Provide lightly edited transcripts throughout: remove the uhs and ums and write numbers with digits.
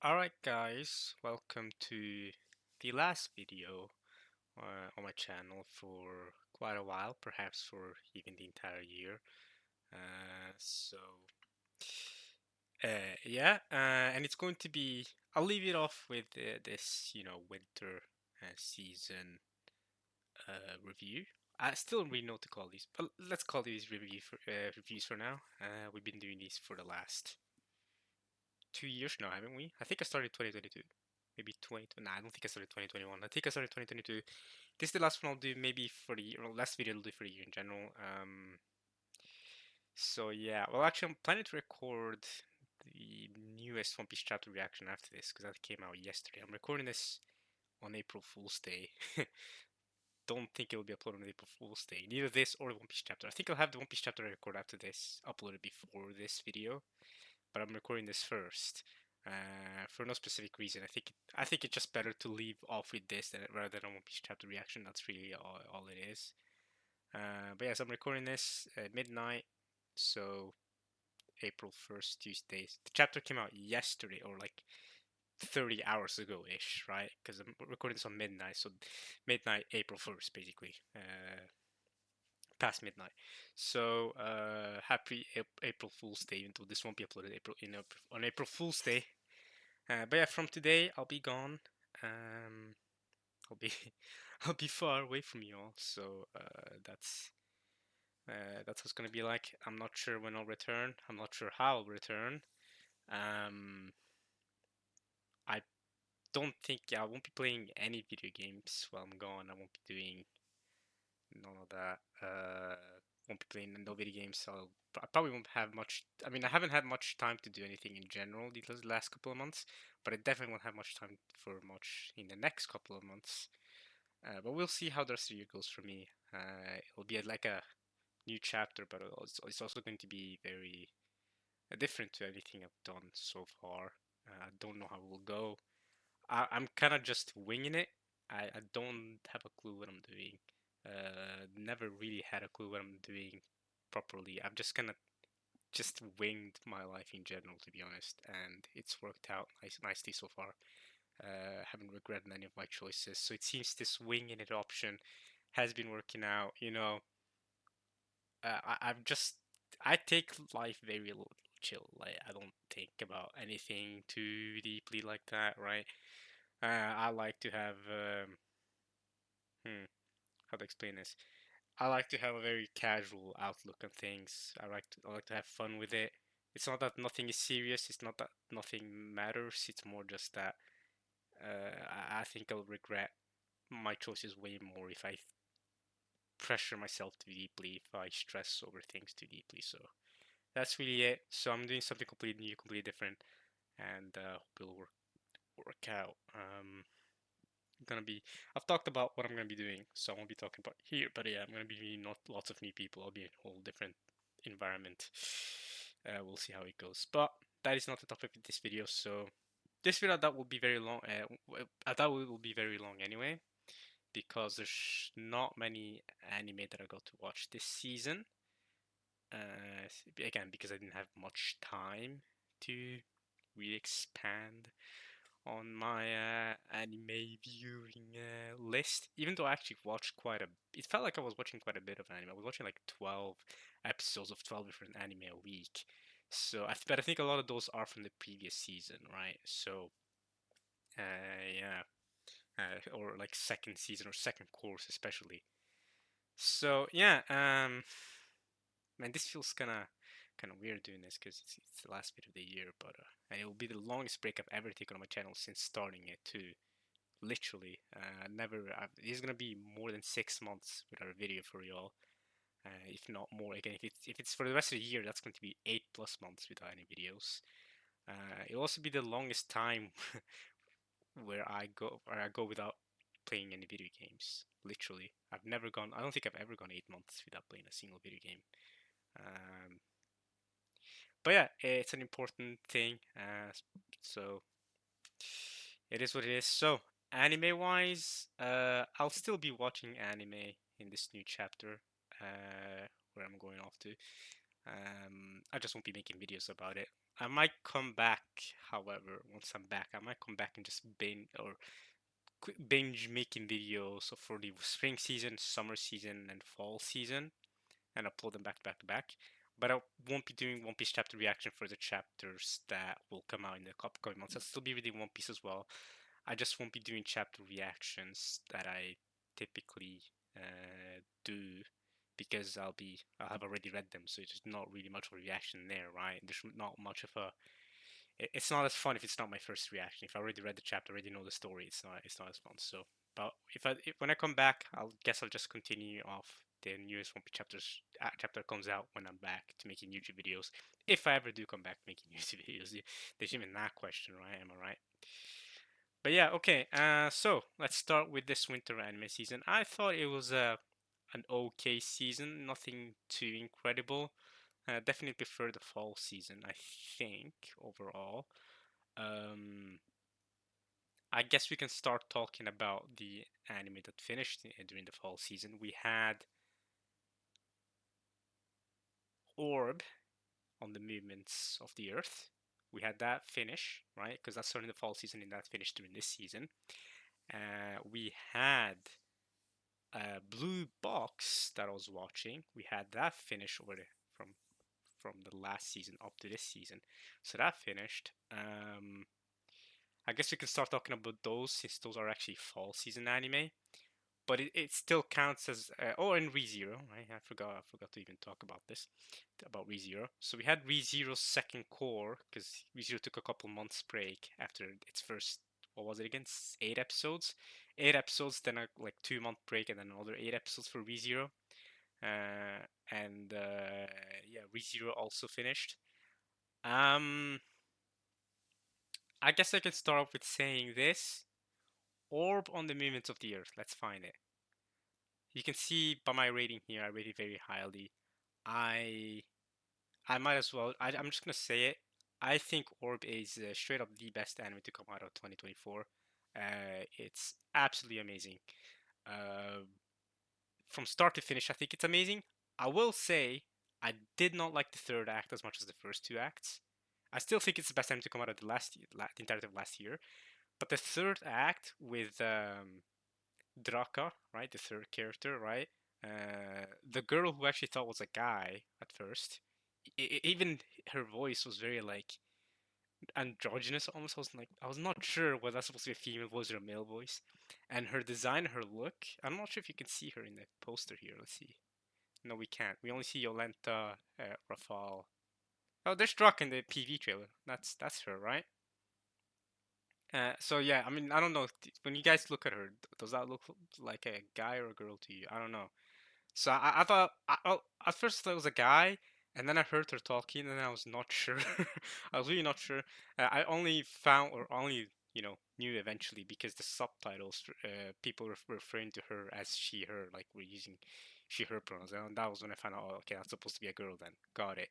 Alright guys, welcome to the last video on my channel for quite a while, perhaps for even the entire year. So yeah, and it's going to be, I'll leave it off with this, winter season review. I still don't really know what to call these, but let's call these reviews for now. We've been doing these for the last 2 years now, haven't we? I think I started 2022. Maybe 20. Nah, I don't think I started 2021. I think I started 2022. This is the last one I'll do, maybe for the year, or last video I'll do for the year in general. So yeah, well, actually, I'm planning to record the newest One Piece chapter reaction after this because that came out yesterday. I'm recording this on April Fool's Day. Don't think it will be uploaded on April Fool's Day. Neither this or the One Piece chapter. I think I'll have the One Piece chapter I record after this uploaded before this video, but I'm recording this first for no specific reason. I think it's just better to leave off with this rather than a One Piece chapter reaction. That's really all it is. But yes, I'm recording this at midnight, so April 1st, Tuesday. The chapter came out yesterday, or like 30 hours ago ish, right? Because I'm recording this on midnight, so midnight, April 1st, basically. Past midnight. So happy April Fool's Day, even though this won't be uploaded on April Fool's Day. But yeah, from today I'll be gone. I'll be I'll be far away from you all. So that's what's gonna be like. I'm not sure when I'll return. I'm not sure how I'll return. Um, I don't think I won't be playing any video games while I'm gone. I won't be doing none of that. Won't be playing no video games. So I probably won't have much. I mean, I haven't had much time to do anything in general these last couple of months, but I definitely won't have much time for much in the next couple of months. But we'll see how the rest of the year goes for me. It'll be like a new chapter, but it's also going to be very different to anything I've done so far. I don't know how it will go. I'm kind of just winging it. I don't have a clue what I'm doing. Never really had a clue what I'm doing properly. I've just kind of just winged my life in general, to be honest, and it's worked out nicely so far. Haven't regretted any of my choices. So it seems this winging it option has been working out. I've just I take life very chill. Like I don't think about anything too deeply like that, right? I like to have how to explain this. I like to have a very casual outlook on things. I like to have fun with it. It's not that nothing is serious. It's not that nothing matters. It's more just that I think I'll regret my choices way more if I pressure myself too deeply, if I stress over things too deeply. So that's really it. So I'm doing something completely new, completely different, and hope it'll work out. Gonna be I've talked about what I'm gonna be doing, so I won't be talking about here, but yeah, I'm gonna be meeting not lots of new people. I'll be in a whole different environment. We'll see how it goes. But that is not the topic of this video, so this video that will be very long. I thought it will be very long anyway, because there's not many anime that I got to watch this season. Again, because I didn't have much time to really expand on my anime viewing list. Even though I actually watched it felt like I was watching quite a bit of anime. I was watching like 12 episodes of 12 different anime a week. But I think a lot of those are from the previous season, right? So, yeah, or like second season or second course, especially. So, yeah, man, this feels kind of weird doing this because it's the last bit of the year, but and it will be the longest break I've ever taken on my channel since starting it too. Literally, this is gonna be more than 6 months without a video for y'all, if not more. Again, if it's for the rest of the year, that's going to be 8+ months without any videos. It'll also be the longest time where I go without playing any video games. Literally, I don't think I've ever gone 8 months without playing a single video game. Um, but yeah, it's an important thing. So it is what it is. So anime wise, I'll still be watching anime in this new chapter, where I'm going off to. I just won't be making videos about it. I might come back, however, once I'm back, I might come back and just binge making videos for the spring season, summer season, and fall season, and upload them back to back to back. But I won't be doing One Piece chapter reaction for the chapters that will come out in the upcoming months. I'll still be reading One Piece as well. I just won't be doing chapter reactions that I typically do because I'll have already read them, so it's not really much of a reaction there, right? There's not much of a it's not as fun if it's not my first reaction. If I already read the chapter, already know the story, it's not as fun. So, but if when I come back, I'll just continue off the newest One Piece chapter comes out when I'm back to making YouTube videos. If I ever do come back making YouTube videos, there's even that question, right? Am I right? But yeah, okay. So let's start with this winter anime season. I thought it was an okay season, nothing too incredible. Definitely prefer the fall season, I think, overall. Um, I guess we can start talking about the anime that finished during the fall season. We had Orb on the movements of the Earth. We had that finish, right? Because that's starting the fall season and that finished during this season. We had Blue Box that I was watching. We had that finish over from the last season up to this season. So that finished. I guess we can start talking about those since those are actually fall season anime. But it still counts as and ReZero, right? I forgot to even talk about this about ReZero. So we had ReZero's second core because ReZero took a couple months break after its first what was it again? 8 episodes, 8 episodes, then a like 2 month break, and then another 8 episodes for ReZero. And yeah, ReZero also finished. Um, I guess I can start off with saying this: Orb on the movements of the Earth. Let's find it. You can see by my rating here, I rate it very highly. I I might as well. I'm just gonna say it. I think Orb is straight up the best anime to come out of 2024. It's absolutely amazing. Uh, from start to finish, I think it's amazing. I will say I did not like the third act as much as the first two acts. I still think it's the best anime to come out of the last year, the entirety of last year. But the third act with Draka, right, the third character, right, the girl who actually thought was a guy at first, even her voice was very like androgynous almost. I was not sure whether that's supposed to be a female voice or a male voice. And her design, her look, I'm not sure if you can see her in the poster here. Let's see. No, we can't. We only see Yolenta, Rafal. Oh, there's Draka in the PV trailer. That's her, right? So yeah, I mean, I don't know. When you guys look at her, does that look like a guy or a girl to you? I don't know. So I thought at first I thought it was a guy, and then I heard her talking, and I was not sure. I was really not sure. I only found or only knew eventually because the subtitles people were referring to her as she her like we're using she her pronouns, and that was when I found out. Oh, okay, that's supposed to be a girl. Then got it.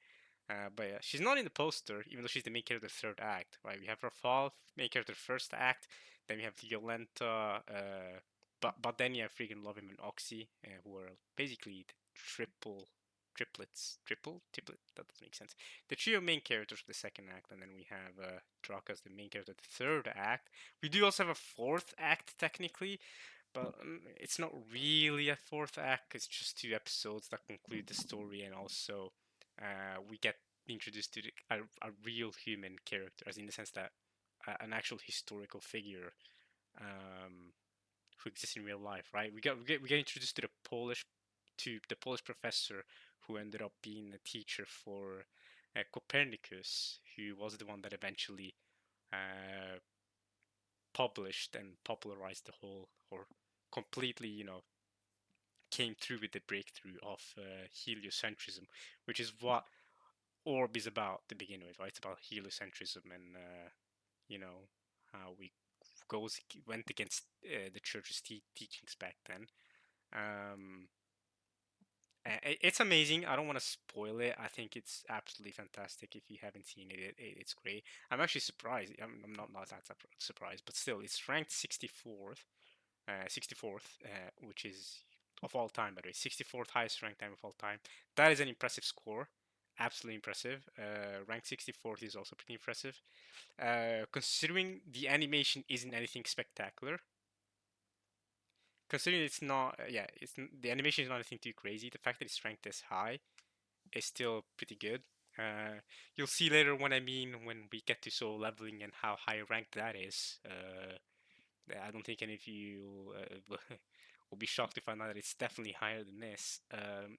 But yeah, she's not in the poster, even though she's the main character of the third act. Right? We have Rafal, main character of the first act. Then we have Yolenta, but then you have freaking Love Him and Oxy, who are basically the triplet. That doesn't make sense. The trio main characters for the second act, and then we have Draka as the main character of the third act. We do also have a fourth act technically, but it's not really a fourth act. It's just 2 episodes that conclude the story, and also we get introduced to a real human character, as in the sense that an actual historical figure. Um, who exists in real life, right? We get introduced to the Polish professor who ended up being a teacher for Copernicus, who was the one that eventually uh, published and popularized the whole, or completely, came through with the breakthrough of heliocentrism, which is what Orb is about to begin with, right? It's about heliocentrism and you know how we went against the church's teachings back then. Um, it's amazing. I don't want to spoil it. I think it's absolutely fantastic. If you haven't seen it's great. I'm actually surprised. I'm not that surprised, but still, it's ranked 64th, which is of all time, by the way, 64th highest ranked time of all time. That is an impressive score. absolutely impressive. Rank 64th is also pretty impressive. Considering the animation isn't anything spectacular, considering it's not, yeah, the animation is not anything too crazy. The fact that it's ranked this high is still pretty good. You'll see later what I mean when we get to solo leveling and how high ranked that is. I don't think any of you will be shocked to find out that it's definitely higher than this.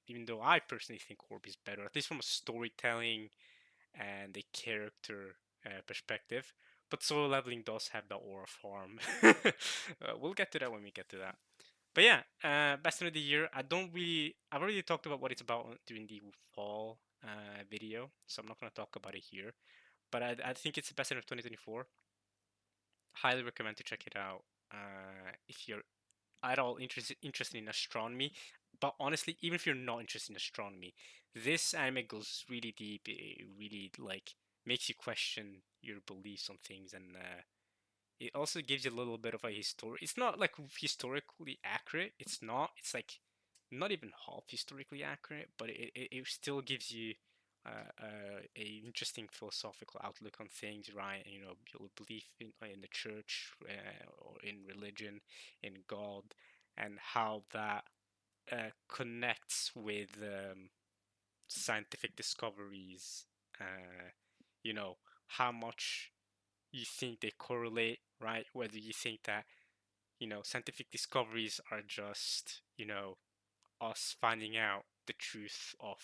Even though I personally think Orb is better, at least from a storytelling and a character perspective. But solo leveling does have the aura farm. We'll get to that when we get to that. But yeah, best of the year. I've already talked about what it's about during the fall video, so I'm not going to talk about it here. But I think it's the best of 2024. Highly recommend to check it out if you're at all interested in astronomy. But honestly, even if you're not interested in astronomy, this anime goes really deep. It really like makes you question your beliefs on things, and it also gives you a little bit of a history. It's not like historically accurate. It's not. It's like not even half historically accurate, but it still gives you a interesting philosophical outlook on things, right? You know, your belief in the church or in religion, in God, and how that connects with scientific discoveries. You know, how much you think they correlate, right? Whether you think that, you know, scientific discoveries are just, you know, us finding out the truth of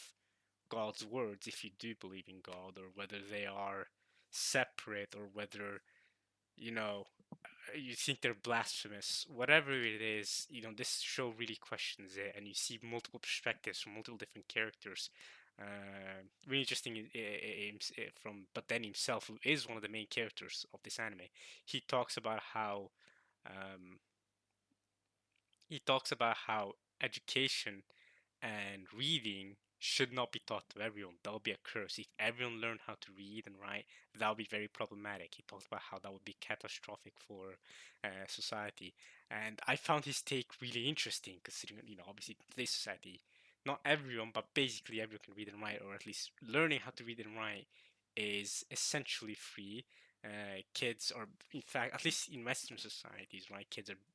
God's words if you do believe in God, or whether they are separate, or whether, you know, you think they're blasphemous. Whatever it is, you know, this show really questions it, and you see multiple perspectives from multiple different characters. Really interesting from Baden himself, who is one of the main characters of this anime. He talks about how um, he talks about how education and reading should not be taught to everyone. That would be a curse. If everyone learned how to read and write, that would be very problematic. He talks about how that would be catastrophic for society. And I found his take really interesting, considering, you know, obviously today's society, not everyone, but basically everyone can read and write, or at least learning how to read and write is essentially free. Kids are, in fact, at least in Western societies, right?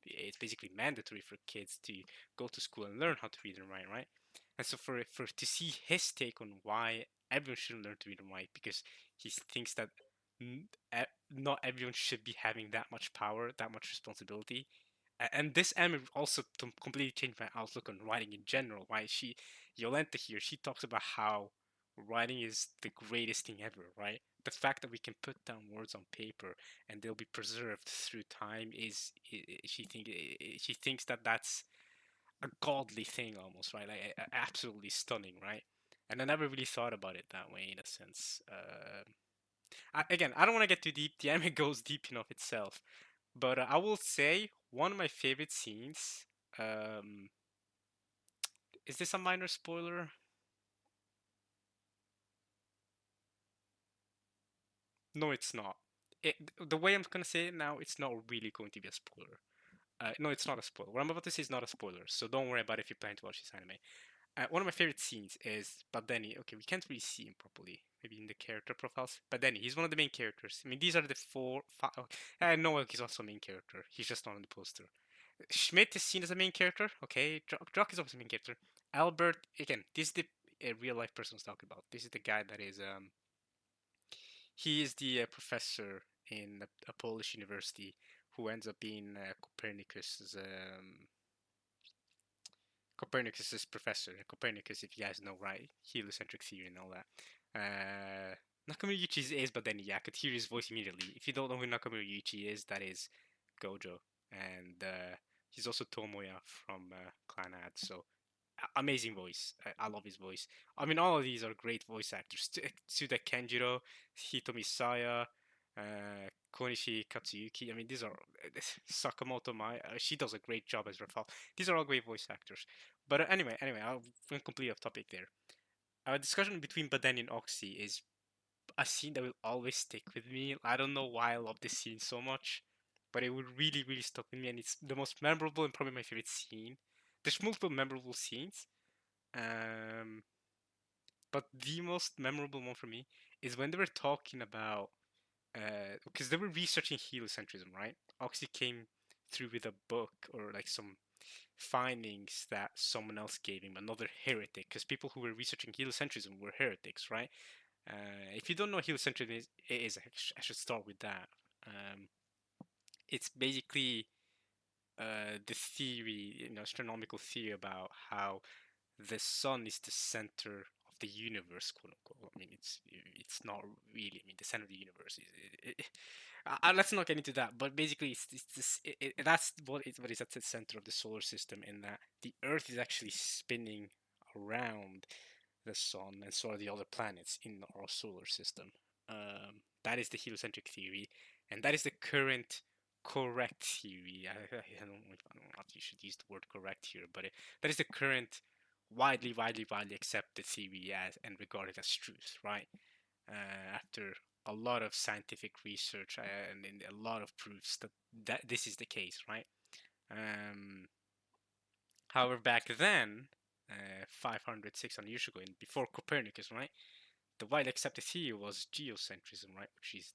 It's basically mandatory for kids to go to school and learn how to read and write, right? And so for to see his take on why everyone should learn to read and write, because he thinks that not everyone should be having that much power, that much responsibility. And this anime also completely changed my outlook on writing in general. Why Yolenta here, she talks about how writing is the greatest thing ever, right? The fact that we can put down words on paper and they'll be preserved through time is, she thinks that that's a godly thing almost, right? Like absolutely stunning, right? And I never really thought about it that way in a sense. Again, I don't want to get too deep. The anime goes deep enough itself, but I will say one of my favorite scenes. Um, is this a minor spoiler? No, it's not. The way I'm gonna say it now, it's not really going to be a spoiler. No, it's not a spoiler. What I'm about to say is not a spoiler, so don't worry about it if you plan to watch this anime. One of my favorite scenes is Badeni. Okay, we can't really see him properly, maybe in the character profiles. Badeni, he's one of the main characters. I mean, these are the four, five. Noah is also a main character. He's just not on the poster. Schmidt is seen as a main character. Okay, Jock is also a main character. Albert, again, this is the real life person I was talking about. This is the guy that is he is the professor in a Polish university who ends up being Copernicus's professor. Copernicus, if you guys know, right? Heliocentric theory and all that. Nakamura Yuichi's is, but then yeah, I could hear his voice immediately. If you don't know who Nakamura Yuichi is, that is Gojo, and he's also Tomoya from Clan So amazing voice. I love his voice. I mean, all of these are great voice actors. Tsuda Kenjiro, Hitomi Saya, Konishi Katsuyuki. I mean, these are Sakamoto Mai. She does a great job as Rafal. These are all great voice actors. But anyway, I went completely off topic there. Our discussion between Baden and Oxy is a scene that will always stick with me. I don't know why I love this scene so much, but it will really, really stuck with me, and it's the most memorable and probably my favorite scene. There's multiple memorable scenes, um, But the most memorable one for me is when they were talking about because they were researching heliocentrism, right? Oxy came through with a book or like some findings that someone else gave him, another heretic, because people who were researching heliocentrism were heretics, right? If you don't know what heliocentrism is, I should start with that. Um, it's basically the theory, astronomical theory about how the sun is the center of the universe, quote unquote. I mean, it's not really. I mean, the center of the universe let's not get into that. But basically, it's this, that's what is at the center of the solar system. In that the Earth is actually spinning around the sun, and so are the other planets in our solar system. That is the heliocentric theory, and that is the current correct theory. I don't know if you should use the word correct here, but that is the current widely accepted theory as and regarded as truth, right? After a lot of scientific research and a lot of proofs that this is the case, right? Um, However, back then, 500, 600 years ago, before Copernicus, right, the widely accepted theory was geocentrism, right, which is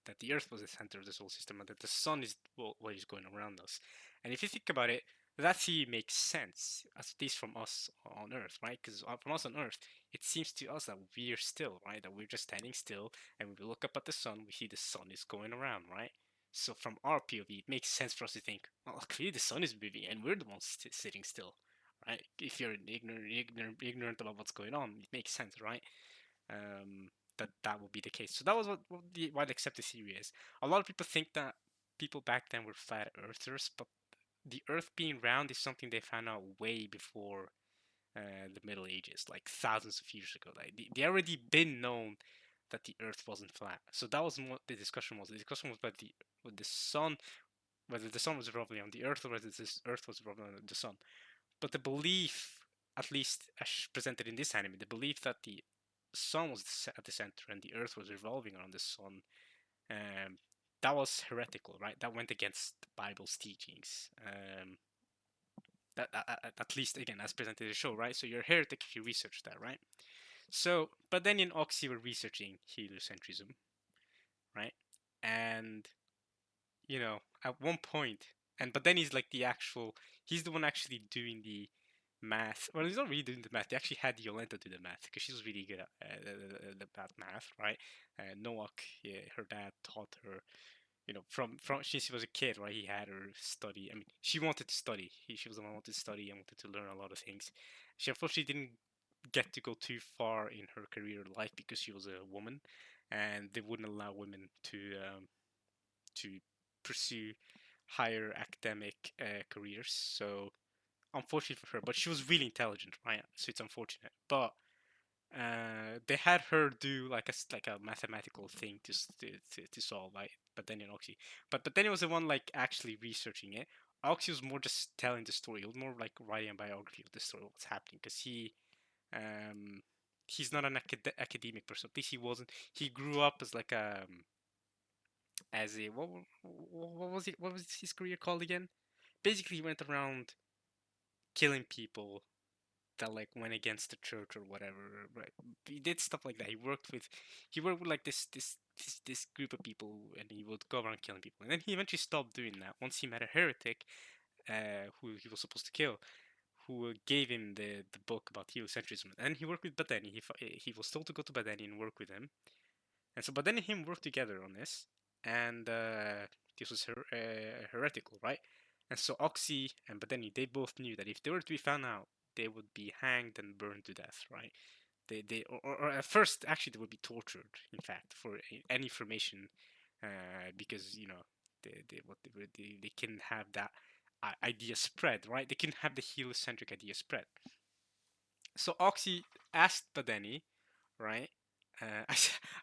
that the Earth was the center of the solar system and that the sun is what is going around us. And if you think about it, that theory makes sense, at least from us on Earth, right? Because from us on Earth, it seems to us that we're still, right? That we're just standing still, and when we look up at the sun, we see the sun is going around, right? So from our POV, it makes sense for us to think, well, clearly the sun is moving, and we're the ones sitting still, right? If you're ignorant about what's going on, it makes sense, right? That would be the case. So that was what the widely accepted theory is. A lot of people think that people back then were flat earthers, but the Earth being round is something they found out way before the Middle Ages, like thousands of years ago. Like they already been known that the Earth wasn't flat. So that was what the discussion was. The discussion was about the sun, whether the sun was revolving on the Earth or whether this Earth was revolving on the sun. But the belief, at least as presented in this anime, the belief that the sun was at the center and the Earth was revolving around the sun, um, that was heretical, right? That went against the Bible's teachings. At least again as presented in the show, right? So you're a heretic if you research that, right? So, but then in Oxy were researching heliocentrism, right? And at one point, and but then he's like he's the one actually doing the math. Well, he's not really doing the math. They actually had Yolanda do the math because she was really good at math, right? Noak, yeah, her dad taught her, from since she was a kid, right? He had her study. I mean, she wanted to study. She was the one who wanted to study and wanted to learn a lot of things. She unfortunately didn't get to go too far in her career life because she was a woman, and they wouldn't allow women to pursue higher academic careers. So unfortunate for her, but she was really intelligent, right? So it's unfortunate, but they had her do like a mathematical thing to solve, right? But then Oxy, but then it was the one like actually researching it. Oxy was more just telling the story. He was more like writing a biography of the story, what's happening, because um he's not an academic person. At least he wasn't. He grew up as like as a what was his career called again? Basically, he went around killing people that like went against the church or whatever. Right? He did stuff like that. He worked with like this group of people, and he would go around killing people. And then he eventually stopped doing that once he met a heretic, who he was supposed to kill, who gave him the book about heliocentrism. And he worked with Badeni. He was told to go to Badeni and work with him. And so Badeni and him worked together on this, and this was heretical, right? And so Oxy and Badeni, they both knew that if they were to be found out, they would be hanged and burned to death, right? Or at first, actually, they would be tortured, in fact, for any information, because they couldn't have that idea spread, right? They couldn't have the heliocentric idea spread. So Oxy asked Badeni, right?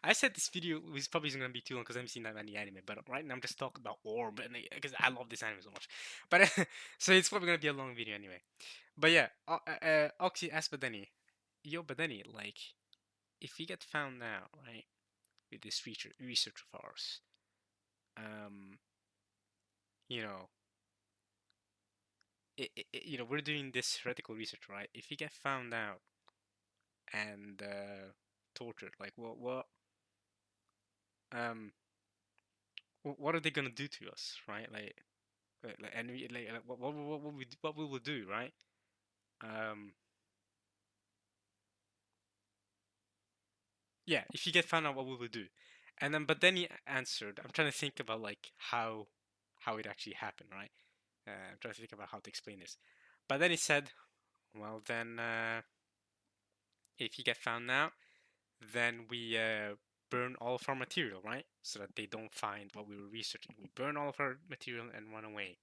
I said this video was probably going to be too long because I haven't seen that many anime, but right now I'm just talking about Orb and because I love this anime so much. But so it's probably going to be a long video anyway. But yeah, Oxy asked Badeni, yo Badeni, like if we get found out, right, with this research of ours, um, you know, we're doing this heretical research, right? If we get found out, and tortured. Like um what are they gonna do to us, right? And we, like what we will do, right? Um, yeah, if you get found out, what we will do, and then but then he answered. I'm trying to think about like how it actually happened, right? I'm trying to think about how to explain this, but then he said, well then, if you get found out, then we burn all of our material, right? So that they don't find what we were researching. We burn all of our material and run away.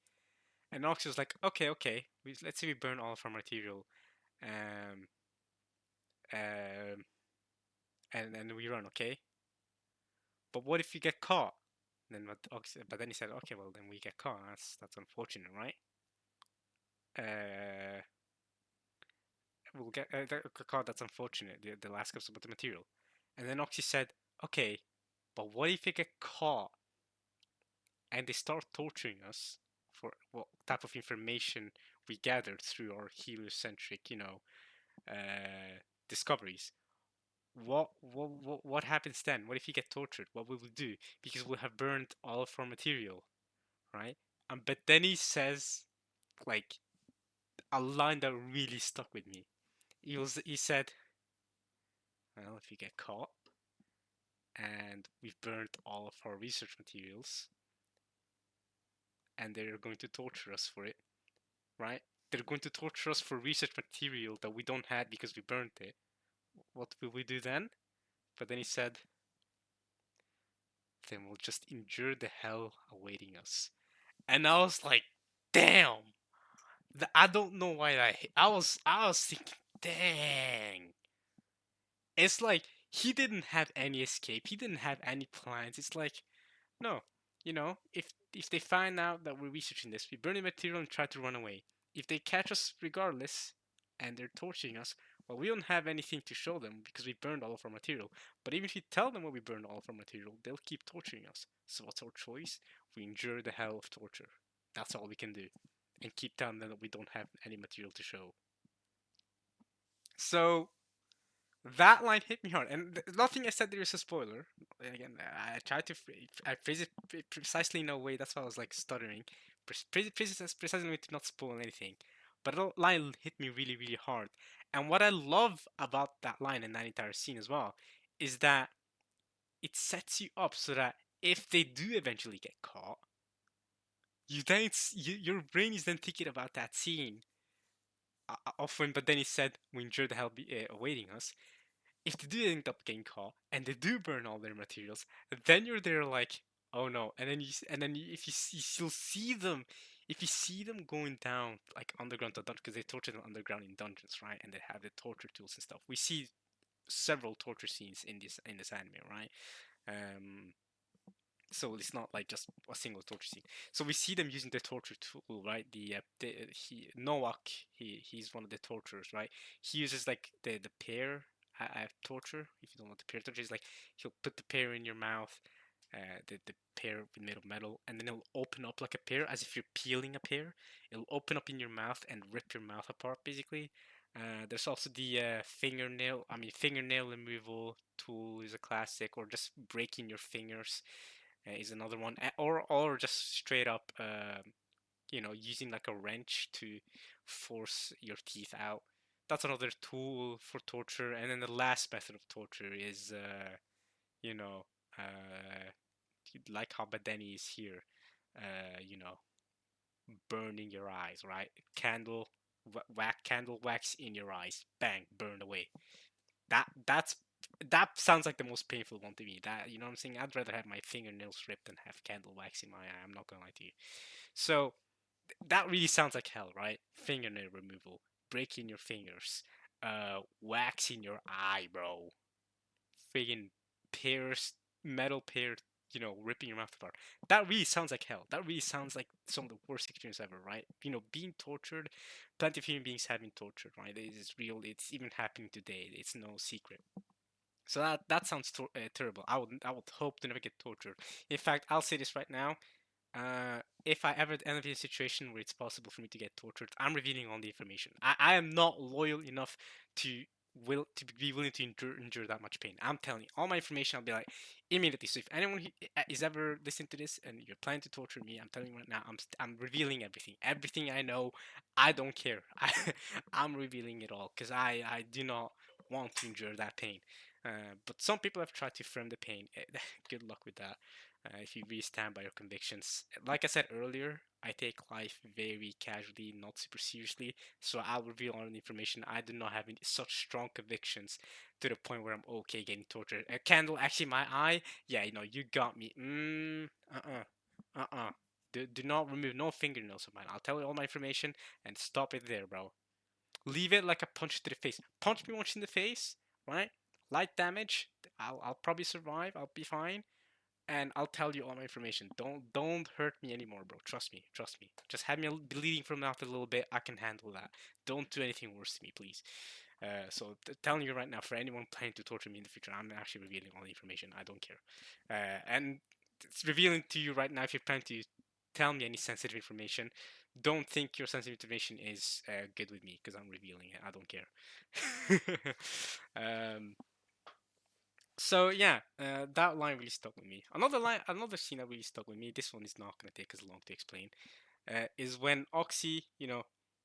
And Nox was like, okay, okay, let's say we burn all of our material, um, um, and then we run, okay? But what if you get caught? Then what? But then he said, okay, well then we get caught. That's unfortunate, right? Uh, we'll get caught. That's unfortunate. The last comes about the material, and then Oxy said, okay, but what if you get caught and they start torturing us for what type of information we gathered through our heliocentric, discoveries? What happens then? What if you get tortured? What will we do? Because we'll have burned all of our material, right? But then he says like a line that really stuck with me. He said, "Well, if you get caught and we've burned all of our research materials, and they're going to torture us for it, right? They're going to torture us for research material that we don't have because we burned it. What will we do then?" But then he said, "Then we'll just endure the hell awaiting us." And I was like, "Damn!" I don't know why I was thinking, "Dang!" It's like he didn't have any escape. He didn't have any plans. It's like, no, if they find out that we're researching this, we burn the material and try to run away. If they catch us regardless and they're torturing us, well, we don't have anything to show them because we burned all of our material. But even if we tell them what we burned all of our material, they'll keep torturing us. So what's our choice? We endure the hell of torture. That's all we can do. And keep telling them that we don't have any material to show. So that line hit me hard, and nothing I said there is a spoiler. Again, I tried to I phrase it precisely in a way. That's why I was like stuttering. Precisely to not spoil anything. But that line hit me really, really hard. And what I love about that line and that entire scene as well is that it sets you up so that if they do eventually get caught, your brain is then thinking about that scene often. But then he said, "We enjoy the hell awaiting us." If they do end up getting caught and they do burn all their materials, then you're there like, oh no. If you see, you'll see them, if you see them going down like underground to dungeons, because they torture them underground in dungeons, right? And they have the torture tools and stuff. We see several torture scenes in this anime, right? Um, so it's not like just a single torture scene. So we see them using the torture tool, right? He Nowak, he's one of the torturers, right? He uses like the pear torture. If you don't know what the pear torture is, like he'll put the pear in your mouth, the pear made of metal, and then it'll open up like a pear, as if you're peeling a pear. It'll open up in your mouth and rip your mouth apart, basically. There's also the fingernail removal tool is a classic, or just breaking your fingers is another one, or just straight up, using like a wrench to force your teeth out. That's another tool for torture. And then the last method of torture is, you know, uh, like how Badeni is here, you know, burning your eyes, right? Candle wax in your eyes, bang, burned away. That's that sounds like the most painful one to me. That, you know what I'm saying? I'd rather have my fingernails ripped than have candle wax in my eye. I'm not gonna lie to you. So that really sounds like hell, right? Fingernail removal, breaking your fingers, wax in your eye, bro. Friggin' pears, metal pear, ripping your mouth apart. That really sounds like hell. That really sounds like some of the worst experience ever, right? Being tortured. Plenty of human beings have been tortured, right? It is real. It's even happening today. It's no secret. So that sounds terrible. I would hope to never get tortured. In fact, I'll say this right now. If I ever end up in a situation where it's possible for me to get tortured, I'm revealing all the information. I am not loyal enough to be willing to endure that much pain. I'm telling you, all my information, I'll be like immediately. So if anyone is ever listening to this and you're planning to torture me, I'm telling you right now, I'm revealing everything I know. I don't care. I'm revealing it all because I do not want to endure that pain. But some people have tried to frame the pain. Good luck with that. If you really stand by your convictions, like I said earlier, I take life very casually, not super seriously. So I'll reveal all the information. I do not have any, such strong convictions to the point where I'm okay getting tortured. A candle, actually, my eye. Yeah, you got me. Do not remove no fingernails of mine. I'll tell you all my information and stop it there, bro. Leave it like a punch to the face. Punch me once in the face, right? Light damage. I'll probably survive. I'll be fine, and I'll tell you all my information. Don't hurt me anymore, bro. Trust me, trust me. Just have me bleeding from the mouth a little bit. I can handle that. Don't do anything worse to me, please. So telling you right now, for anyone planning to torture me in the future, I'm actually revealing all the information. I don't care, and it's revealing to you right now. If you're planning to tell me any sensitive information, don't think your sensitive information is good with me because I'm revealing it. I don't care. So yeah, that line really stuck with me. Another scene that really stuck with me. This one is not gonna take as long to explain. Is when Oxy,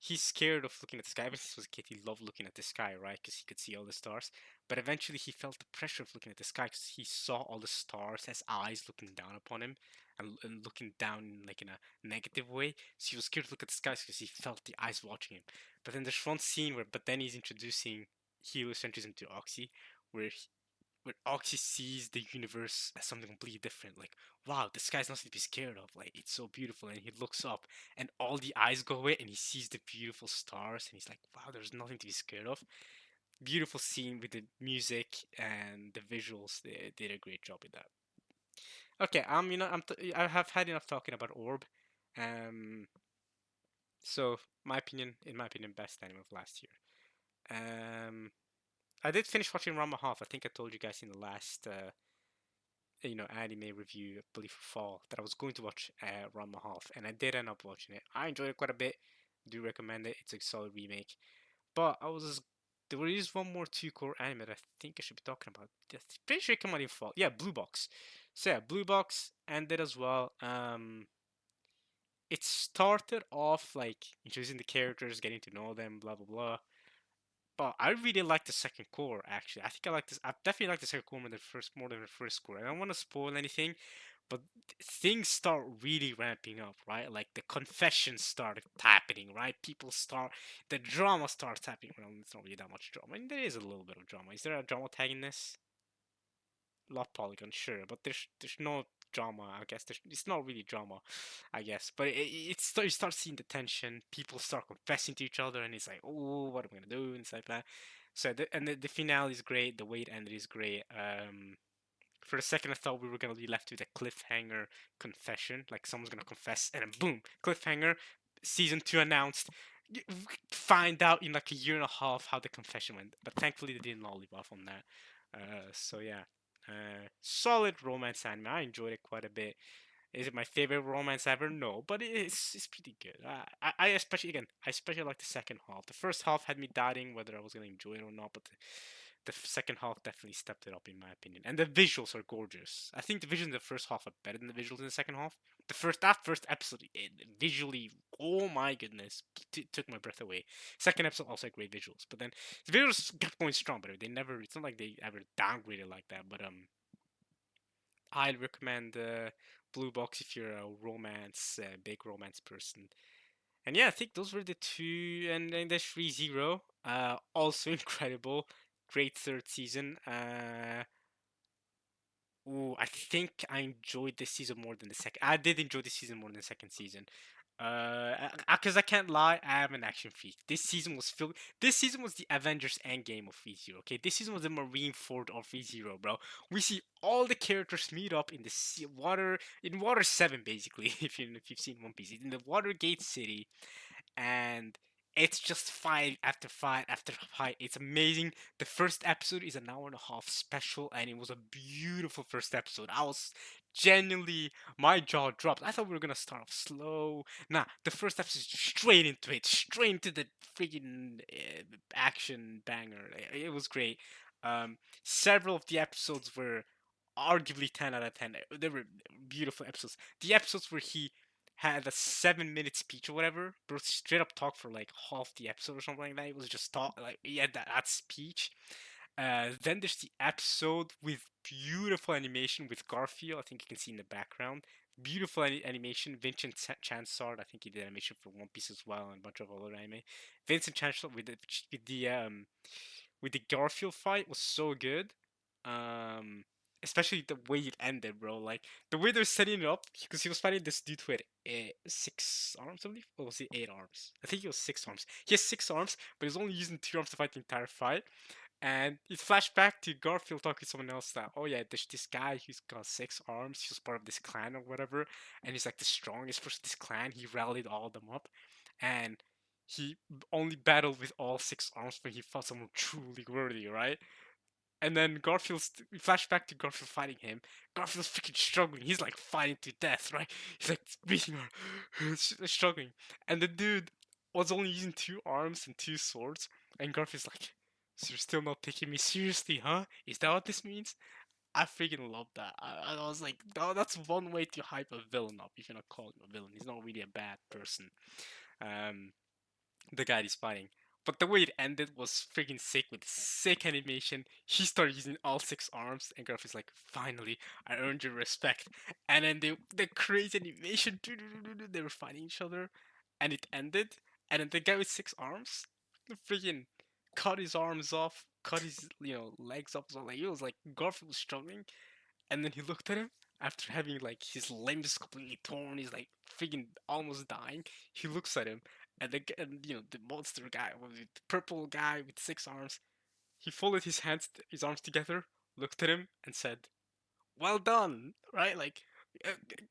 he's scared of looking at the sky. Ever since he was a kid, he loved looking at the sky, right? Because he could see all the stars. But eventually, he felt the pressure of looking at the sky because he saw all the stars as eyes looking down upon him, and looking down like in a negative way. So he was scared to look at the skies because he felt the eyes watching him. But then there's one scene but then he's introducing heliocentrism to Oxy, where where Oxy sees the universe as something completely different. Like, wow, the sky's nothing to be scared of. Like, it's so beautiful. And he looks up, and all the eyes go away, and he sees the beautiful stars, and he's like, wow, there's nothing to be scared of. Beautiful scene with the music and the visuals. They did a great job with that. Okay, I have had enough talking about Orb. Um, so in my opinion, best anime of last year. Um, I did finish watching Ranma Half. I think I told you guys in the last anime review, I believe for fall, that I was going to watch Ranma Half, and I did end up watching it. I enjoyed it quite a bit. Do recommend it. It's a solid remake. But there is one more two core anime that I think I should be talking about. Pretty sure it came out in fall. Yeah, Blue Box. So yeah, Blue Box ended as well. It started off like introducing the characters, getting to know them, blah blah blah. But I really like the second core actually. I think I like this. I definitely like the second core more than the first core. I don't want to spoil anything, but things start really ramping up, right? Like the confessions start happening, right? The drama starts happening. Well, it's not really that much drama. I mean, there is a little bit of drama. Is there a drama tag in this? Lot Polygon, sure, but there's no drama. I guess it's not really drama, I guess. But you start seeing the tension. People start confessing to each other, and it's like, oh, what am I gonna do, and stuff like that. So the finale is great. The way it ended is great. For a second, I thought we were gonna be left with a cliffhanger confession, like someone's gonna confess, and then boom, cliffhanger. Season 2 announced. You find out in like a year and a half how the confession went, but thankfully they didn't all leave off on that. So yeah, solid romance anime. I enjoyed it quite a bit. Is it my favorite romance ever? No, but it's pretty good. I especially like the second half. The first half had me doubting whether I was gonna enjoy it or not, but the second half definitely stepped it up in my opinion. And the visuals are gorgeous. I think the visuals in the first half are better than the visuals in the second half. That first episode, visually, oh my goodness, took my breath away. Second episode also had great visuals, but then the visuals kept going strong. But they never. It's not like they ever downgraded like that. But I'd recommend Blue Box if you're a big romance person. And yeah, I think those were the two, and then there's ReZero, also incredible, great third season. I think I enjoyed this season more than the second. I did enjoy this season more than the second season. Because I can't lie, I am an action freak. This season was filled. This season was the Avengers Endgame of ReZero. Okay, this season was the Marineford of ReZero, bro. We see all the characters meet up in the Water 7, basically. If you've seen One Piece, in the Watergate City, and It's just fight after fight after fight. It's amazing. The first episode is an hour and a half special, and it was a beautiful first episode. I was genuinely, my jaw dropped. I thought we were gonna start off slow. Nah, the first episode is straight into it, straight into the freaking action banger. It was great. Several of the episodes were arguably 10 out of 10. They were beautiful episodes. The episodes where he had a 7 minute speech or whatever, bro, straight up talk for like half the episode or something like that. It was just talk, like, he had that speech. Then there's the episode with beautiful animation with Garfield. I think you can see in the background. Beautiful animation. Vincent Chansard, I think he did animation for One Piece as well and a bunch of other anime. Vincent Chansard with the Garfield fight was so good. Um, Especially the way it ended, bro. Like the way they're setting it up, because he was fighting this dude with 6 arms, I believe, or was it 8 arms? I think it was 6 arms. He has 6 arms, but he's only using 2 arms to fight the entire fight. And it flashed back to Garfield talking to someone else that, oh yeah, there's this guy who's got 6 arms. He was part of this clan or whatever, and he's like the strongest person in this clan. He rallied all of them up, and he only battled with all 6 arms when he fought someone truly worthy, right? And then we flash back to Garfield fighting him. Garfield's freaking struggling. He's like fighting to death, right? He's like beating her, struggling. And the dude was only using 2 arms and 2 swords. And Garfield's like, so you're still not taking me seriously, huh? Is that what this means? I freaking love that. I was like, oh, that's one way to hype a villain up. If you're not calling him a villain, he's not really a bad person. Um, the guy he's fighting. But the way it ended was freaking sick with sick animation. He started using all 6 arms, and Garf is like, finally, I earned your respect. And then the crazy animation, they were fighting each other, and it ended. And then the guy with 6 arms, freaking cut his arms off, cut his legs off. So like it was like Garfield was struggling, and then he looked at him after having like his limbs completely torn. He's like freaking almost dying. He looks at him, and the monster guy, the purple guy with 6 arms, he folded his arms together, looked at him, and said, "Well done," right? Like,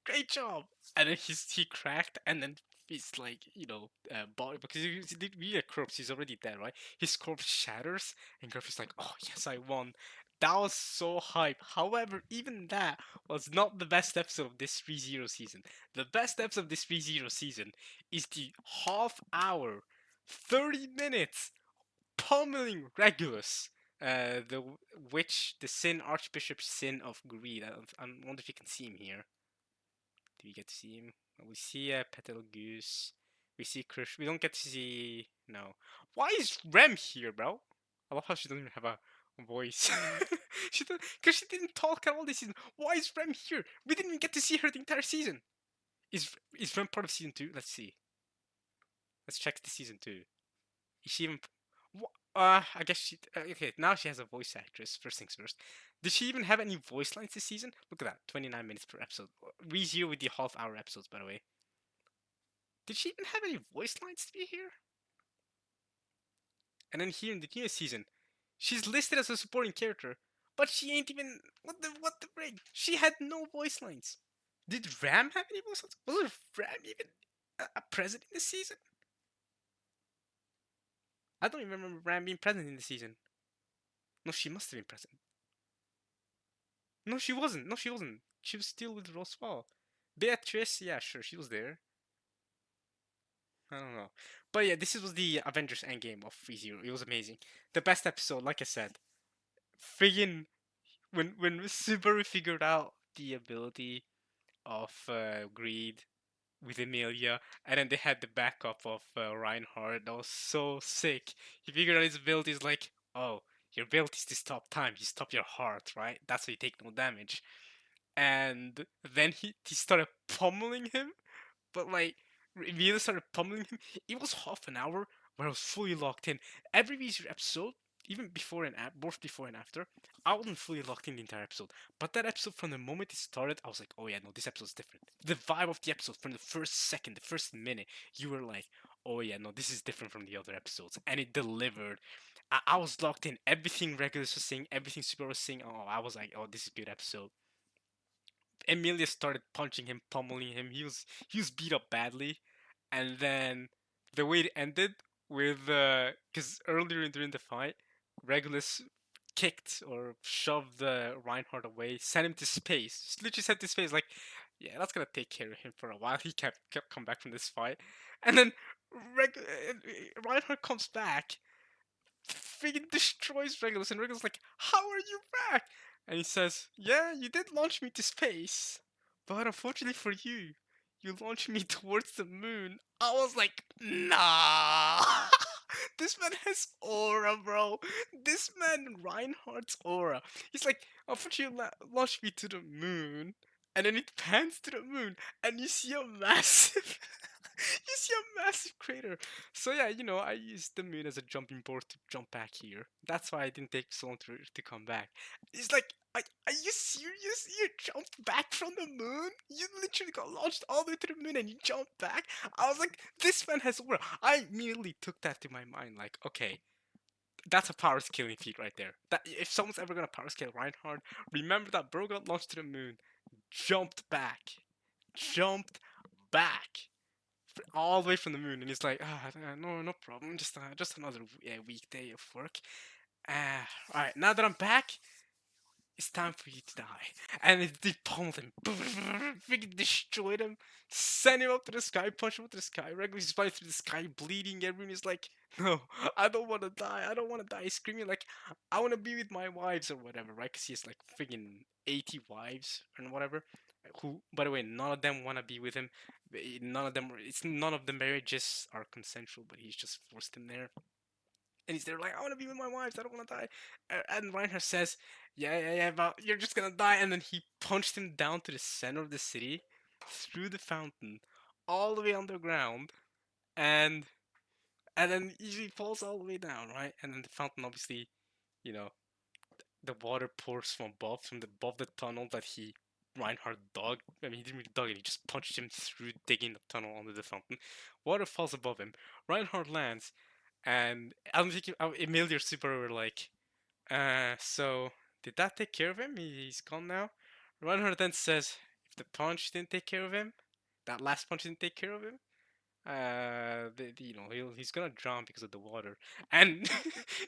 great job. And then he cracked, and then his like body, because he's really a corpse. He's already dead, right? His corpse shatters, and Garfield's like, "Oh yes, I won." That was so hype. However, even that was not the best episode of this 3-0 season. The best episode of this 3-0 season is the half hour, 30 minutes pummeling Regulus, the the Sin Archbishop Sin of Greed. I wonder if you can see him here. Do we get to see him? We see Petal Goose. We see Krish. We don't get to see. No. Why is Rem here, bro? I love how she doesn't even have a voice. Because she didn't talk at all this season. Why is Rem here? We didn't even get to see her the entire season. Is Rem part of season 2? Let's see. Let's check the season 2. Is she even? I guess she. Okay, now she has a voice actress. First things first. Did she even have any voice lines this season? Look at that, 29 minutes per episode. Re-zero with the half-hour episodes, by the way. Did she even have any voice lines to be here? And then here in the newest season, she's listed as a supporting character, but she ain't even. What the frig? She had no voice lines. Did Ram have any voice lines? Was Ram even present in this season? I don't even remember Ram being present in the season. No, she must have been present. No, she wasn't. No, she wasn't. She was still with Roswell. Beatrice, yeah, sure, she was there. I don't know. But yeah, this was the Avengers Endgame of ReZero. It was amazing. The best episode, like I said. Friggin' when Subaru figured out the ability of Greed with Emilia, and then they had the backup of Reinhardt. That was so sick. He figured out his abilities like, oh, your ability is to stop time. You stop your heart, right? That's why you take no damage. And then he started pummeling him, but like really started pummeling him. It was half an hour where I was fully locked in. Every Weezer episode, even before and both before and after, I wasn't fully locked in the entire episode. But that episode, from the moment it started, I was like, oh yeah, no, this episode's different. The vibe of the episode from the first second, the first minute, you were like, oh yeah, no, this is different from the other episodes, and it delivered. I was locked in. Everything Regulus was saying, everything Super was saying. Oh, I was like, oh, this is a good episode. Emilia started punching him, pummeling him. He was beat up badly, and then the way it ended with because earlier during the fight, Regulus kicked or shoved Reinhardt away, sent him to space. Just literally sent to space. Like, yeah, that's gonna take care of him for a while. He kept come back from this fight, and then Reinhardt comes back, freaking destroys Regulus, and Regulus like, "How are you back?" And he says, "Yeah, you did launch me to space, but unfortunately for you, you launched me towards the moon." I was like, "Nah." This man has aura, bro. This man Reinhardt's aura. He's like, unfortunately, you launched me to the moon, and then it pans to the moon, and you see a massive, you see a massive crater. So yeah, I used the moon as a jumping board to jump back here. That's why I didn't take so long to come back. It's like, are you serious? You jumped back from the moon? You literally got launched all the way to the moon and you jumped back? I was like, this man has aura. I immediately took that to my mind. Like, okay, that's a power scaling feat right there. That if someone's ever gonna power scale Reinhardt, remember that bro got launched to the moon, jumped back all the way from the moon, and he's like, no, no problem, just another weekday of work. All right, now that I'm back, it's time for you to die. And they pummeled him, freaking destroyed him, sent him up to the sky, punched him up to the sky. Regularly flying through the sky, bleeding. Everyone is like, no, I don't want to die. I don't want to die. He's screaming like, I want to be with my wives or whatever, right? Because he has like freaking 80 wives and whatever. Who, by the way, none of them want to be with him. None of the marriages are consensual, but he's just forced in there. And he's there like, I want to be with my wives. I don't want to die. And Reinhardt says, yeah, but you're just gonna die. And then he punched him down to the center of the city, through the fountain, all the way underground, and and then he falls all the way down, right? And then the fountain, obviously, you know, the water pours from above the tunnel that Reinhardt dug. I mean, he didn't really dug it. He just punched him through, digging the tunnel under the fountain. Water falls above him. Reinhardt lands, and I'm thinking, Emil, your super were like, so did that take care of him? He's gone now. Reinhardt then says, if the punch didn't take care of him, that last punch didn't take care of him, he's gonna drown because of the water. And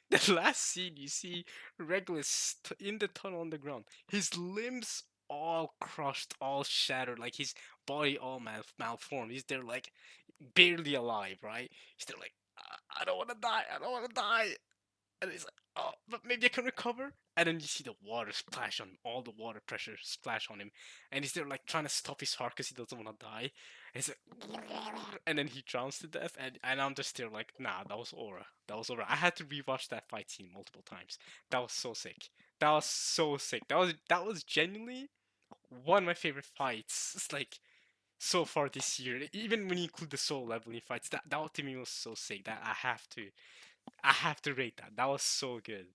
the last scene, you see Regulus in the tunnel on the ground, his limbs all crushed, all shattered, like his body all malformed. He's there like barely alive, right? He's there like, I don't want to die, I don't want to die. And he's like, oh, but maybe I can recover. And then you see the water splash on him, all the water pressure splash on him, and he's there like trying to stop his heart because he doesn't want to die. And he's like, and then he drowns to death. And I'm just there like, nah, that was aura. That was aura. I had to rewatch that fight scene multiple times. That was so sick. That was so sick. That was genuinely one of my favorite fights. It's like so far this year. Even when you include the soul leveling fights, that to me was so sick that I have to rate that. That was so good.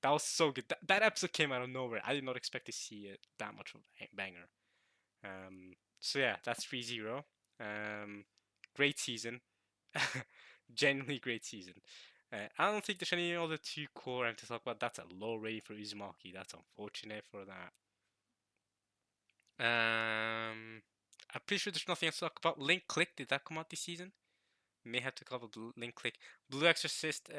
That was so good. That episode came out of nowhere. I did not expect to see it that much of a banger. So yeah, that's 3-0. Great season. Genuinely great season. I don't think there's any other two core I'm to talk about. That's a low rating for Uzumaki. That's unfortunate for that. I'm pretty sure there's nothing else to talk about. Link Click, did that come out this season? May have to cover Link Click. Blue Exorcist,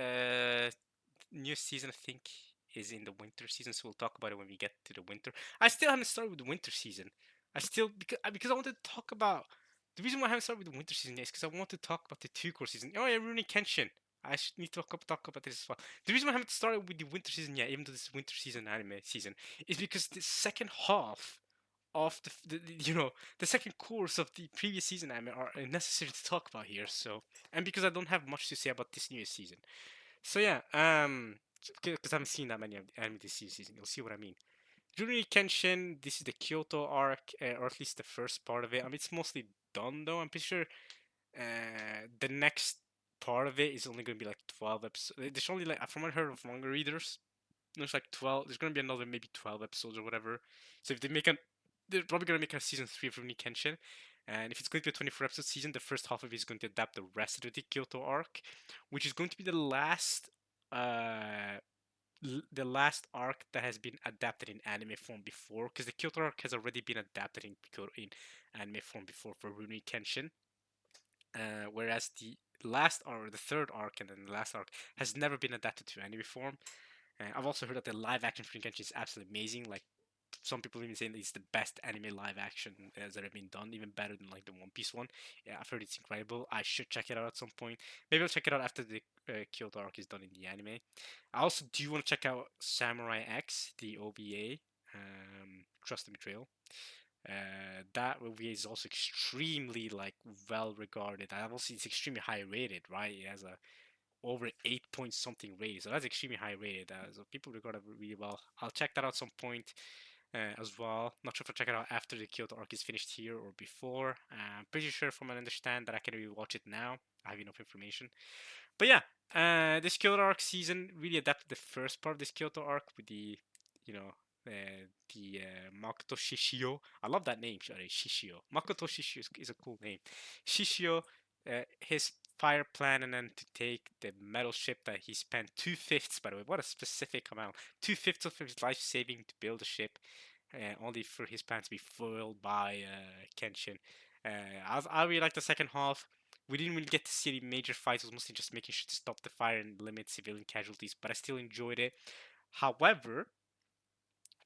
new season, I think, is in the winter season, so we'll talk about it when we get to the winter. I still haven't started with the winter season. Because I wanted to talk about the reason why I haven't started with the winter season is because I want to talk about the two core season. Oh yeah, Rurouni Kenshin. I should need to talk about this as well. The reason why I haven't started with the winter season yet, even though this is winter season anime season, is because the second half of the second course of the previous season anime are necessary to talk about here. So, and because I don't have much to say about this newest season, so yeah, because I haven't seen that many of the anime this season, you'll see what I mean. Rurouni Kenshin, this is the Kyoto arc, or at least the first part of it. I mean, it's mostly done though. I'm pretty sure the next part of it is only going to be like 12 episodes. There's only like, from what I heard of manga readers, there's like 12. There's going to be another maybe 12 episodes or whatever. So if they're probably going to make a season 3 of Rurouni Kenshin. And if it's going to be a 24 episode season, the first half of it is going to adapt the rest of the Kyoto arc, which is going to be uh, the last arc that has been adapted in anime form before, because the Kyoto arc has already been adapted in anime form before for Rurouni Kenshin. Whereas last arc, the third arc, and then the last arc has never been adapted to anime form. I've also heard that the live action for Genshin is absolutely amazing. Like some people even saying it's the best anime live action that have been done, even better than like the One Piece one. Yeah, I've heard it's incredible. I should check it out at some point. Maybe I'll check it out after the Kyoto arc is done in the anime. I also do want to check out Samurai X, the OVA, Trust the Betrayal. That OVA is also extremely like well regarded. I also it's extremely high rated, right? It has a over 8 point something rated, so that's extremely high rated. So people regard it really well. I'll check that out some point as well. Not sure if I'll check it out after the Kyoto arc is finished here or before. I'm pretty sure from what I understand that I can rewatch it now. I have enough information. But yeah, this Kyoto arc season really adapted the first part of this Kyoto arc with you know, Makoto Shishio. I love that name, sorry, Shishio. Makoto Shishio is a cool name. Shishio, his fire plan, and then to take the metal ship that he spent 2/5, by the way, what a specific amount. 2/5 of his life saving to build a ship, only for his plan to be foiled by Kenshin. I really like the second half. We didn't really get to see any major fights. It was mostly just making sure to stop the fire and limit civilian casualties, but I still enjoyed it. However,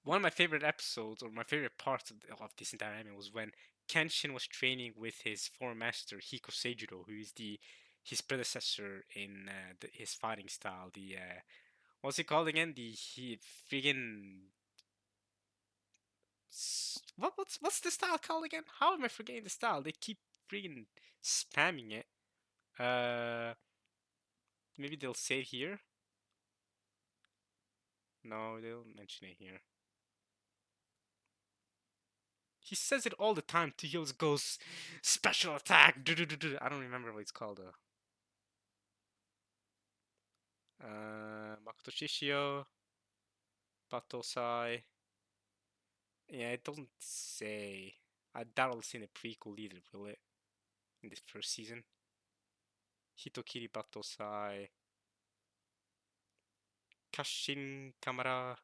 one of my favorite episodes, or my favorite parts of this entire anime, was when Kenshin was training with his former master Hiko Seijiro, who is his predecessor in his fighting style. What's it called again? The he friggin' what's the style called again? How am I forgetting the style? They keep friggin' spamming it. Uh, Maybe they'll say it here. No, they don't mention it here. He says it all the time too. He always goes special attack. I don't remember what it's called though. Makoto Shishio, Batosai. Yeah, it doesn't say. I doubt I'll see in the prequel either, will it? In this first season. Hitokiri Batosai. Kashin Kamara.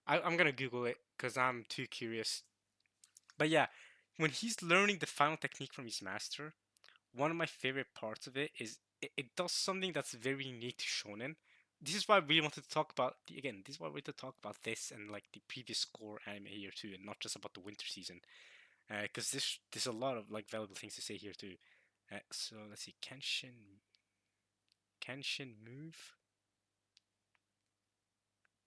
I'm gonna Google it because I'm too curious. But yeah, when he's learning the final technique from his master, one of my favorite parts of it is it does something that's very unique to shonen. This is why I really wanted to talk about again. This is why I wanted to talk about this and like the previous core anime here too, and not just about the winter season. Because there's a lot of like valuable things to say here too. So let's see, Kenshin move.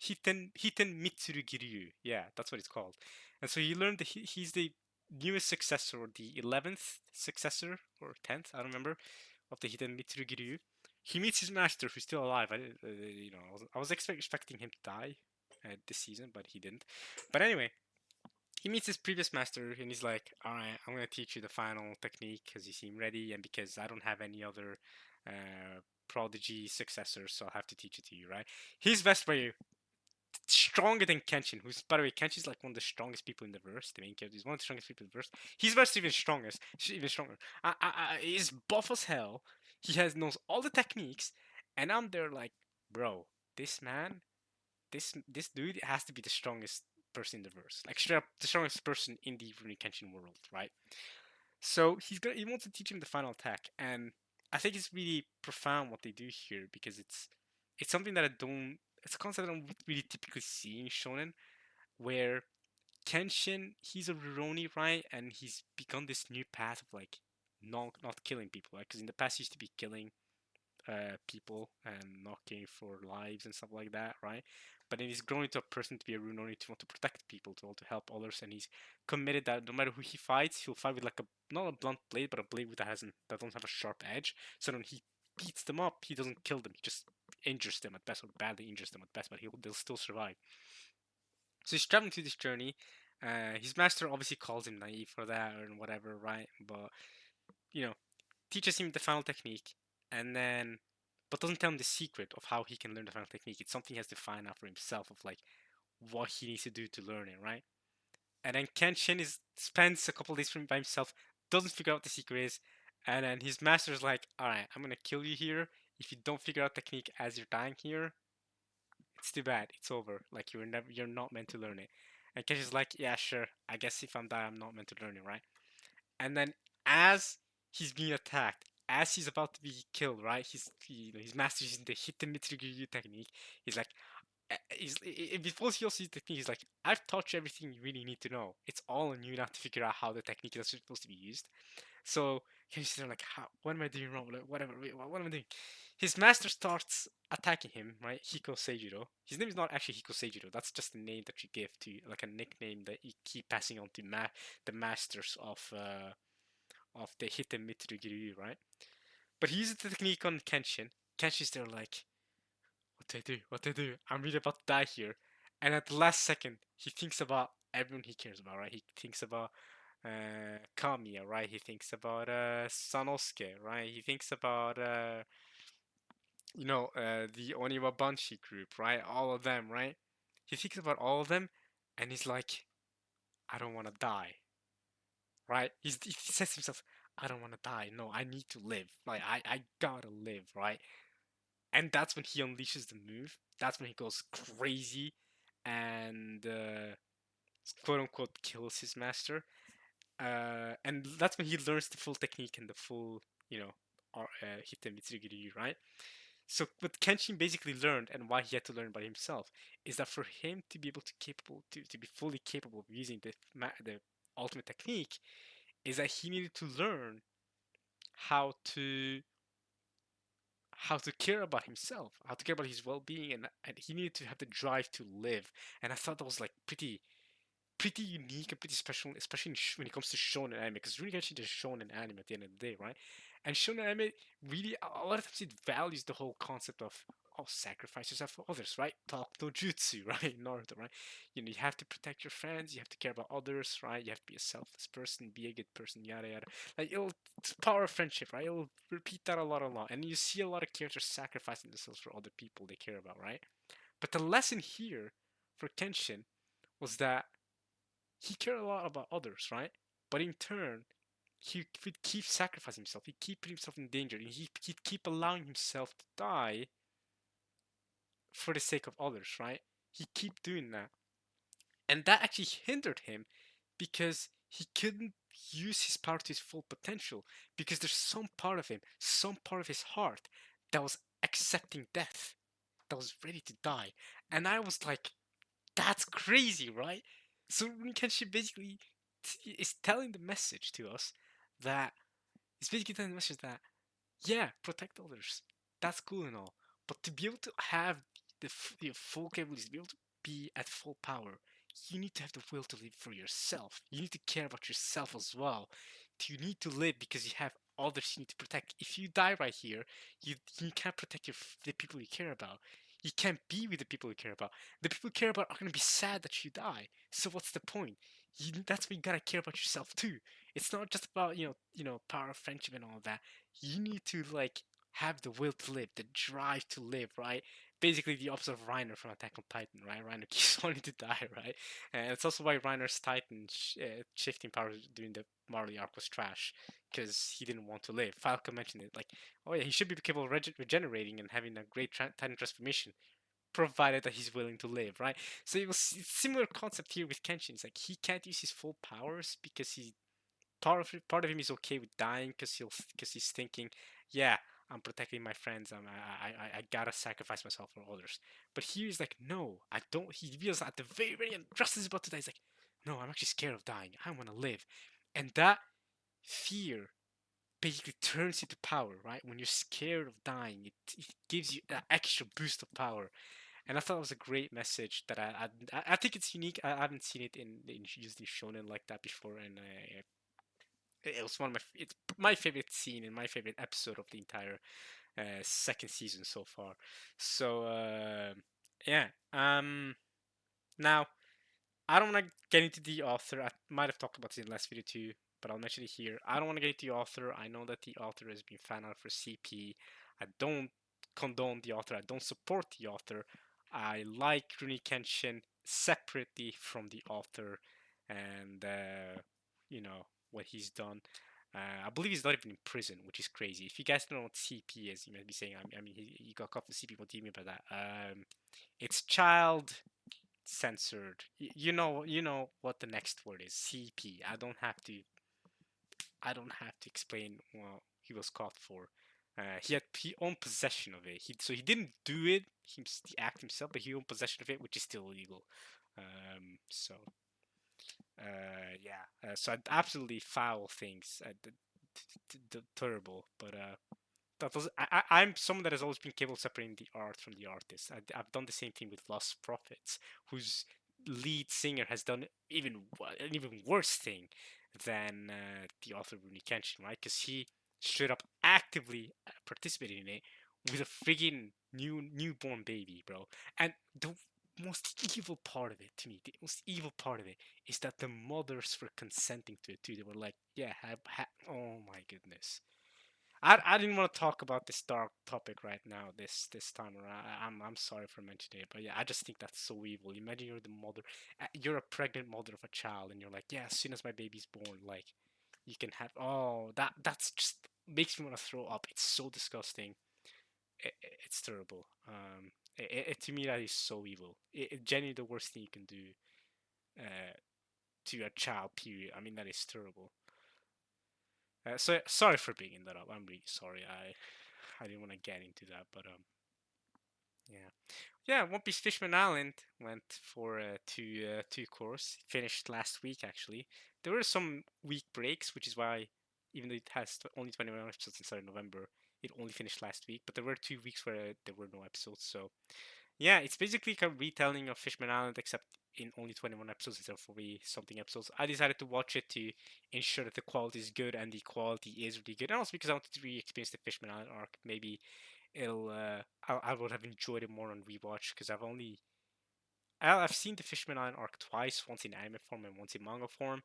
Hiten Mitsuru Giryu. Yeah, that's what it's called. And so you learned that he's the newest successor, or the 11th successor, or 10th, I don't remember, of the Hiten Mitsuru Giryu. He meets his master, who's still alive. I was expecting him to die this season, but he didn't. But anyway, he meets his previous master, and he's like, "All right, I'm gonna teach you the final technique because you seem ready, and because I don't have any other prodigy successors, so I'll have to teach it to you, right?" His best way stronger than Kenshin, who's, by the way, Kenshin's like one of the strongest people in the verse. The main character is one of the strongest people in the verse. His verse even strongest, even stronger. He's buff as hell. He knows all the techniques, and I'm there like, bro, this man, this dude has to be the strongest person in the verse, like straight up the strongest person in the Rurouni Kenshin world, right? So he wants to teach him the final attack, and I think it's really profound what they do here because it's something that I don't. It's a concept I don't really typically see in shonen, where Kenshin he's a Rurouni, right, and he's begun this new path of like not killing people, right? Because in the past he used to be killing people and knocking for lives and stuff like that, right? But then he's grown into a person to be a Rurouni, to want to protect people, to want to help others, and he's committed that no matter who he fights, he'll fight with like a not a blunt blade, but a blade that doesn't have a sharp edge. So when he beats them up, he doesn't kill them; he just injures them at best, or badly injures them at best, but they'll still survive. So he's traveling through this journey. His master obviously calls him naive for that or whatever, right? But you know, teaches him the final technique, and then but doesn't tell him the secret of how he can learn the final technique. It's something he has to find out for himself of like what he needs to do to learn it, right? And then Kenshin spends a couple days by himself, doesn't figure out what the secret is, and then his master's like, "All right, I'm gonna kill you here. If you don't figure out technique as you're dying here, it's too bad. It's over. Like you're not meant to learn it." And Kenshin's like, "Yeah, sure. I guess if I'm dying, I'm not meant to learn it, right?" And then as he's being attacked, as he's about to be killed, right? He's masters using the Hitamitsu technique. He's like, before he also uses the technique, he's like, I've taught you everything you really need to know. It's all on you now to figure out how the technique is supposed to be used. So he's sitting like, what am I doing wrong? Like, whatever, what am I doing? His master starts attacking him, right? Hiko Seijiro. His name is not actually Hiko Seijiro. That's just a name that you give to, like a nickname that you keep passing on to the masters of the Hiten Mitsuru Giryu, right? But he uses the technique on Kenshin. Kenshin's there like, what do I do? What do I do? I'm really about to die here. And at the last second, he thinks about everyone he cares about, right? He thinks about Kamiya, right? He thinks about Sanosuke, right? He thinks about the Oniwa Banshi group, right? All of them, right? He thinks about all of them, and he's like, I don't want to die, right? He says to himself, I don't want to die. No, I need to live. Like I gotta live, right? And that's when he unleashes the move. That's when he goes crazy and quote unquote kills his master. And that's when he learns the full technique and the full, Hiten Mitsuru, right? So what Kenshin basically learned and why he had to learn by himself is that for him to be able to be fully capable of using the ultimate technique is that he needed to learn how to how to care about himself, how to care about his well-being, and he needed to have the drive to live. And I thought that was like pretty unique and pretty special, especially when it comes to shonen anime, because really actually just shonen anime at the end of the day, right? And shonen anime really a lot of times it values the whole concept of sacrifice yourself for others, right? Talk no jutsu, right? Naruto, right? You have to protect your friends, you have to care about others, right? You have to be a selfless person, be a good person, yada yada. Like it's power of friendship, right? It'll repeat that a lot, and you see a lot of characters sacrificing themselves for other people they care about, right? But the lesson here for Kenshin was that he cared a lot about others, right? But in turn, he would keep sacrificing himself. He'd keep putting himself in danger. And he'd keep allowing himself to die for the sake of others, right? He'd keep doing that. And that actually hindered him because he couldn't use his power to his full potential because there's some part of him, some part of his heart that was accepting death, that was ready to die. And I was like, that's crazy, right? So Rinkenshi basically is telling the message to us that it's basically telling the message that yeah, protect others. That's cool and all, but to be able to have the full capabilities, to be able to be at full power, you need to have the will to live for yourself. You need to care about yourself as well. You need to live because you have others you need to protect. If you die right here, you can't protect the people you care about. You can't be with the people you care about. The people you care about are gonna be sad that you die. So what's the point? That's when you gotta care about yourself too. It's not just about power of friendship and all that. You need to like have the will to live, the drive to live, right? Basically the opposite of Reiner from Attack on Titan, right? Reiner keeps wanting to die, right? And it's also why Reiner's Titan shifting powers during the Marley arc was trash, because he didn't want to live. Falco mentioned it, like, oh yeah, he should be capable of regenerating and having a great Titan transformation, provided that he's willing to live, right? So it was similar concept here with Kenshin. It's like he can't use his full powers because he part of him is okay with dying because he's thinking, yeah, I'm protecting my friends. I gotta sacrifice myself for others. But here he's like, no, I don't. He realizes at the very end, just as he's about to die, he's like, no, I'm actually scared of dying. I want to live, and that fear basically turns into power, right? When you're scared of dying, it gives you that extra boost of power. And I thought it was a great message that I think it's unique. I haven't seen it in used in shonen like that before, and it was it's my favorite scene and my favorite episode of the entire second season so far. So yeah. Now I don't want to get into the author. I might have talked about this in the last video too, but I'll mention it here. I don't want to get into the author. I know that the author has been fan out for CP. I don't condone the author. I don't support the author. I like Rurouni Kenshin separately from the author, and what he's done. I believe he's not even in prison, which is crazy. If you guys don't know what CP is, you might be saying, I mean, he got caught for CP. What do you mean by that? It's child censored. You know what the next word is. CP. I don't have to explain he was caught for. He owned possession of it. So he didn't do it, the act himself, but he owned possession of it, which is still illegal. So yeah, so absolutely foul things, terrible. But I'm someone that has always been capable of separating the art from the artist. I've done the same thing with Lost Prophets, whose lead singer has done an even worse thing than the author Rurouni Kenshin, right? Because he straight up actively participated in it with a friggin' newborn baby, bro. And the most evil part of it to me, the most evil part of it is that the mothers were consenting to it too. They were like, "Yeah, oh my goodness." I didn't want to talk about this dark topic right now this time around. I'm sorry for mentioning it, but yeah, I just think that's so evil. Imagine you're the mother, you're a pregnant mother of a child, and you're like, yeah, as soon as my baby's born, like, you can have. Oh, that's just makes me want to throw up. It's so disgusting. It's terrible. To me, that is so evil. Genuinely the worst thing you can do, to a child. Period. I mean, that is terrible. So sorry for bringing that up. I'm really sorry. I didn't want to get into that, but yeah, yeah. One Piece Fishman Island went for two course. Finished last week actually. There were some week breaks, which is why even though it has only 21 episodes inside of November, it only finished last week. But there were 2 weeks where there were no episodes, so yeah, it's basically a retelling of Fishman Island, except in only 21 episodes instead of 40 something episodes. I decided to watch it to ensure that the quality is good, and the quality is really good. And also because I wanted to re-experience the Fishman Island arc. Maybe I would have enjoyed it more on rewatch because I've seen the Fishman Island arc twice, once in anime form and once in manga form.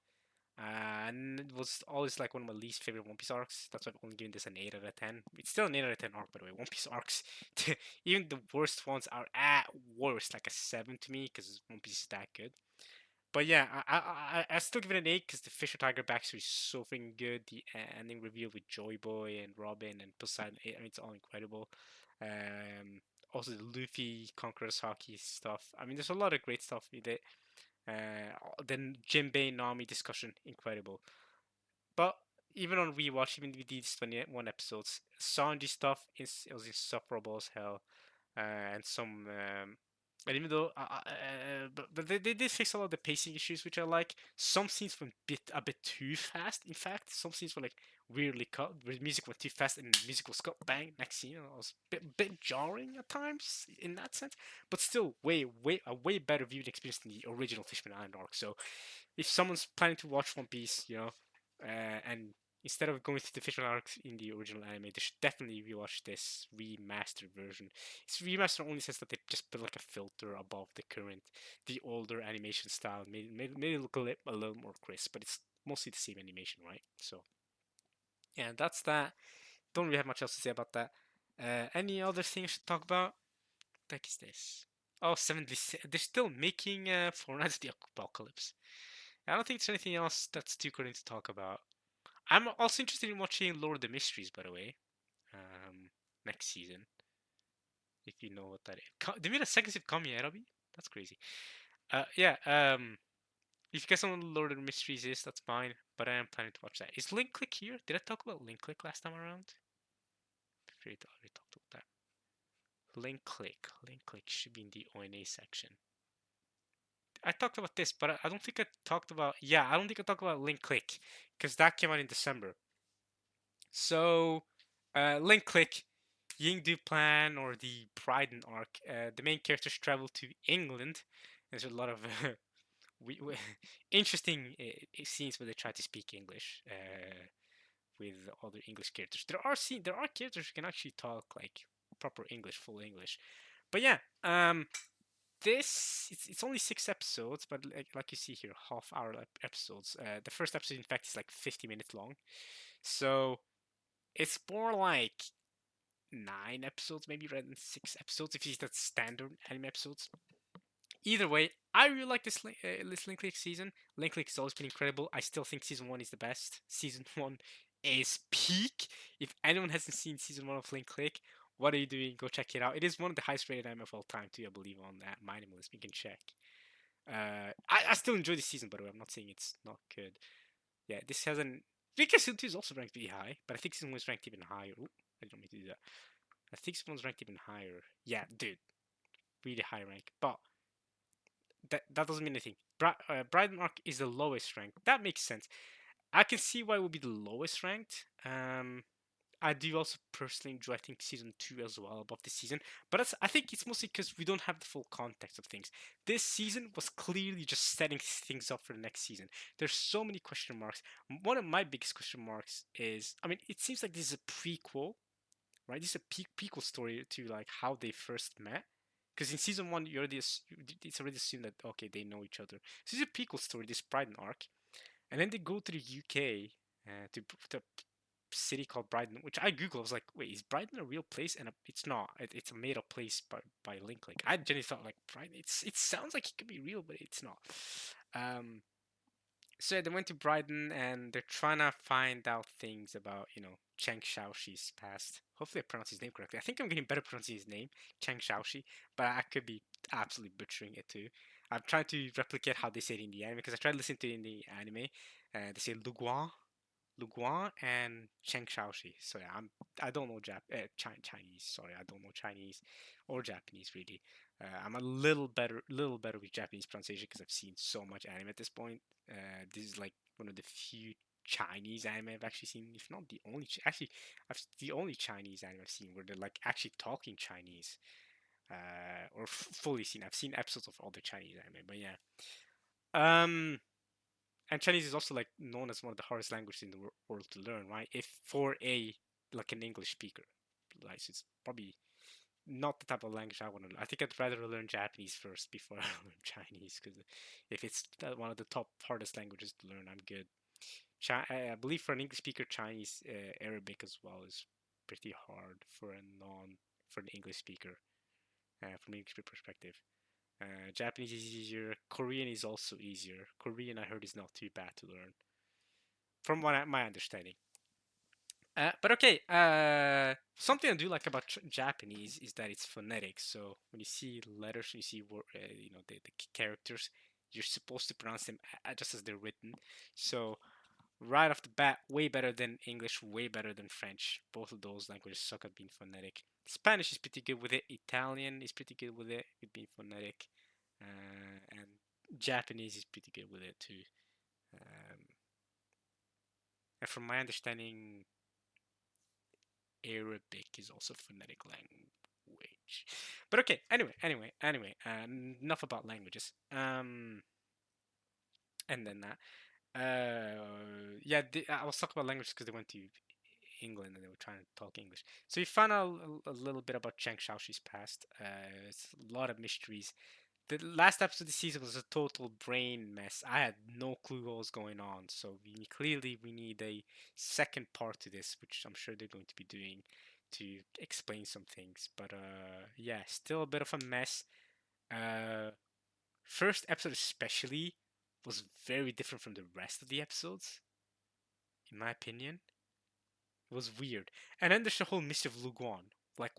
And it was always like one of my least favorite One Piece arcs. That's why I've only given this an 8 out of 10. It's still an 8 out of 10 arc, by the way. One Piece arcs, even the worst ones are at worst like a 7 to me because One Piece is that good. But yeah, I still give it an 8 because the Fisher Tiger backstory is so freaking good. The ending reveal with Joy Boy and Robin and Poseidon, I mean, it's all incredible. Um, Also the Luffy Conqueror's Hockey stuff. I mean, there's a lot of great stuff with it. Then Jinbei Nami discussion, incredible. But even on rewatch, even with these 21 episodes, Sanji stuff it was insufferable as hell, and some. And even though, but they did fix a lot of the pacing issues, which I like. Some scenes went a bit too fast. In fact, some scenes were like weirdly cut. Where music went too fast and music was cut. Bang, next scene. It was bit jarring at times in that sense, but still a way better viewing experience than the original Fishman Island arc. So if someone's planning to watch One Piece, and instead of going through the Fishman arcs in the original anime, they should definitely rewatch this remastered version. It's remastered only says that they just put like a filter above the older animation style, made it look a little more crisp, but it's mostly the same animation, right? So yeah, that's that. Don't really have much else to say about that. Any other things to talk about? What is this? Oh, 70. They're still making Fortnite of the Apocalypse. I don't think there's anything else that's too current to talk about. I'm also interested in watching Lord of the Mysteries, by the way, next season. If you know what that is. They made a second season of Kami Arabi? That's crazy. Yeah, if you guys don't know what Lord of the Mysteries is, that's fine, but I am planning to watch that. Is Link Click here? Did I talk about Link Click last time around? I'm afraid I already talked about that. Link Click. Link Click should be in the ONA section. I talked about this, but I don't think I talked about. Yeah, I don't think I talked about Link Click because that came out in December. So, Link Click, Ying Du Plan, or the Bryden arc. The main characters travel to England. There's a lot of interesting scenes where they try to speak English with other English characters. There are characters who can actually talk like proper English, full English. But yeah, it's only 6 episodes, but like you see here, half-hour episodes. The first episode, in fact, is like 50 minutes long, so it's more like 9 episodes, maybe rather than 6 episodes. If you see that standard anime episodes. Either way, I really like this Link Click season. Link Click has always been incredible. I still think season 1 is the best. Season 1 is peak. If anyone hasn't seen season 1 of Link Click, what are you doing? Go check it out. It is one of the highest rated anime of all time too, I believe, on that My Animalist. You can check. I still enjoy the season, by the way. I'm not saying it's not good. Yeah, this has an Rika Season 2 is also ranked pretty high, but I think Season 1 is ranked even higher. Ooh, I don't mean to do that. I think Season 1 is ranked even higher. Yeah, dude, really high rank. But that doesn't mean anything. Bridon Arc is the lowest rank. That makes sense. I can see why it would be the lowest ranked. I do also personally enjoy, I think, season 2 as well above the season, but I think it's mostly because we don't have the full context of things. This season was clearly just setting things up for the next season. There's so many question marks. One of my biggest question marks is, I mean, it seems like this is a prequel, right? This is a prequel story to like how they first met. Because in season 1, it's already assumed that okay, they know each other. So it's a prequel story, this Bridon arc, and then they go to the UK to a city called Brighton, which I googled. I was like, wait, is Brighton a real place? And it's not. It's a made up place by Link. Like I genuinely thought like Brighton. It sounds like it could be real, but it's not. Um, so yeah, they went to Brighton and they're trying to find out things about Cheng Shaoxi's past. Hopefully I pronounce his name correctly. I think I'm getting better pronouncing his name, Cheng Shaoxi, but I could be absolutely butchering it too. I'm trying to replicate how they say it in the anime because I tried listening to it in the anime. They say Luguan and Cheng Shaoxi. So yeah, I don't know Chinese. Sorry, I don't know Chinese or Japanese really. I'm a little better with Japanese pronunciation because I've seen so much anime at this point. This is like one of the few Chinese anime I've actually seen, if not the only. Actually, the only Chinese anime I've seen where they're like actually talking Chinese, or fully seen. I've seen episodes of other Chinese anime, but yeah. Um, and Chinese is also like known as one of the hardest languages in the world to learn, right? If for a like an English speaker, like so it's probably not the type of language I want to learn. I think I'd rather learn Japanese first before I learn Chinese, because if it's one of the top hardest languages to learn, I'm good. I believe for an English speaker, Chinese, Arabic as well is pretty hard for an English speaker, from an English perspective. Japanese is easier. Korean is also easier. Korean, I heard, is not too bad to learn, from my understanding. But okay, something I do like about Japanese is that it's phonetic. So when you see letters, you see the characters, you're supposed to pronounce them just as they're written. So right off the bat, way better than English, way better than French. Both of those languages suck at being phonetic. Spanish is pretty good with it. Italian is pretty good with it, with being phonetic, and Japanese is pretty good with it too. Um, and from my understanding, Arabic is also phonetic language. But okay, anyway. Enough about languages. And then that. Yeah, I was talking about languages because they went to England and they were trying to talk English. So we found out a little bit about Cheng Shaoxi's past. It's a lot of mysteries. The last episode of the season was a total brain mess. I had no clue what was going on. So we need a second part to this, which I'm sure they're going to be doing to explain some things. But yeah, still a bit of a mess. Uh, First episode especially was very different from the rest of the episodes, in my opinion. It was weird. And then there's the whole mystery of Luguan. Like,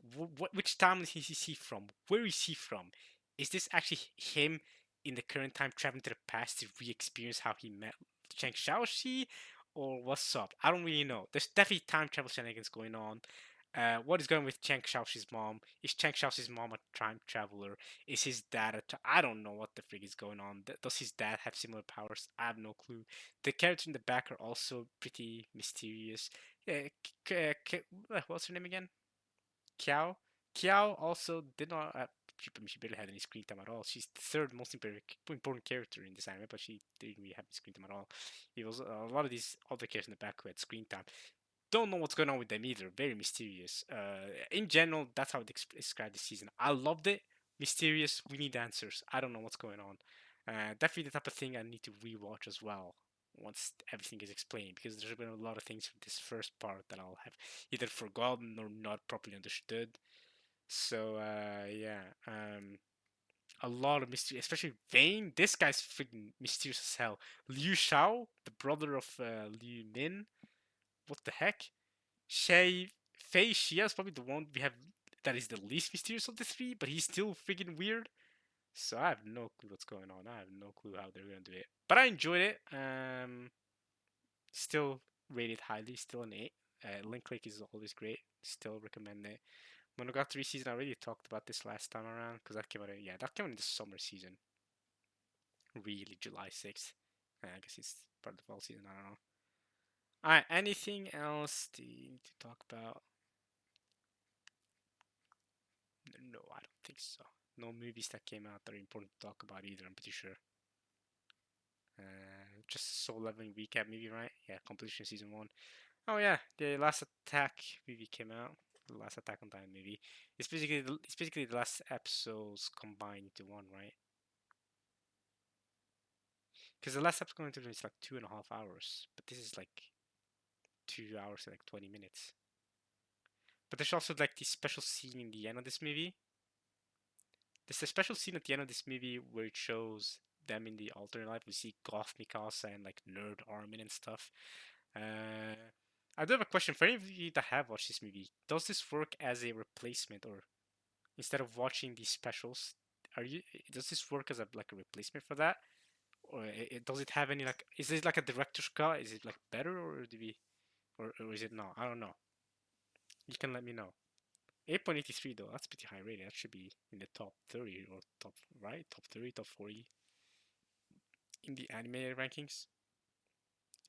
which timeline is he from? Where is he from? Is this actually him in the current time traveling to the past to re-experience how he met Cheng Shaoxi? Or what's up? I don't really know. There's definitely time travel shenanigans going on. What is going on with Cheng Shaoxi's mom? Is Cheng Shaoxi's mom a time traveler? Is his dad I don't know what the frig is going on. Does his dad have similar powers? I have no clue. The characters in the back are also pretty mysterious. What's her name again? Kiao. Kiao also did not. She barely had any screen time at all. She's the third most important character in this anime, but she didn't really have any screen time at all. It was a lot of these other characters in the back who had screen time. Don't know what's going on with them either. Very mysterious. In general, that's how I would describe this season. I loved it. Mysterious. We need answers. I don't know what's going on. Definitely the type of thing I need to rewatch as well once everything is explained, because there's been a lot of things from this first part that I'll have either forgotten or not properly understood. So yeah, a lot of mystery, especially Vayne. This guy's freaking mysterious as hell. Liu Shao, the brother of Liu Min. What the heck? Fei Xia is probably the one we have that is the least mysterious of the three, but he's still freaking weird. So I have no clue what's going on. I have no clue how they're gonna do it. But I enjoyed it. Still rated highly, still an 8. Link Click is always great. Still recommend it. Monogatari season, I already talked about this last time around because that came out. Yeah, that came out in the summer season. Really, July 6th. I guess it's part of the fall season. I don't know. Alright, anything else do you need to talk about? No, I don't think so. No movies that came out that are important to talk about either, I'm pretty sure. Just Soul Leveling recap movie, right? Yeah, completion season 1. Oh yeah, the Last Attack movie came out. The Last Attack on Titan movie. It's basically the last episodes combined into one, right? Because the last episode into is like 2.5 hours, but this is like 2 hours and like 20 minutes. But there's also like this special scene in the end of this movie. There's a special scene at the end of this movie where it shows them in the alternate life. We see Goth Mikasa and like Nerd Armin and stuff. I do have a question for any of you that have watched this movie. Does this work as a replacement, or instead of watching these specials, does this work as a like a replacement for that, or does it have any like? Is it like a director's cut? Is it like better, or do we, or is it not? I don't know. You can let me know. 8.83 though, that's pretty high rating. That should be in the top 30 or top right, top 30, top 40 in the anime rankings.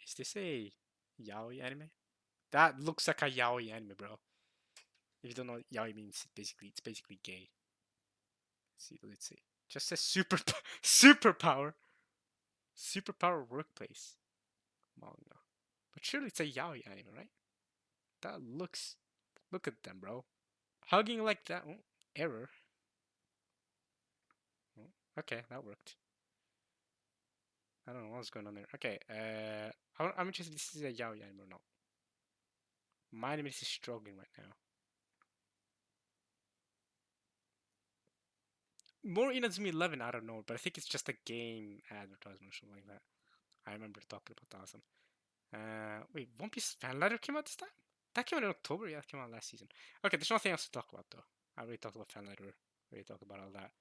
Is this a yaoi anime? That looks like a yaoi anime, bro. If you don't know what yaoi means, it's basically gay. Let's see, let's see. Just says superpower, superpower workplace manga. But surely it's a yaoi anime, right? That looks. Look at them, bro. Hugging like that. Oh, error. Oh, okay, that worked. I don't know what's going on there. Okay, I'm interested. This is a yaoi anime or not? My anime is struggling right now. More Inazuma 11, I don't know, but I think it's just a game advertisement or something like that. I remember talking about that. Awesome. Wait, One Piece fan letter came out this time? That came out in October. Yeah, it came out last season. Okay, there's nothing else to talk about though. I already talked about fan letter. I already talked about all that.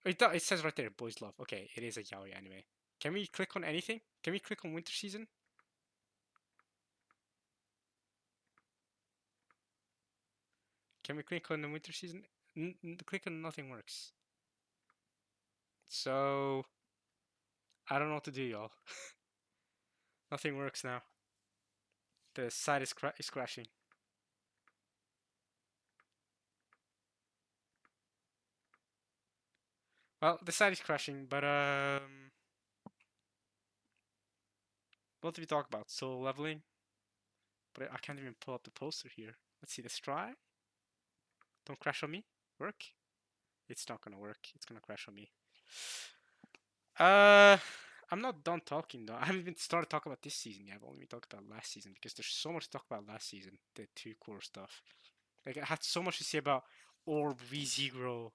It says right there, boys love. Okay, it is a yaoi anime. Can we click on anything? Can we click on winter season? Can we click on the winter season? Click on nothing works. So I don't know what to do, y'all. Nothing works now. The site is crashing. Well, the site is crashing, but what did we talk about? Soul leveling, but I can't even pull up the poster here. Let's see. Let's try. Don't crash on me. Work? It's not gonna work. It's gonna crash on me. Uh, I'm not done talking though. I haven't even started talking about this season yet. I've only been talking about last season because there's so much to talk about last season. The two core stuff. Like I had so much to say about Orb, ReZero,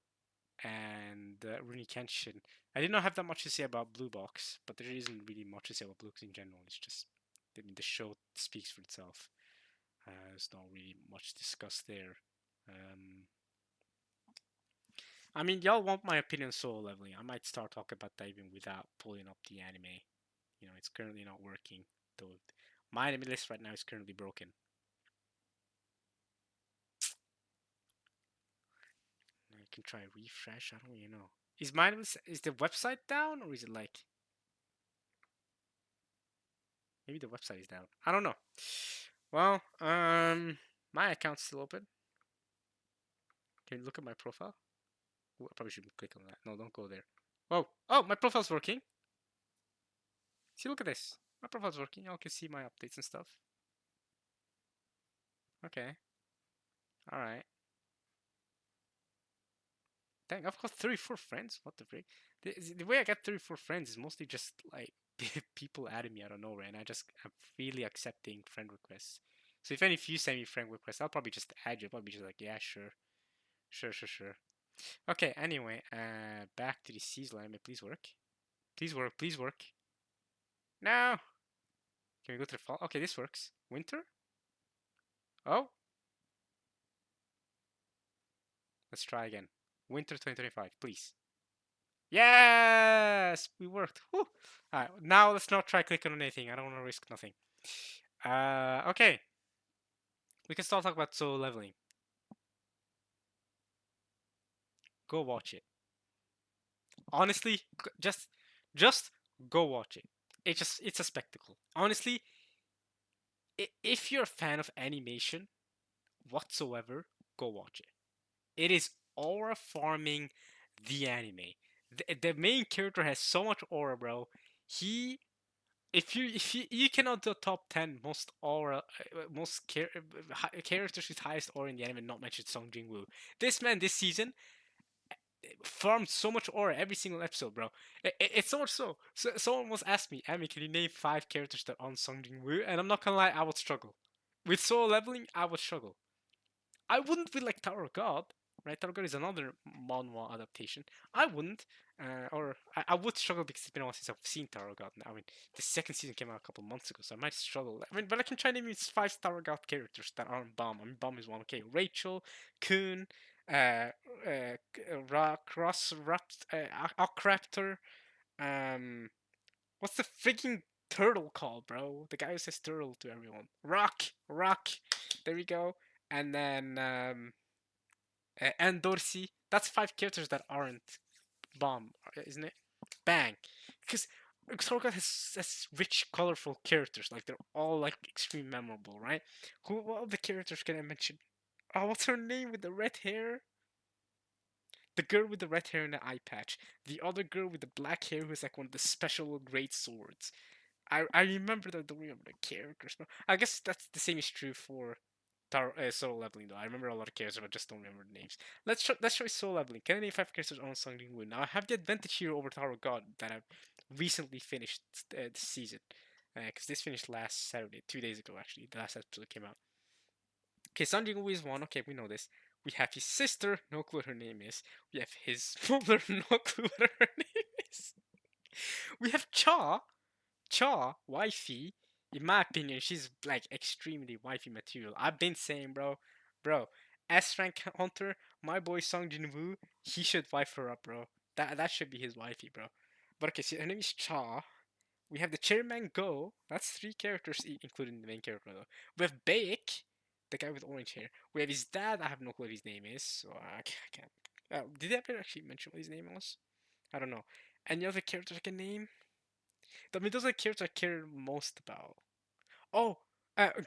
and Rurouni Kenshin. I did not have that much to say about Blue Box, but there isn't really much to say about Blue Box in general. It's just, I mean, the show speaks for itself. There's not really much discussed there. Um, I mean, y'all want my opinion on Solo Leveling. I might start talking about that even without pulling up the anime. You know, it's currently not working. Though my anime list right now is currently broken. I can try refresh. I don't really know. Is the website down or is it like maybe the website is down? I don't know. Well, my account's still open. Can you look at my profile? Ooh, I probably shouldn't click on that. No, don't go there. Oh, my profile's working. See, look at this. My profile's working. Y'all can see my updates and stuff. Okay. All right. Dang, I've got 34 friends. What the frick? The way I get 34 friends is mostly just like people adding me out of nowhere, and I'm really accepting friend requests. So if any of you send me friend requests, I'll probably just add you. I'll probably just like, yeah, sure, sure. Okay. Anyway, back to the season anime. Please work. Please work. Please work. No. Can we go to the fall? Okay, this works. Winter. Oh, let's try again. Winter 2025, please. Yes, we worked. Whew. All right, now let's not try clicking on anything. I don't want to risk nothing. Okay, we can start talking about solo leveling. Go watch it. Honestly, just go watch it. It's a spectacle. Honestly, if you're a fan of animation whatsoever, go watch it. It is aura farming the anime. The main character has so much aura, bro. He if you cannot do top 10 most aura characters with highest aura in the anime, not mentioned Song Jin Woo. This man this season farmed so much aura every single episode, bro. It's so much so someone once asked me, Amy, can you name 5 characters that aren't Song Jin Woo? And I'm not gonna lie, I would struggle. With solo leveling, I would struggle. I wouldn't be like Tower of God, right? Tower of God is another manhwa adaptation. I wouldn't, or I would struggle because it's been a while since I've seen Tower of God. I mean, the second season came out a couple months ago, so I might struggle. I mean, but I can try to name 5 Tower of God characters that aren't Bomb. I mean, Bomb is one. Okay, Rachel, Kun, Rock, Ross, Ockraptor. What's the freaking turtle called, bro? The guy who says turtle to everyone. Rock. There we go. And then and Dorsey. That's 5 characters that aren't Bomb, isn't it? Bang. Because Sorga has rich, colorful characters. Like they're all like extremely memorable, right? What other characters can I mention? Oh, what's her name with the red hair? The girl with the red hair and the eye patch. The other girl with the black hair who's like one of the special great swords. I remember that. I don't remember the characters. But I guess that's the same is true for solo leveling though. I remember a lot of characters, but I just don't remember the names. Let's try solo leveling. Can I name 5 characters on Song Jin Woo? Now I have the advantage here over Tower of God that I've recently finished this season. Because this finished last Saturday, 2 days ago actually. The last episode came out. Okay, Song Jin Woo is one. Okay, we know this. We have his sister, no clue what her name is. We have his mother, no clue what her name is. We have wifey. In my opinion, she's like extremely wifey material. I've been saying, bro, S rank hunter, my boy Song Jin Woo, he should wife her up, bro. That should be his wifey, bro. But okay, so her name is Cha. We have the chairman Go. That's 3 characters, including the main character though. We have Baek, the guy with orange hair. We have his dad. I have no clue what his name is, so I can't. Did they ever actually mention what his name was? I don't know. Any other characters I can name? I mean, those are the characters I care most about. Oh,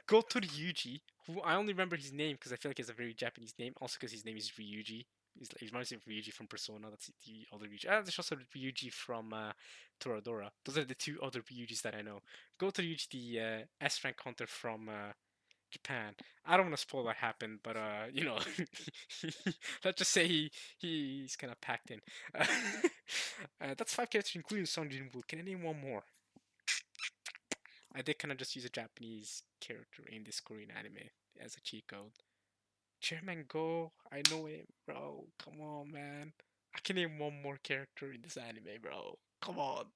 Goto Ryuji, who I only remember his name because I feel like it's a very Japanese name. Also, because his name is Ryuji. He reminds me of Ryuji from Persona. That's the other Ryuji. There's also Ryuji from Toradora. Those are the 2 other Ryujis that I know. Goto Ryuji, the S rank hunter from Japan. I don't want to spoil what happened, but let's just say he's kind of packed in. That's 5 characters, including Song Jin Woo. Can I name one more? I did kind of just use a Japanese character in this Korean anime as a cheat code. Chairman Go, I know him, bro. Come on, man. I can name one more character in this anime, bro. Come on.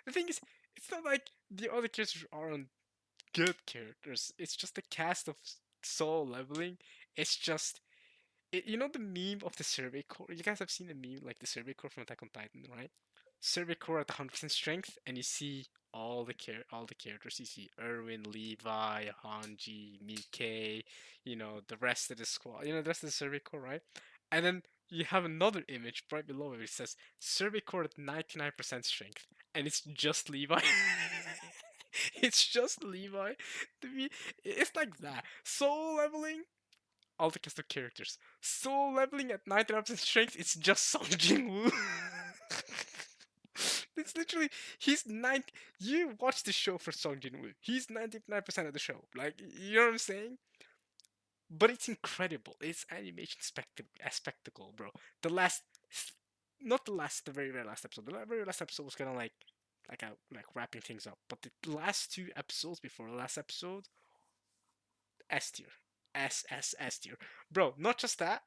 The thing is, it's not like the other characters aren't good characters. It's just the cast of Soul Leveling. It's just, you know the meme of the Survey Corps. You guys have seen the meme like the Survey Corps from Attack on Titan, right? Survey Corps at 100% strength, and you see all the characters. You see Erwin, Levi, Hanji, Mike, the rest of the squad. The rest of the Survey Corps, right? And then you have another image right below it. It says Survey Corps at 99% strength, and it's just Levi. It's just Levi. To me, it's like that. Soul leveling, all the cast of characters. Soul leveling at 99% strength, it's just Song Jin Woo. It's literally he's nine. You watch the show for Song Jin Woo. He's 99% of the show. Like you know what I'm saying? But it's incredible. It's animation spectacle, bro. The last, not the last, the very very last episode. The very last episode was kind of like wrapping things up. But the last 2 episodes before the last episode, S tier, S tier, bro. Not just that,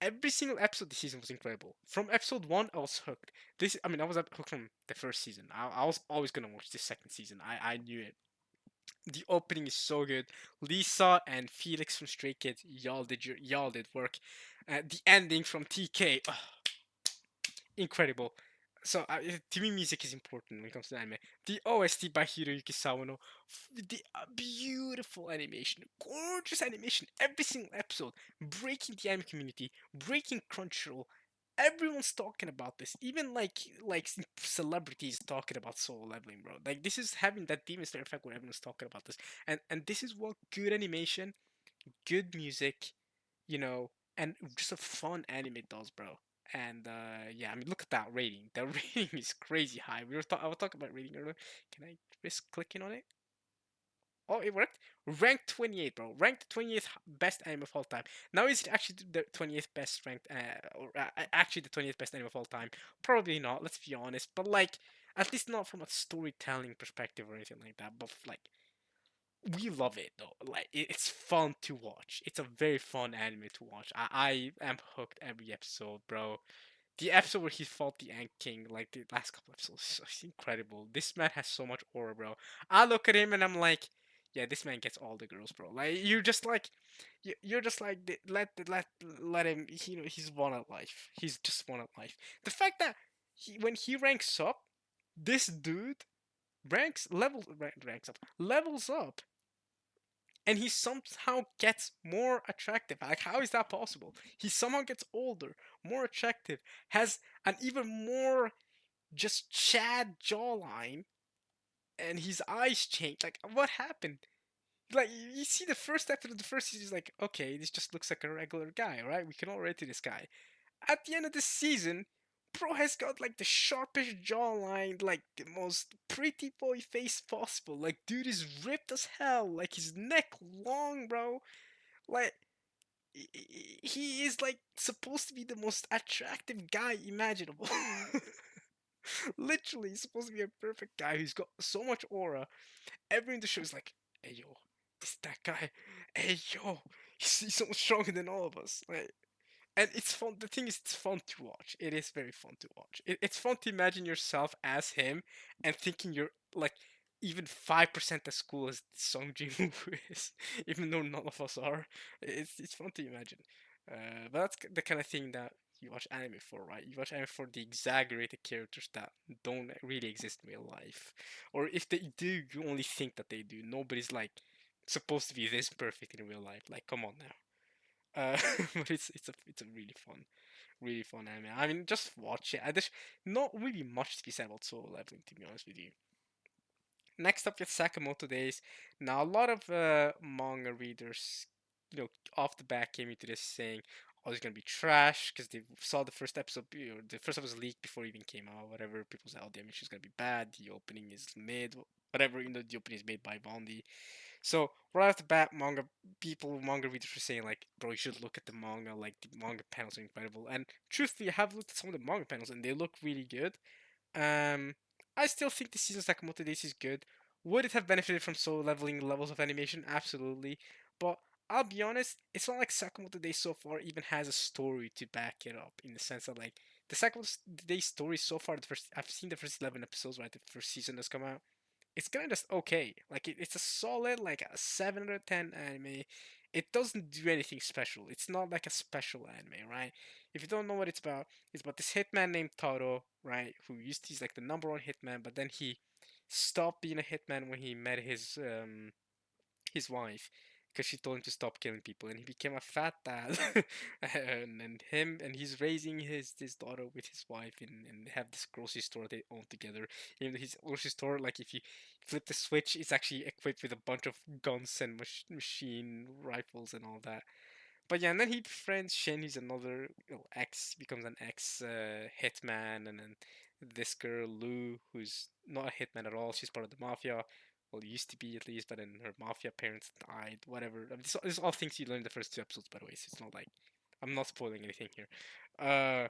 every single episode this season was incredible. From episode 1, I was hooked. I was hooked from the first season. I was always gonna watch the second season. I knew it. The opening is so good. Lisa and Felix from Stray Kids, y'all did work. The ending from TK, incredible. So to me, music is important when it comes to anime. The OST by Hiroyuki Sawano, the beautiful animation, gorgeous animation, every single episode, breaking the anime community, breaking Crunchyroll. Everyone's talking about this, even like celebrities talking about Soul Leveling, bro. Like this is having that Demon Slayer effect where everyone's talking about this, and this is what good animation, good music, you know, and just a fun anime does, bro. And yeah, I mean, look at that rating. The rating is crazy high. I was talking about rating earlier. Can I risk clicking on it? Oh, it worked. Ranked 28, bro. Ranked 28th best anime of all time. Now is it actually the 28th best ranked, or actually the 20th best anime of all time? Probably not. Let's be honest. But like, at least not from a storytelling perspective or anything like that. But like, we love it though. Like it's fun to watch. It's a very fun anime to watch. I am hooked every episode, bro. The episode where he fought the Ant King, like the last couple episodes, is incredible. This man has so much aura, bro. I look at him and I'm like, yeah, this man gets all the girls, bro. Like you're just like, you're just like, let him. You know, he's one at life. He's just one at life. The fact that when he ranks up, this dude ranks up, levels up, and he somehow gets more attractive. Like, how is that possible? He somehow gets older, more attractive, has an even more just Chad jawline, and his eyes change. Like, what happened? Like, you see the first episode of the first season, is like, okay, this just looks like a regular guy, right? We can all relate to this guy. At the end of the season, bro has got like the sharpest jawline, like the most pretty boy face possible. Like, dude is ripped as hell. Like, his neck long, bro. Like, he is like supposed to be the most attractive guy imaginable. Literally, he's supposed to be a perfect guy who's got so much aura. Everyone in the show is like, hey yo, it's that guy. Hey yo, he's so much stronger than all of us. Like, and it's fun. The thing is, it's fun to watch. It is very fun to watch. It's fun to imagine yourself as him and thinking you're like even 5% as cool as Song Jin Woo is, even though none of us are. It's fun to imagine. But that's the kind of thing that you watch anime for, right? You watch anime for the exaggerated characters that don't really exist in real life, or if they do, you only think that they do. Nobody's like supposed to be this perfect in real life. Like, come on now. But it's a really fun anime. I mean, just watch it. There's not really much to be said about Solo Leveling, to be honest with you. Next up, is Sakamoto Days. Now, a lot of manga readers, off the bat came into this saying, "Oh, it's gonna be trash," because they saw the first episode, the first episode was leaked before it even came out. Whatever, people said, "Oh, the animation is gonna be bad. The opening is mid." Whatever, the opening is made by Bondi. So right off the bat, manga readers were saying like, bro, you should look at the manga. Like the manga panels are incredible. And truthfully, I have looked at some of the manga panels and they look really good. Um, I still think the season Sakamoto Days is good. Would it have benefited from solo leveling levels of animation? Absolutely. But I'll be honest, it's not like Sakamoto Days so far even has a story to back it up. In the sense that like the Sakamoto Days story so far, I've seen the first 11 episodes. Right, the first season has come out. It's kind of just okay. Like it's a solid like a 7 out of 10 anime. It doesn't do anything special. It's not like a special anime, right? If you don't know what it's about this hitman named Taro, right? Who used to he's like the number one hitman, but then he stopped being a hitman when he met his wife because she told him to stop killing people, and he became a fat dad. And he's raising his daughter with his wife, and have this grocery store they own together. Even though his grocery store, like if you flip the switch, it's actually equipped with a bunch of guns and machine rifles and all that. But yeah, and then he befriends Shin. He's another ex, becomes an ex hitman, and then this girl Lou, who's not a hitman at all. She's part of the mafia. Well, used to be at least, but then her mafia parents died. Whatever. I mean, this all things you learn in the first 2 episodes, by the way. So it's not like I'm not spoiling anything here. Uh,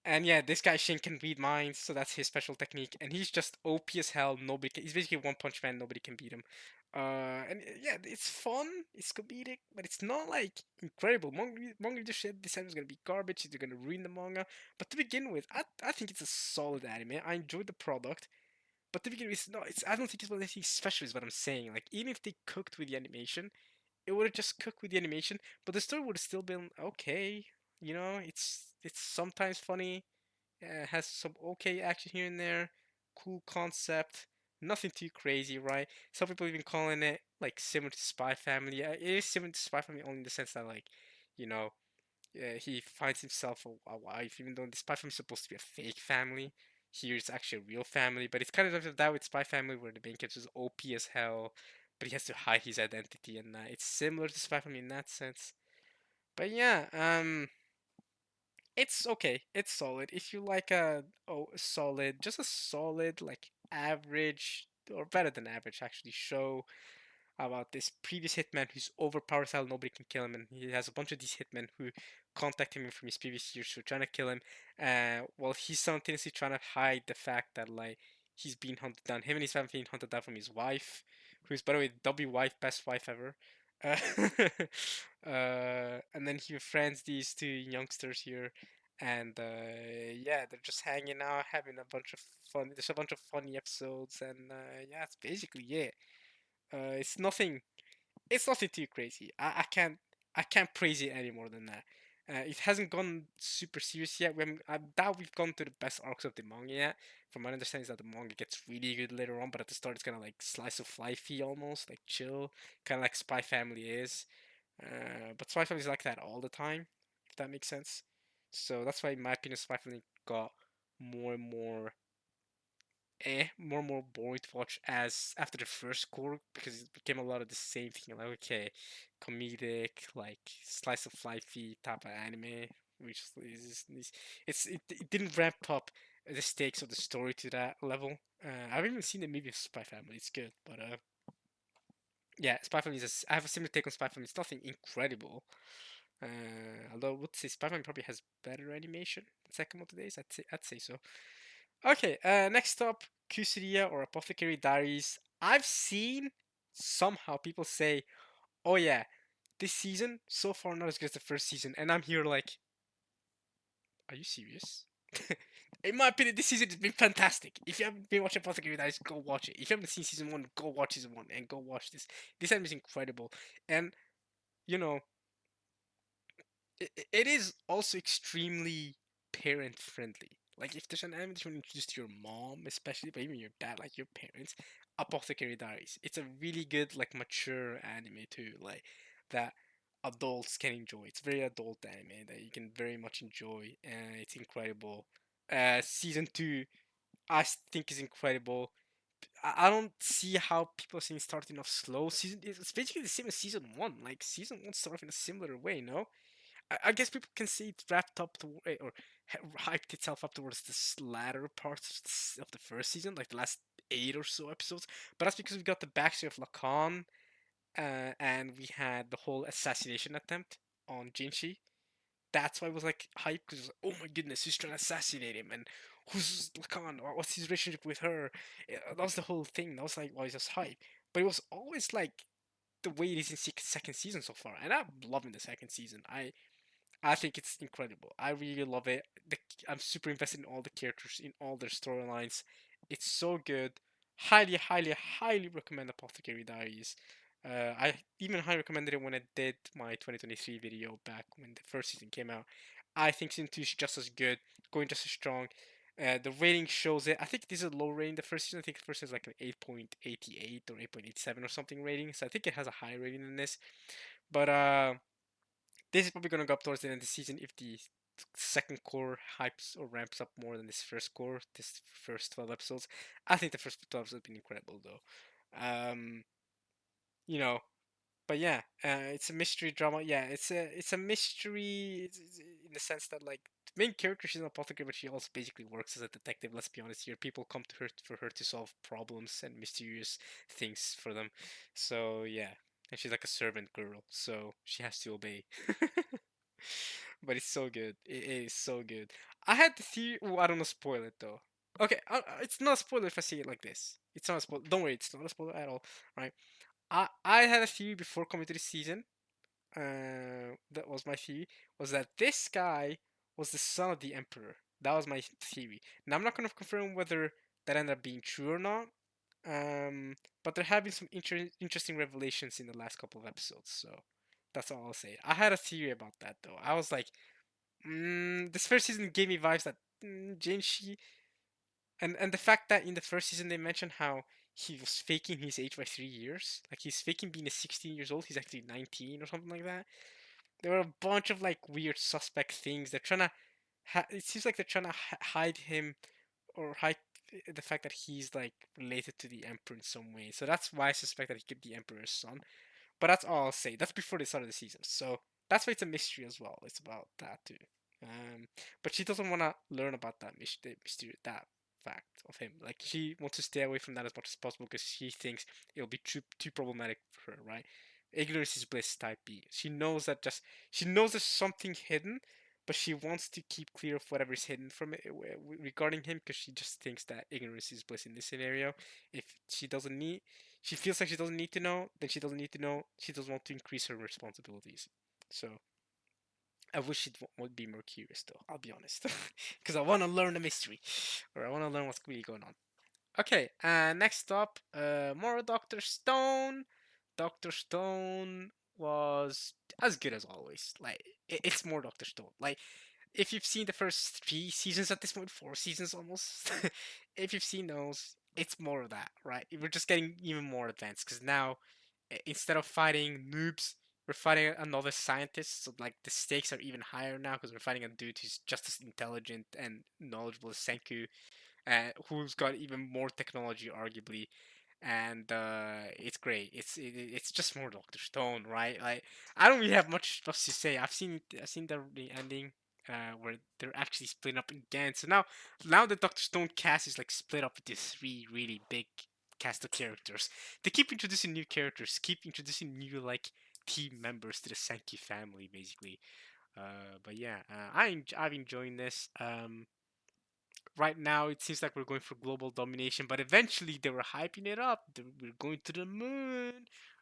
and yeah, this guy Shin can read minds, so that's his special technique. And he's just OP as hell. He's basically One Punch Man. Nobody can beat him. And yeah, it's fun. It's comedic, but it's not like incredible. Manga just said this anime is gonna be garbage. They're gonna ruin the manga. But to begin with, I think it's a solid anime. I enjoyed the product. But to begin with, I don't think it's anything special. Is what I'm saying. Like even if they cooked with the animation, it would have just cooked with the animation, but the story would have still been okay. It's sometimes funny, has some okay action here and there, cool concept, nothing too crazy, right? Some people even calling it like similar to Spy Family. It is similar to Spy Family only in the sense that like, you know, he finds himself a wife, even though the Spy Family is supposed to be a fake family. Here it's actually a real family, but it's kind of like that with Spy Family where the main character is OP as hell, but he has to hide his identity, and it's similar to Spy Family in that sense. But yeah, it's okay. It's solid. If you like a solid, just a solid like average or better than average actually show about this previous hitman who's overpowered style, nobody can kill him, and he has a bunch of these hitmen who contact him from his previous years who are trying to kill him. While he's simultaneously trying to hide the fact that like he's being hunted down. Him and his family being hunted down from his wife, who's by the way W wife, best wife ever. Uh, and then he befriends these two youngsters here, and yeah, they're just hanging out, having a bunch of fun. There's a bunch of funny episodes, and yeah, that's basically it. It's nothing. It's nothing too crazy. I can't praise it any more than that. It hasn't gone super serious yet. I doubt we've gone to the best arcs of the manga yet. From my understanding, is that the manga gets really good later on, but at the start it's kind of like slice of lifey almost, like chill, kind of like Spy Family is. But Spy Family is like that all the time, if that makes sense. So that's why, in my opinion, Spy Family got more and more more and more boring to watch as after the first core because it became a lot of the same thing. Like okay, comedic, like slice of lifey type of anime, which it didn't ramp up the stakes of the story to that level. I haven't even seen the movie of Spy Family. It's good, but yeah, Spy Family I have a similar take on Spy Family. It's nothing incredible. Although I would say Spy Family probably has better animation. Second of the days, I'd say so. Okay, next up, Kusuria or Apothecary Diaries. I've seen somehow people say, "Oh yeah, this season so far not as good as the first season," and I'm here like, "Are you serious?" In my opinion, this season has been fantastic. If you haven't been watching Apothecary Diaries, go watch it. If you haven't seen season one, go watch season one and go watch this. This anime is incredible, and you know it is also extremely parent friendly. Like if there's an anime that you want to introduce to your mom, especially, but even your dad, like your parents, Apothecary Diaries. It's a really good, like mature anime too, like that adults can enjoy. It's very adult anime that you can very much enjoy, and it's incredible. Season two, think is incredible. I don't see how people are saying starting off slow. It's basically the same as season one. Like season one started off in a similar way, no? I guess people can see it wrapped up to or hyped itself up towards the latter parts of the first season, like the last 8 or so episodes. But that's because we got the backstory of Lacan, and we had the whole assassination attempt on Jinshi. That's why it was like hype because oh my goodness, who's trying to assassinate him and who's Lacan? What's his relationship with her? That was the whole thing. That was like why it's just hype. But it was always like the way it is in second season so far, and I'm loving the second season. I think it's incredible. I really love it. I'm super invested in all the characters, in all their storylines. It's so good. Highly, highly, highly recommend Apothecary Diaries. I even highly recommended it when I did my 2023 video back when the first season came out. I think season 2 is just as good, going just as strong. The rating shows it. I think this is a low rating. The first season, I think the first season is like an 8.88 or 8.87 or something rating. So I think it has a higher rating than this. But this is probably going to go up towards the end of the season if the second core hypes or ramps up more than this first core, this first 12 episodes. I think the first 12 episodes have been incredible though. Um, you know, but yeah, it's a mystery drama. Yeah, it's a mystery in the sense that like the main character she's an apothecary, but she also basically works as a detective. Let's be honest here. People come to her for her to solve problems and mysterious things for them. So yeah, and she's like a servant girl, so she has to obey. But it's so good. It is so good. I had the theory. Oh, I don't know. Spoil it though. Okay, it's not a spoiler if I say it like this. It's not a spoiler. Don't worry, it's not a spoiler at all. Right? I had a theory before coming to this season. That was my theory. Was that this guy was the son of the emperor? That was my theory. Now I'm not gonna confirm whether that ended up being true or not. But there have been some interesting revelations in the last couple of episodes. So that's all I'll say. I had a theory about that though. I was like, this first season gave me vibes that Jinshi, and the fact that in the first season they mentioned how he was faking his age by 3 years, like he's faking being a 16 years old, he's actually 19 or something like that. There were a bunch of like weird suspect things. They're trying to. It seems like they're trying to hide him or hide the fact that he's like related to the emperor in some way. So that's why I suspect that he could be the emperor's son. But that's all I'll say. That's before they started the season. So that's why it's a mystery as well. It's about that too. Um, but she doesn't want to learn about that mystery, that fact of him. Like she wants to stay away from that as much as possible because she thinks it'll be too problematic for her, right? Ignorance is bliss type B. She knows there's something hidden, but she wants to keep clear of whatever is hidden from it regarding him because she just thinks that ignorance is bliss in this scenario. If she doesn't need, she feels like she doesn't need to know, then she doesn't need to know. She doesn't want to increase her responsibilities. So I wish it would be more curious, though. I'll be honest, because I want to learn the mystery, or I want to learn what's really going on. Okay, next up, more Doctor Stone. Doctor Stone was as good as always. Like it's more Doctor Stone. Like if you've seen the first 3 seasons at this point, 4 seasons almost, if you've seen those, it's more of that, right? We're just getting even more advanced because now instead of fighting noobs, we're fighting another scientist. So like the stakes are even higher now because we're fighting a dude who's just as intelligent and knowledgeable as Senku, who's got even more technology, arguably. And it's great. It's just more Doctor Stone, right? Like I don't really have much else to say. I've seen the ending where they're actually split up again. So now the Doctor Stone cast is like split up into three really big cast of characters. They keep introducing new characters, keep introducing new like team members to the Sankey family, basically. But yeah, I'm enjoying this. Right now it seems like we're going for global domination, but eventually they were hyping it up. We're going to the moon.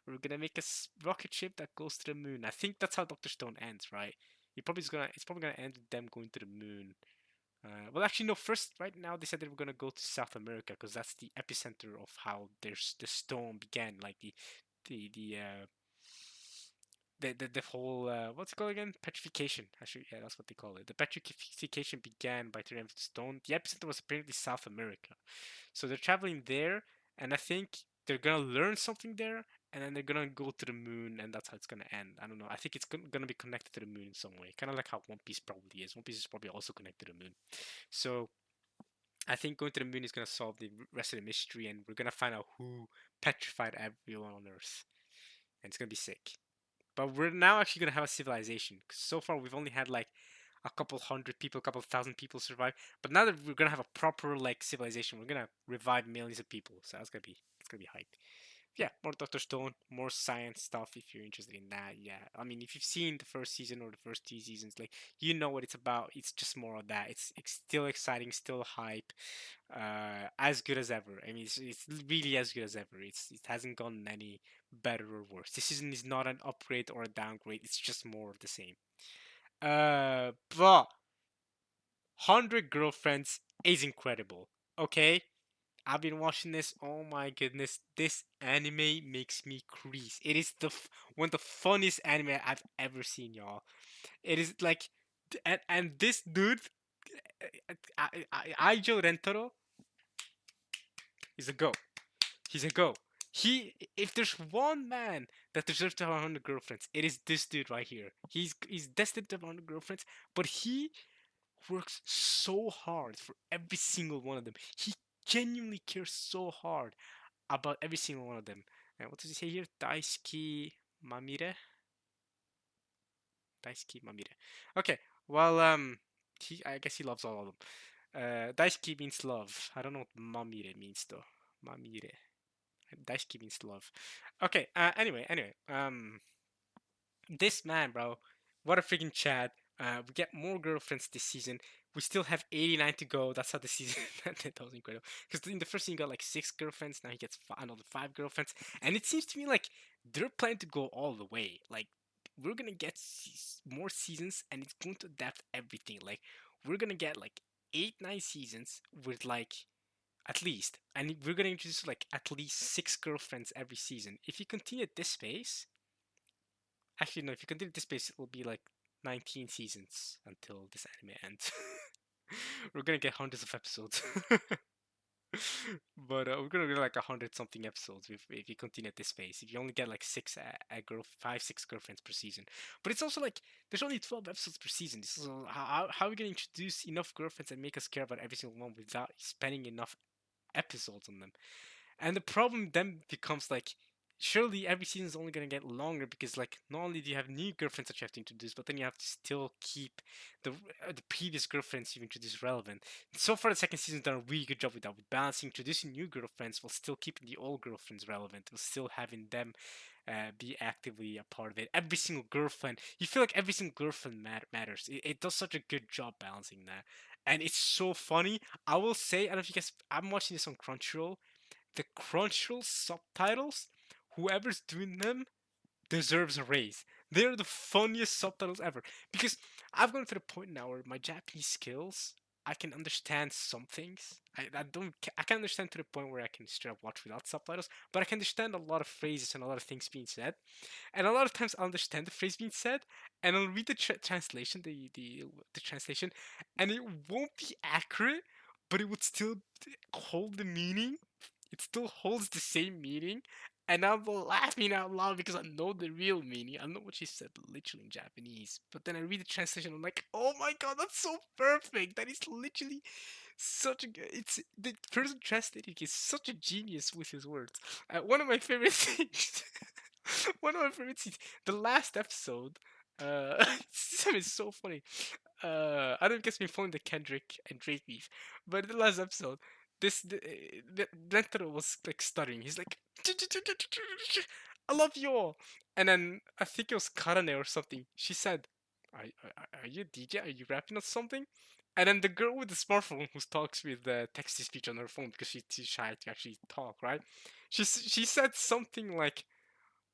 We're gonna make a rocket ship that goes to the moon. I think that's how Doctor Stone ends, right? It's probably gonna end with them going to the moon. Well, actually, no. First, right now they said they were gonna go to South America because that's the epicenter of how there's the stone began, like the the whole what's it called again? Petrification. Actually, yeah, that's what they call it. The petrification began by turning of stone. The epicenter was apparently South America, so they're traveling there, and I think they're gonna learn something there, and then they're gonna go to the moon, and that's how it's gonna end. I don't know. I think it's gonna be connected to the moon in some way, kind of like how One Piece probably is. One Piece is probably also connected to the moon, so. I think going to the moon is gonna solve the rest of the mystery, and we're gonna find out who petrified everyone on Earth, and it's gonna be sick. But we're now actually gonna have a civilization. 'Cause so far we've only had like a couple hundred people, a couple thousand people survive. But now that we're gonna have a proper like civilization, we're gonna revive millions of people. So that's gonna be hype. Yeah, more Doctor Stone, more science stuff if you're interested in that. Yeah, I mean if you've seen the first season or the first 2 seasons, like you know what it's about. It's just more of that. It's still exciting, still hype, as good as ever. I mean, it's really as good as ever. It hasn't gotten any better or worse. This season is not an upgrade or a downgrade. It's just more of the same. But 100 Girlfriends is incredible. Okay, I've been watching this. Oh my goodness, this anime makes me crease. It is one of the funniest anime I've ever seen, y'all. It is like, and this dude, Aijo Rentaro, is a go. He's a go. If there's one man that deserves to have 100 girlfriends, it is this dude right here. He's destined to have 100 girlfriends, but he works so hard for every single one of them. He genuinely cares so hard about every single one of them. And what does he say here? Daisuki Mamire? Daisuki Mamire. Okay, well, I guess he loves all of them. Daisuki means love. I don't know what Mamire means though. Mamire. Daisuke means love. Okay. Anyway. This man, bro, what a freaking Chad. We get more girlfriends this season. We still have 89 to go. That's how the season ended. That was incredible. Because in the first season, he got like 6 girlfriends. Now he gets another 5 girlfriends. And it seems to me like they're planning to go all the way. Like, we're gonna get more seasons and it's going to adapt everything. Like, we're gonna get like 8, 9 seasons with like at least. And we're gonna introduce like at least 6 girlfriends every season. If you continue at this pace, actually no, if you continue at this pace, it will be like 19 seasons until this anime ends. We're gonna get hundreds of episodes. But we're gonna get like 100 something episodes if you continue at this pace. If you only get like five, six girlfriends per season. But it's also like there's only 12 episodes per season. So how are we gonna introduce enough girlfriends and make us care about every single one without spending enough episodes on them? And the problem then becomes like, surely every season is only gonna get longer because like not only do you have new girlfriends that you have to introduce, but then you have to still keep the previous girlfriends you've introduced relevant. So far, the second season's done a really good job with that, with balancing introducing new girlfriends while still keeping the old girlfriends relevant, while still having them be actively a part of it. Every single girlfriend, you feel like every single girlfriend matters. It does such a good job balancing that, and it's so funny. I will say, I don't know if you guys, I'm watching this on Crunchyroll. The Crunchyroll subtitles, whoever's doing them deserves a raise. They're the funniest subtitles ever. Because I've gone to the point now where my Japanese skills, I can understand some things. I can understand to the point where I can straight up watch without subtitles, but I can understand a lot of phrases and a lot of things being said. And a lot of times I'll understand the phrase being said, and I'll read the translation, the translation, and it won't be accurate, but it would still hold the meaning. It still holds the same meaning, and I'm laughing out loud because I know the real meaning. I know what she said literally in Japanese, but then I read the translation. I'm like, oh my god, that's so perfect. That is literally such a good. It's the person translating is such a genius with his words. One of my favorite things. One of my favorite scenes. The last episode. This is so funny. I don't guess me following the Kendrick and Drake beef, but in the last episode, the Rentaro was like stuttering. He's like, "I love you all," and then I think it was Karane or something. She said, are you a DJ? Are you rapping or something?" And then the girl with the smartphone who talks with the text to speech on her phone because she's too shy to actually talk, right? She said something like,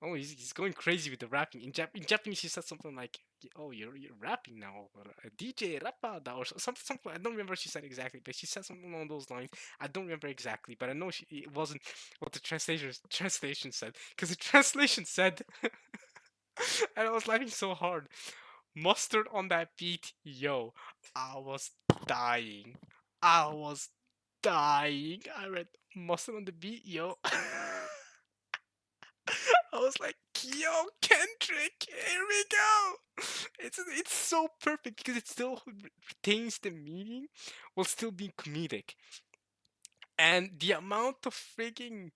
"Oh, he's going crazy with the rapping." In Japanese, he said something like, "Oh, you're rapping now, or a DJ rapper," or something. I don't remember what she said exactly, but she said something along those lines. I don't remember exactly, but I know it wasn't what the translation said, because the translation said, and I was laughing so hard. Mustard on that beat, yo, I was dying. I was dying. I read mustard on the beat, yo. I was like, "Yo, Kendrick, here we go." It's so perfect because it still retains the meaning while still being comedic, and the amount of freaking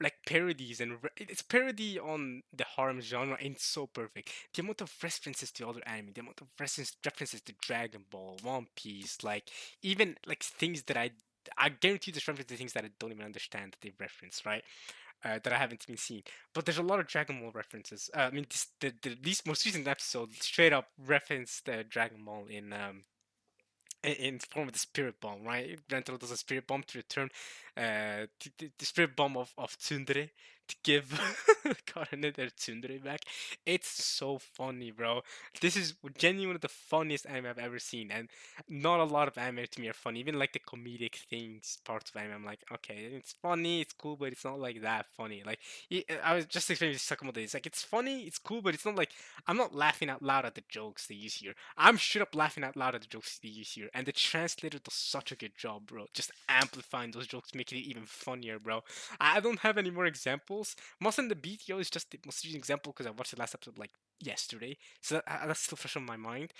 like parodies and it's parody on the harem genre and it's so perfect. The amount of references to other anime, the amount of references to Dragon Ball, One Piece, like even like things that I guarantee there's references to things that I don't even understand that they reference, right? That I haven't been seen. But there's a lot of Dragon Ball references. I mean, these most recent episode straight up referenced Dragon Ball in form of the spirit bomb, right? Rentaro does a spirit bomb to return the spirit bomb of Tsundere to give Karane their Tsundere back. It's so funny, bro. This is genuinely one of the funniest anime I've ever seen, and not a lot of anime to me are funny. Even like the comedic things, parts of anime, I'm like, okay, it's funny, it's cool, but it's not like that funny. Like I was just explaining to Sakamoto, it's like it's funny, it's cool, but it's not like I'm not laughing out loud at the jokes they use here. I'm straight up laughing out loud at the jokes they use here, and the translator does such a good job, bro. Just amplifying those jokes, making it even funnier, bro. I don't have any more examples. Most of the BTO is just the most recent example because I watched the last episode like yesterday, so that's still fresh on my mind.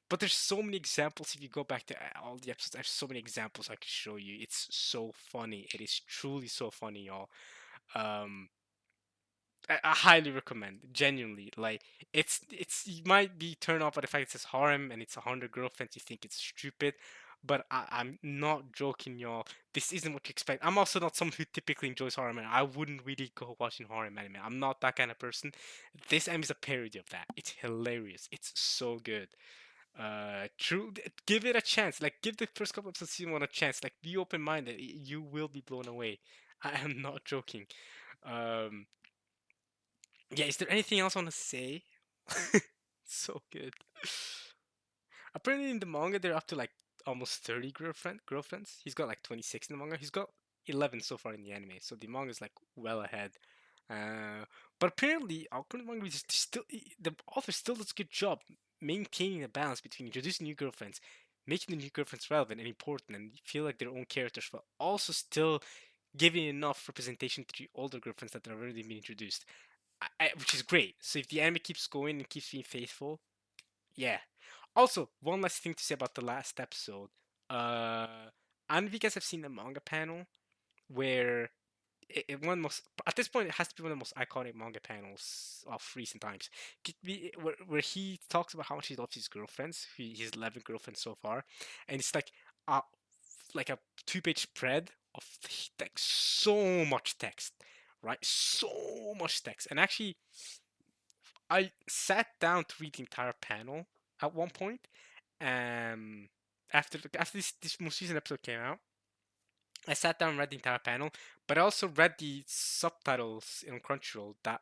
But there's so many examples if you go back to all the episodes. There's so many examples I can show you. It's so funny. It is truly so funny, y'all. Um, I highly recommend. Genuinely, like it's you might be turned off by the fact it says harem and it's 100 girlfriends. You think it's stupid, but I'm not joking, y'all. This isn't what you expect. I'm also not someone who typically enjoys harem anime. I wouldn't really go watching harem anime. I'm not that kind of person. This anime is a parody of that. It's hilarious. It's so good. True. Give it a chance. Like give the first couple episodes of season one a chance. Like be open minded. You will be blown away. I am not joking. Um yeah, is there anything else I want to say? So good. Apparently in the manga they're up to like almost 30 girlfriends. He's got like 26 in the manga. He's got 11 so far in the anime. So the manga is like well ahead. Uh, but apparently our current manga is still the author still does a good job maintaining a balance between introducing new girlfriends, making the new girlfriends relevant and important and feel like their own characters, but also still giving enough representation to the older girlfriends that have already been introduced, which is great. So if the anime keeps going and keeps being faithful, yeah. Also, one last thing to say about the last episode. Uh, I don't know if you guys have seen the manga panel where one most at this point it has to be one of the most iconic manga panels of recent times. Where he talks about how much he loves his girlfriends, his 11 girlfriends so far, and it's uh like a 2-page spread of like so much text, right? So much text, and actually I sat down to read the entire panel at one point. Um, after this most recent episode came out, I sat down and read the entire panel, but I also read the subtitles in Crunchyroll that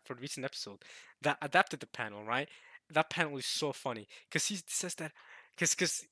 for the recent episode that adapted the panel. Right, that panel is so funny because he says that because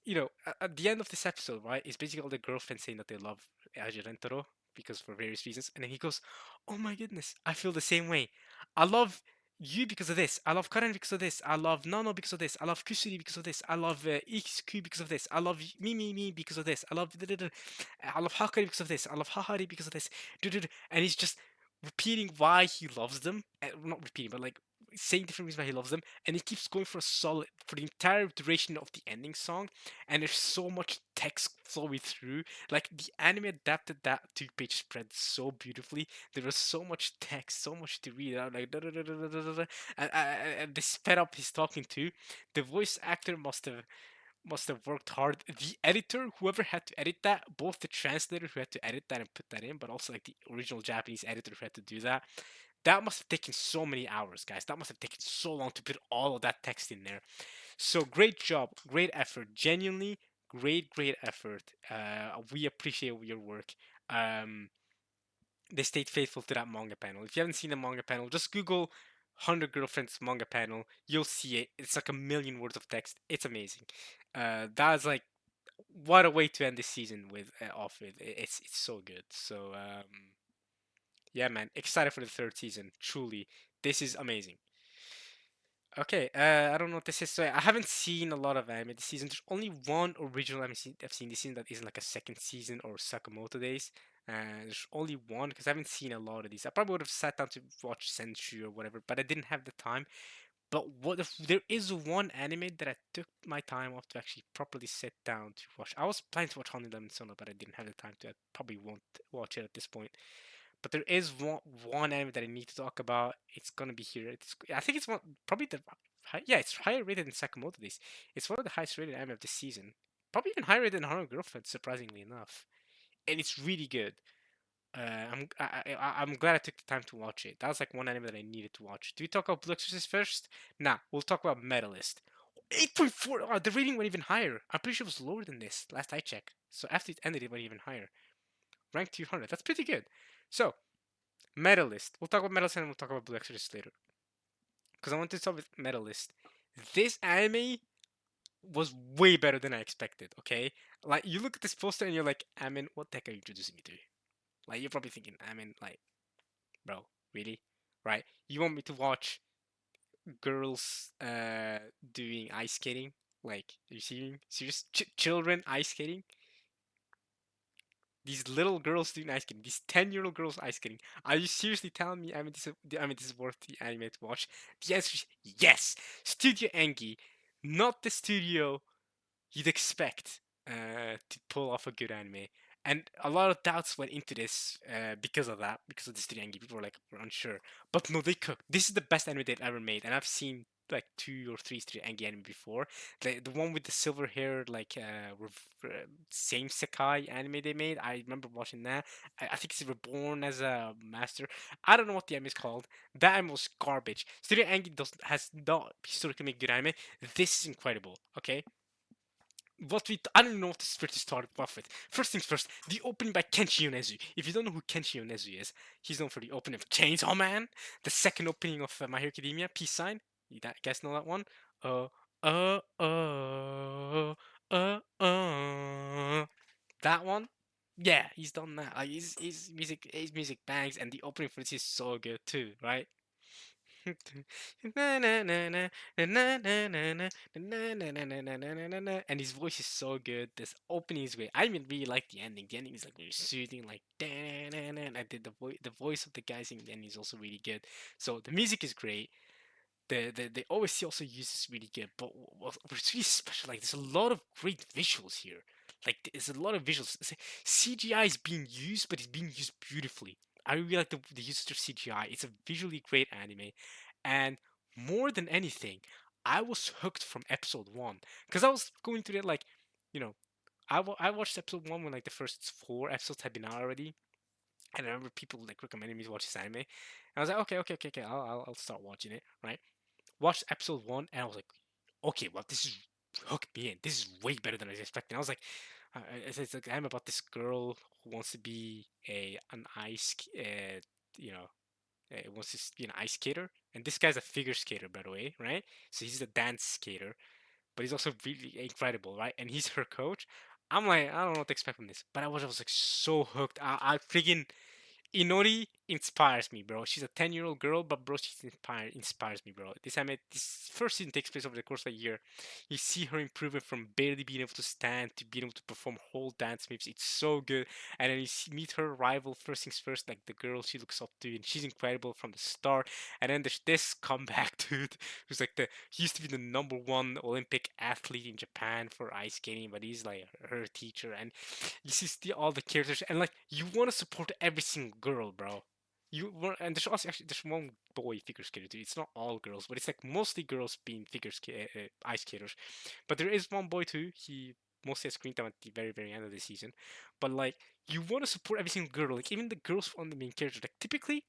at the end of this episode, right, it's basically all the girlfriends saying that they love Ajirentaro because for various reasons, and then he goes, "Oh my goodness, I feel the same way. I love." You because of this. I love Karen because of this. I love Nano because of this. I love Kusuri because of this. I love XQ because of this. I love me because of this. I love Hakari because of this. I love Hahari because of this. And he's just repeating why he loves them. Not repeating, but like saying different reasons why he loves them. And he keeps going for a solid for the entire duration of the ending song. And there's so much text flowing through. Like the anime adapted that 2-page spread so beautifully. There was so much text, so much to read. I'm like, and they sped up his talking too. The voice actor must have worked hard. The editor, whoever had to edit that, both the translator who had to edit that and put that in, but also like the original Japanese editor who had to do that, that must have taken so many hours, guys. That must have taken so long to put all of that text in there. So great job, great effort, genuinely great effort. We appreciate your work. Um, they stayed faithful to that manga panel. If you haven't seen the manga panel, just Google 100 Girlfriends manga panel. You'll see it. It's like a million words of text. It's amazing. That's like what a way to end this season with off with. It's so good. So yeah, man, excited for the third season. Truly, this is amazing. Okay, I don't know what this is. So I haven't seen a lot of anime this season. There's only one original I've seen this season that isn't like a second season or Sakamoto Days. There's only one because I haven't seen a lot of these. I probably would have sat down to watch Senshi or whatever, but I didn't have the time. But what if there is one anime that I took my time off to actually properly sit down to watch? I was planning to watch Honey Lemon Sona, but I didn't have the time to. I probably won't watch it at this point. But there is one anime that I need to talk about. It's gonna be here. I think it's one probably yeah, it's higher rated than Sakamoto Days. It's one of the highest rated anime of this season. Probably even higher rated than Horror Girlfriend, surprisingly enough. And it's really good. I'm glad I took the time to watch it. That was like one anime that I needed to watch. Do we talk about Blue Exorcist first? Nah, we'll talk about Medalist. 8.4. Oh, the rating went even higher. I'm pretty sure it was lower than this last I checked. So after it ended, it went even higher. Ranked 200. That's pretty good. So Medalist. We'll talk about Medalist and we'll talk about Blue Exorcist later. Because I want to start with Medalist. This anime was way better than I expected, okay? Like, you look at this poster and you're like, Amin, what the heck are you introducing me to? Like, you're probably thinking, Amin, like, bro, really? Right? You want me to watch girls doing ice skating? Like, are you seeing serious children ice skating? These little girls doing ice skating, these 10-year-old girls ice skating. Are you seriously telling me this is worth the anime to watch? The answer is yes. Studio Engi, not the studio you'd expect to pull off a good anime. And a lot of doubts went into this because of that, because of the studio Engi. People were unsure. But no, they cooked. This is the best anime they've ever made. And I've seen like 2 or 3 studio Engi anime before. The one with the silver hair, like same Sekai anime they made. I remember watching that. I think it's Reborn as a Master. I don't know what the anime is called. That anime was garbage. Studio Engi has not historically made good anime. This is incredible. Okay, I don't know what to start off with. First things first, the opening by Kenshi Yonezu. If you don't know who Kenshi Yonezu is, he's known for the opening of Chainsaw Man, the second opening of My Hero Academia, Peace Sign. You guys know that one? Uh, uh, uh, that one. Yeah, he's done that. Like his music bangs, and the opening for this is so good too, right? And his voice is so good. This opening is great. I even really like the ending. The ending is like very soothing, like and I did the voice of the guys in the ending is also really good. So the music is great. The OSC also uses really good, but what's really special, like there's a lot of great visuals here. Like there's a lot of visuals. CGI is being used, but it's being used beautifully. I really like the use of CGI. It's a visually great anime, and more than anything, I was hooked from episode one because I was going through it like, you know, I watched episode one when like the first four episodes had been out already, and I remember people like recommending me to watch this anime, and I was like, okay, I'll start watching it, right? Watched episode one and I was like, okay, well, this is hooked me in. This is way better than I was expecting. I was like, it's like I'm about this girl who wants to be an you know, wants to be an ice skater, and this guy's a figure skater, by the way, right? So he's a dance skater, but he's also really incredible, right? And he's her coach. I'm like, I don't know what to expect from this, but I was like so hooked. I freaking Inori inspires me, bro. She's a 10-year-old girl, but bro, she inspires me, bro. This first season takes place over the course of a year. You see her improving from barely being able to stand to being able to perform whole dance moves. It's so good. And then meet her rival, first things first, like the girl she looks up to, and she's incredible from the start. And then there's this comeback dude who's like he used to be the number one Olympic athlete in Japan for ice skating, but he's like her teacher, and you see all the characters, and like you want to support every single girl, bro. And there's also actually there's one boy figure skater too. It's not all girls, but it's like mostly girls being ice skaters. But there is one boy too. He mostly has screen time at the very end of the season. But like you want to support every single girl, like even the girls on the main character. Like typically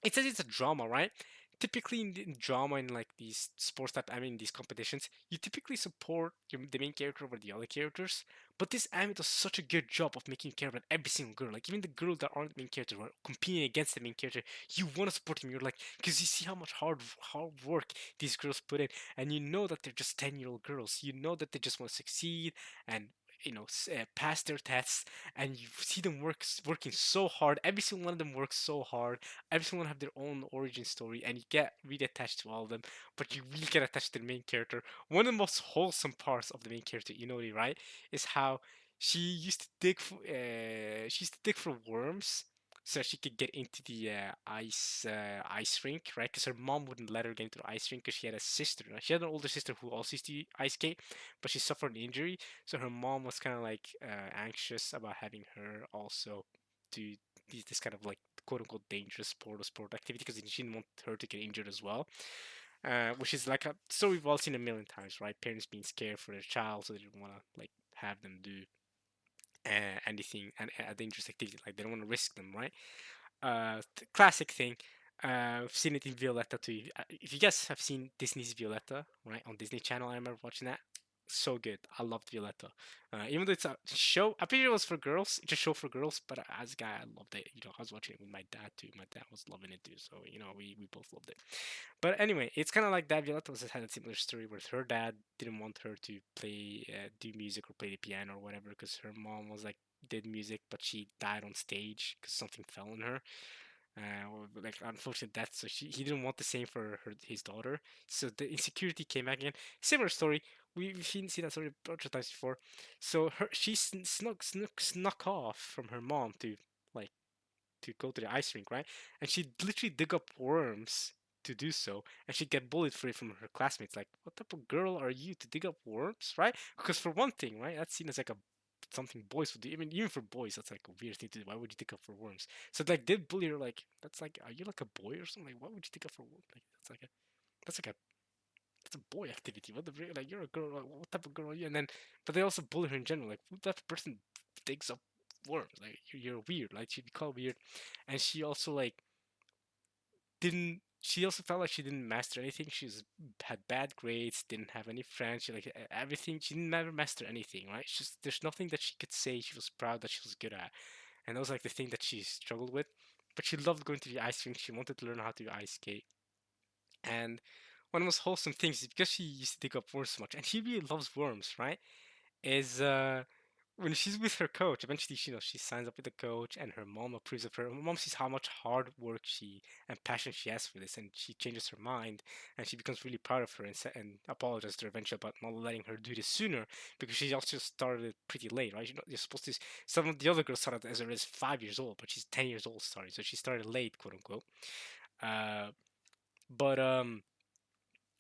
it says it's a drama, right? Typically in drama in like these sports type, I mean these competitions, you typically support the main character over the other characters. But this anime does such a good job of making you care about every single girl. Like even the girl that aren't the main character, or competing against the main character, you want to support them. You're like, because you see how much hard work these girls put in, and you know that they're just 10-year-old girls. You know that they just want to succeed and pass their tests, and you see them working so hard. Every single one of them works so hard. Every single one have their own origin story, and you get really attached to all of them. But you really get attached to the main character. One of the most wholesome parts of the main character, right, is how she used to dig for worms so she could get into the ice rink, right? Because her mom wouldn't let her get into the ice rink because she had a sister. Right? She had an older sister who also used to ice skate, but she suffered an injury, so her mom was kind of like anxious about having her also do this kind of like quote unquote dangerous sport activity because she didn't want her to get injured as well. Which is like a story we've all seen a million times, right? Parents being scared for their child, so they don't want to like have them do anything and a dangerous activity. Like they don't want to risk them, right? Classic thing. I've seen it in Violetta too. If you guys have seen Disney's Violetta, right, on Disney Channel, I remember watching that. So good. I loved Violetta. Even though it's a show, I figured it was for girls. It's a show for girls, but as a guy, I loved it. I was watching it with my dad too. My dad was loving it too. So, we both loved it. But anyway, it's kind of like that. Violetta was had a similar story where her dad didn't want her to play, do music or play the piano or whatever because her mom was like, did music, but she died on stage because something fell on her, like unfortunate death. So he didn't want the same for his daughter. So the insecurity came back again. Similar story. We've seen that story a bunch of times before. So she snuck off from her mom to like to go to the ice rink, right? And she literally dig up worms to do so, and she'd get bullied for it from her classmates. Like, what type of girl are you to dig up worms, right? Because for one thing, right, that's seen as like a something boys would do. Even for boys, that's like a weird thing to do. Why would you dig up for worms? So like, they bully her like, that's like, are you like a boy or something? Like, why would you dig up for worms? Like, that's like a that's a boy activity. Like you're a girl. Like, what type of girl are you? And then, but they also bully her in general. Like, what type of person digs up worms? Like, you're weird. Like, she'd be called weird, and she also like didn't. She also felt like she didn't master anything. Had bad grades, didn't have any friends. She like everything. She didn't never master anything, right? There's nothing that she could say she was proud that she was good at, and that was like the thing that she struggled with. But she loved going to the ice rink. She wanted to learn how to ice skate, and one of the most wholesome things is because she used to dig up worms so much, and she really loves worms, right? Is when she's with her coach, eventually she signs up with the coach, and her mom approves of her. Her mom sees how much hard work she and passion she has for this, and she changes her mind, and she becomes really proud of her and apologizes to her eventually about not letting her do this sooner because she also started it pretty late, right? You're supposed to. Some of the other girls started as early as 5 years old, but she's 10 years old starting, so she started late, quote unquote. Uh, but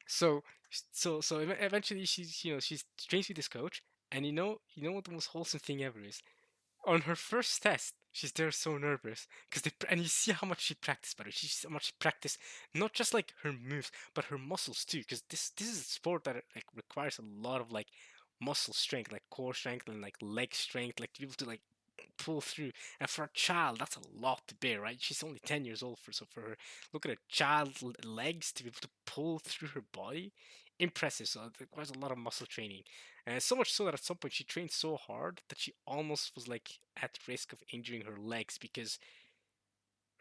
so eventually she's trains with this coach, and you know what the most wholesome thing ever is on her first test, she's there so nervous because and you see how much she practiced better. She sees how much she practiced not just like her moves, but her muscles too. Because this is a sport that like requires a lot of like muscle strength, like core strength and like leg strength, like to be able to like pull through. And for a child, that's a lot to bear, right? She's only 10 years old so for her, look at a child's legs to be able to pull through her body. Impressive. So it requires a lot of muscle training. And so much so that at some point she trained so hard that she almost was like at risk of injuring her legs because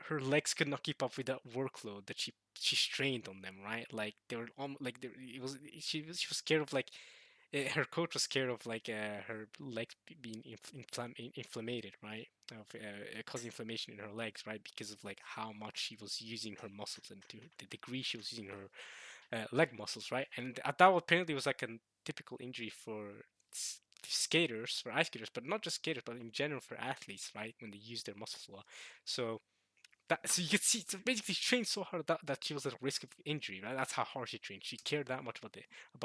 her legs could not keep up with that workload that she strained on them, right? Like they were like it was she was scared of like her coach was scared of like her legs being inflamed, right? Of causing inflammation in her legs, right? Because of like how much she was using her muscles and to the degree she was using her leg muscles, right? And that apparently was like a typical injury for skaters, for ice skaters, but not just skaters, but in general for athletes, right? When they use their muscles a lot. So so you can see, so basically she trained so hard that she was at risk of injury, right? That's how hard she trained. She cared that much about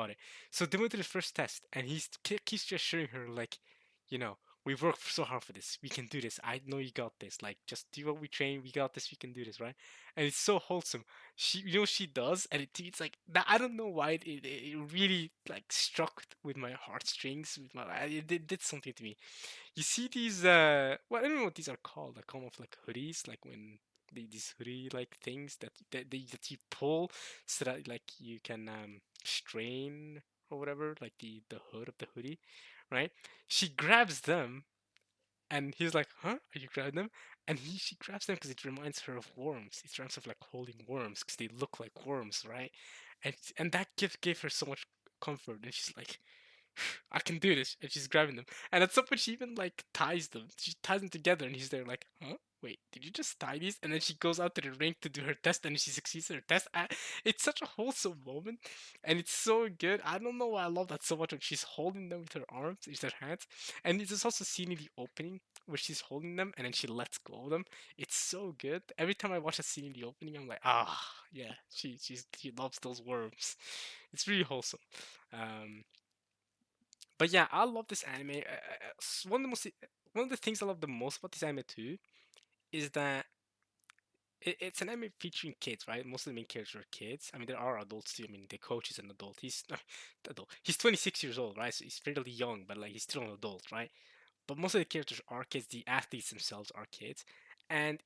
it. So they went to the first test, and he keeps just assuring her like, you know, we've worked so hard for this. We can do this. I know you got this. Like, just do what we train. We got this. We can do this, right? And it's so wholesome. She does, and it's like that. I don't know why it really like struck with my heartstrings. It did something to me. You see these well, I don't know what these are called. They come off like hoodies, like when these hoodie like things that you pull so that like you can strain or whatever, like the hood of the hoodie, right? She grabs them and he's like, "Huh? Are you grabbing them?" And she grabs them because it reminds her of worms. It reminds her of like holding worms because they look like worms, right? And that gift gave her so much comfort. And she's like, I can do this. And she's grabbing them. And at some point, she even like ties them. She ties them together, and he's there like, huh? Wait, did you just tie these? And then she goes out to the rink to do her test, and she succeeds in her test. It's such a wholesome moment, and it's so good. I don't know why I love that so much. When she's holding them with her arms, with her hands, and there's also a scene in the opening where she's holding them, and then she lets go of them. It's so good. Every time I watch a scene in the opening, I'm like, ah, yeah, she loves those worms. It's really wholesome. Um, but yeah, I love this anime. One of the things I love the most about this anime too is that it's an anime featuring kids, right? Most of the main characters are kids. I mean, there are adults too. I mean, the coach is an adult. He's adult. He's 26 years old, right? So he's fairly young, but like he's still an adult, right? But most of the characters are kids. The athletes themselves are kids, and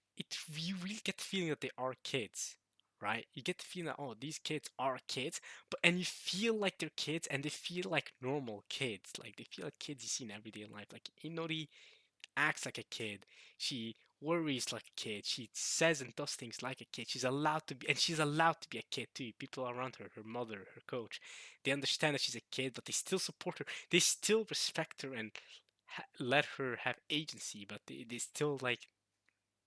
you really get the feeling that they are kids, right? You get the feeling that oh, these kids are kids, but and you feel like they're kids, and they feel like normal kids, like they feel like kids you see in everyday life. Like Inori acts like a kid. She worries like a kid. She says and does things like a kid. She's allowed to be, and she's allowed to be a kid too. People around her, her mother, her coach, they understand that she's a kid, but they still support her. They still respect her and let her have agency, but they still like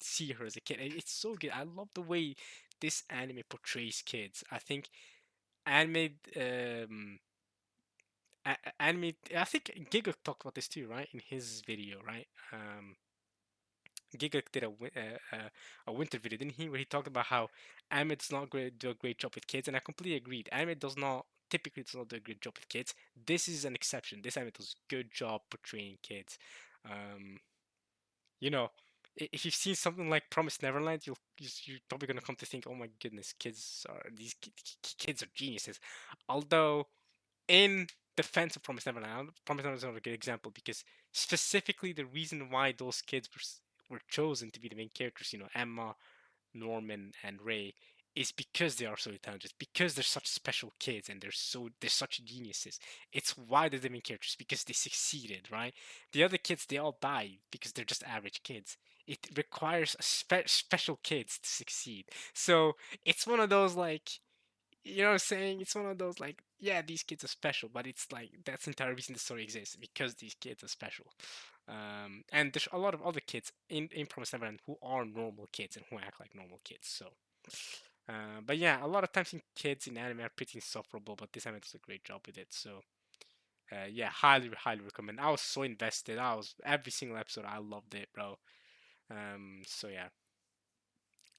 see her as a kid. And it's so good. I love the way this anime portrays kids. I think anime, anime. I think Giga talked about this too, right? In his video, right? Giga did a winter video, didn't he? Where he talked about how anime does not do a great job with kids, and I completely agreed. Anime typically does not do a great job with kids. This is an exception. This anime does a good job portraying kids. Um, you know, if you've seen something like Promise Neverland, you're probably gonna come to think, oh my goodness, kids are geniuses. Although in defense of Promise Neverland, Promise Neverland is not a good example because specifically the reason why those kids were chosen to be the main characters, Emma, Norman, and Ray, is because they are so talented, because they're such special kids and they're such geniuses. It's why they're the main characters because they succeeded, right? The other kids they all die because they're just average kids. It requires special kids to succeed. So it's one of those like You know what I'm saying? It's one of those like, yeah, these kids are special, but it's like that's the entire reason the story exists because these kids are special. And there's a lot of other kids in Promised Neverland who are normal kids and who act like normal kids. So, but yeah, a lot of times in kids in anime are pretty insufferable, but this anime does a great job with it. So, yeah, highly recommend. I was so invested. I was every single episode. I loved it, bro. So yeah.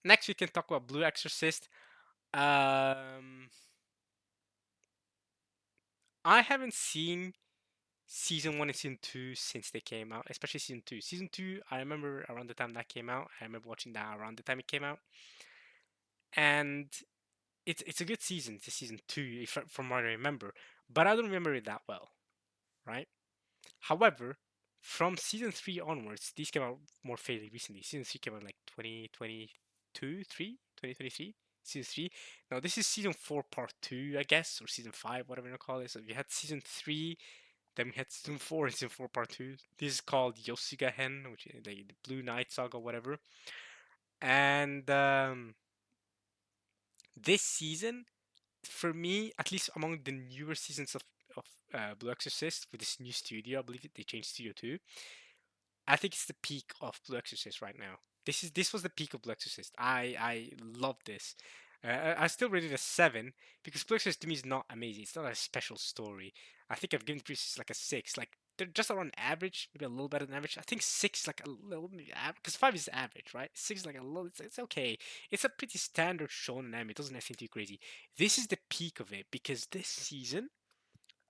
Next, we can talk about Blue Exorcist. Um, I haven't seen season one and season two since they came out, especially season two. Season two, I remember around the time that came out. I remember watching that around the time it came out, and it's a good season. It's season two, if, from what I remember, but I don't remember it that well, right? However, from season three onwards, these came out more fairly recently. Season three came out like 2022, 2023. Season three. Now this is season four, part two, I guess, or season five, whatever you call it. So we had season three, then we had season four and season four part two. This is called Yosuga Hen, which is the Blue Knight Saga, whatever. And this season, for me, at least among the newer seasons of Blue Exorcist with this new studio, I believe they changed studio too. I think it's the peak of Blue Exorcist right now. This was the peak of Blue Exorcist. I love this. I still rate it a seven because Blue Exorcist to me is not amazing. It's not a special story. I think I've given Priestess like a six. Like they're just around average, maybe a little better than average. I think six like a little because five is average, right? Six is like a little. It's okay. It's a pretty standard shonen anime. It doesn't have anything too crazy. This is the peak of it because this season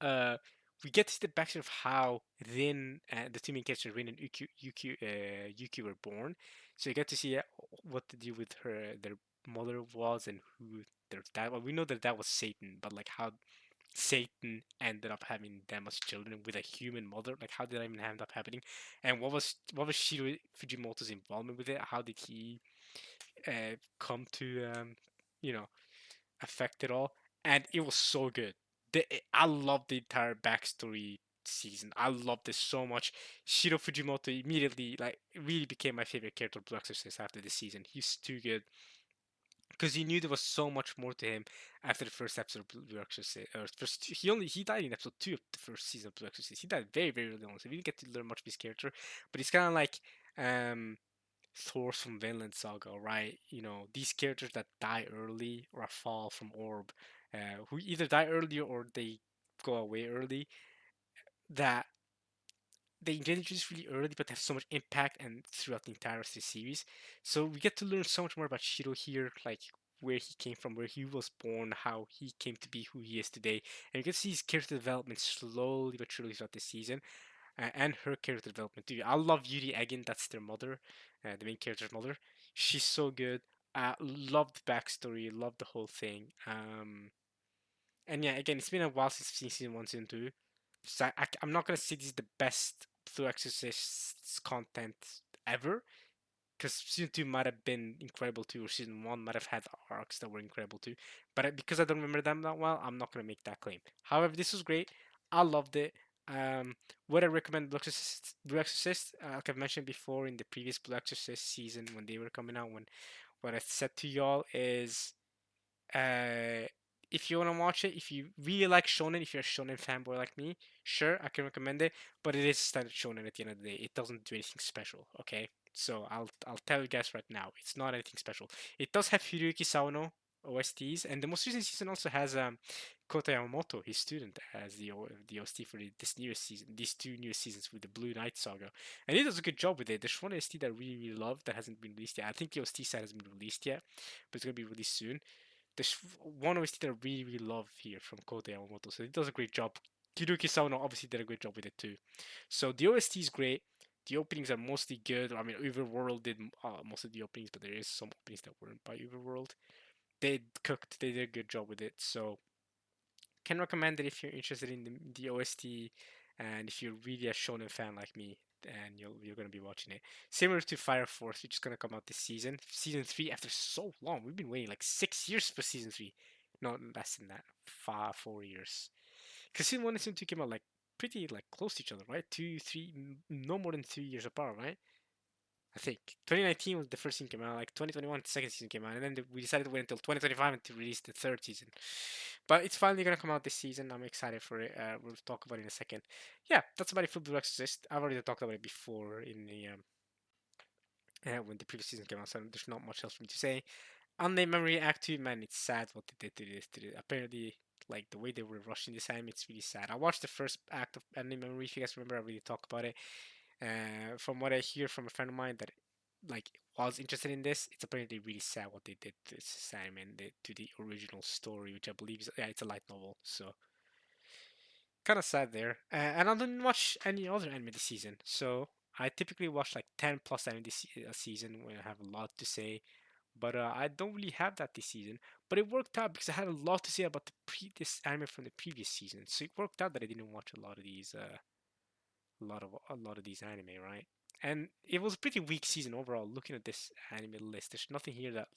uh, we get to see the backstory of how Rin, the two main characters, Rin and Yuki were born. So you get to see what to do with their mother was, and who their dad. Well, we know that was Satan, but like how Satan ended up having them as children with a human mother. Like how did that even end up happening? And what was Shiro Fujimoto's involvement with it? How did he come to you know affect it all, and it was so good. I love the entire backstory season. I loved this so much. Shiro Fujimoto immediately like really became my favorite character of Blue Exorcist after this season. He's too good because you knew there was so much more to him after the first episode of Blue Exorcist. Or first, he died in episode two of the first season of Blue Exorcist. He died very early on, so we didn't get to learn much of his character. But he's kind of like um Thors from Vinland Saga, right? You know, these characters that die early or fall from orb, who either die early or they go away early, that they get introduced really early but have so much impact and throughout the entire series. So we get to learn so much more about Shiro here, like where he came from, where he was born, how he came to be who he is today. And you can see his character development slowly but surely throughout the season and her character development too. I love Yuri Egin, that's their mother, the main character's mother. She's so good. Love the backstory, love the whole thing. And yeah, again, it's been a while since I've seen season one, season two. So I'm not gonna say this is the best Blue Exorcist's content ever, because season two might have been incredible too, or season one might have had arcs that were incredible too. But because I don't remember them that well, I'm not gonna make that claim. However, this was great. I loved it. Um, would I recommend Blue Exorcist? Blue Exorcist, like I've mentioned before in the previous Blue Exorcist season when they were coming out, when what I said to y'all is uh, if you want to watch it, if you really like shonen, if you're a shonen fanboy like me, sure, I can recommend it. But it is standard shonen at the end of the day. It doesn't do anything special. Okay, so I'll tell you guys right now, it's not anything special. It does have Hiroyuki Sawano OSTs, and the most recent season also has Kota Yamamoto, his student, as the OST for this newest season, these two newest seasons with the Blue Knight Saga, and he does a good job with it. There's one OST that I really love that hasn't been released yet. I think the OST side hasn't been released yet, but it's gonna be released soon. There's one OST that I really love here from Kota Yamamoto, so he does a great job. Hiroki Sawano obviously did a great job with it too. So the OST is great. The openings are mostly good. I mean, Overworld did most of the openings, but there is some openings that weren't by Overworld. They cooked. They did a good job with it. So can recommend it if you're interested in the OST and if you're really a shonen fan like me and you're gonna be watching it. Similar to Fire Force, which is gonna come out this season. Season three after so long. We've been waiting like 6 years for season three. No, less than that. 4 years. Because season one and season two came out like pretty like close to each other, right? Two, three, no more than 3 years apart, right? I think 2019 was the first season came out, like 2021 the second season came out, and then we decided to wait until 2025 to release the third season. But it's finally gonna come out this season. I'm excited for it. We'll talk about it in a second. Yeah, that's about it for Blue Exorcist. I've already talked about it before in the when the previous season came out, so there's not much else for me to say. Unnamed Memory Act 2, man, it's sad what they did to this. Apparently, like the way they were rushing this anime, it's really sad. I watched the first act of Unnamed Memory. If you guys remember, I really talked about it. From what I hear from a friend of mine that like was interested in this, it's apparently really sad what they did to this anime and to the original story, which I believe is it's a light novel. So kind of sad there. And I didn't watch any other anime this season, so I typically watch like 10 plus anime this season when I have a lot to say. But I don't really have that this season. But it worked out because I had a lot to say about this anime from the previous season. So it worked out that I didn't watch a lot of these these anime, right? And it was a pretty weak season overall. Looking at this anime list, there's nothing here that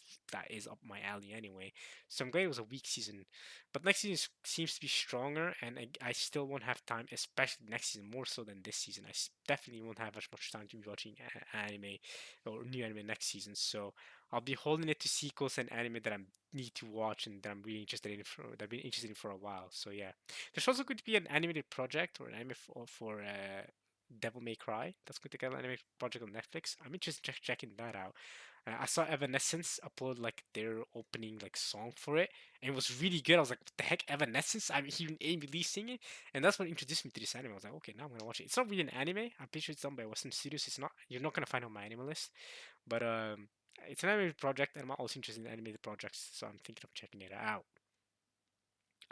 is up my alley anyway. So I'm glad it was a weak season. But next season seems to be stronger, and I still won't have time, especially next season more so than this season. Definitely won't have as much time to be watching anime or new anime next season. So I'll be holding it to sequels and anime that I need to watch and that I'm really interested in that I've been interested in for a while. So yeah, there's also going to be an animated project or an anime for Devil May Cry. That's going to get an anime project on Netflix. I'm interested in checking that out. I saw Evanescence upload like their opening like song for it, and it was really good. I was like, "What the heck, Evanescence?" I'm hearing Amy Lee singing, and that's what introduced me to this anime. I was like, "Okay, now I'm gonna watch it." It's not really an anime. I'm pretty sure it's done by Western Studios. It's not. You're not gonna find it on my anime list, but it's an animated project, and I'm also interested in animated projects, so I'm thinking of checking it out.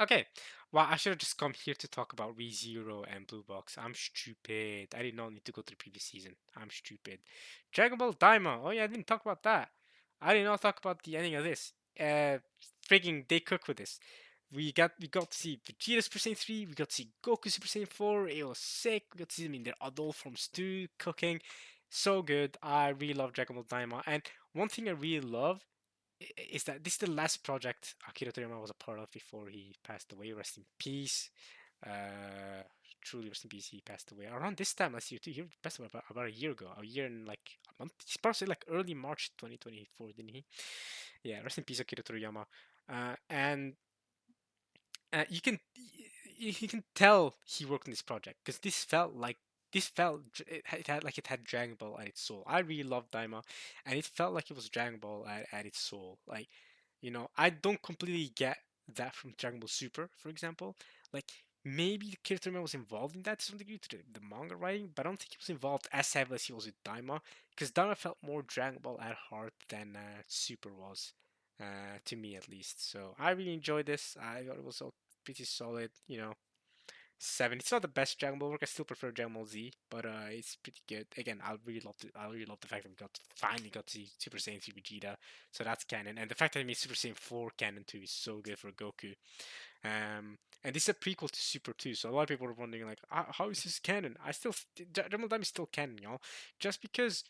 Okay, well, I should have just come here to talk about ReZero and Blue Box. I'm stupid. I did not need to go to the previous season. I'm stupid. Dragon Ball Daima. Oh yeah, I didn't talk about that. I did not talk about the ending of this. Freaking they cook with this. We got to see Vegeta Super Saiyan 3. We got to see Goku Super Saiyan 4. It was sick. We got to see them in their adult forms too, cooking. So good. I really love Dragon Ball Daima. And one thing I really love is that this is the last project Akira Toriyama was a part of before he passed away. Rest in peace. Uh, Truly, rest in peace. He passed away around this time last year too. He passed away about a year ago, a year and like a month. He's probably like early March 2024, didn't he? Yeah, rest in peace, Akira Toriyama. And you can you can tell he worked on this project because it had like it had Dragon Ball at its soul. I really loved Daima, and it felt like it was Dragon Ball at its soul. Like, I don't completely get that from Dragon Ball Super, for example. Like maybe the character man was involved in that to some degree to the manga writing, but I don't think he was involved as heavily as he was with Daima, because Daima felt more Dragon Ball at heart than Super was. To me at least. So I really enjoyed this. I thought it was all pretty solid. 7. It's not the best Dragon Ball work. I still prefer Dragon Ball Z, but it's pretty good. Again, I really love the fact that we finally got to see Super Saiyan 3 Vegeta, so that's canon. And the fact that they made Super Saiyan 4 canon too is so good for Goku. And this is a prequel to Super 2, so a lot of people are wondering like, how is this canon? Dragon Ball Daima is still canon, y'all. Just because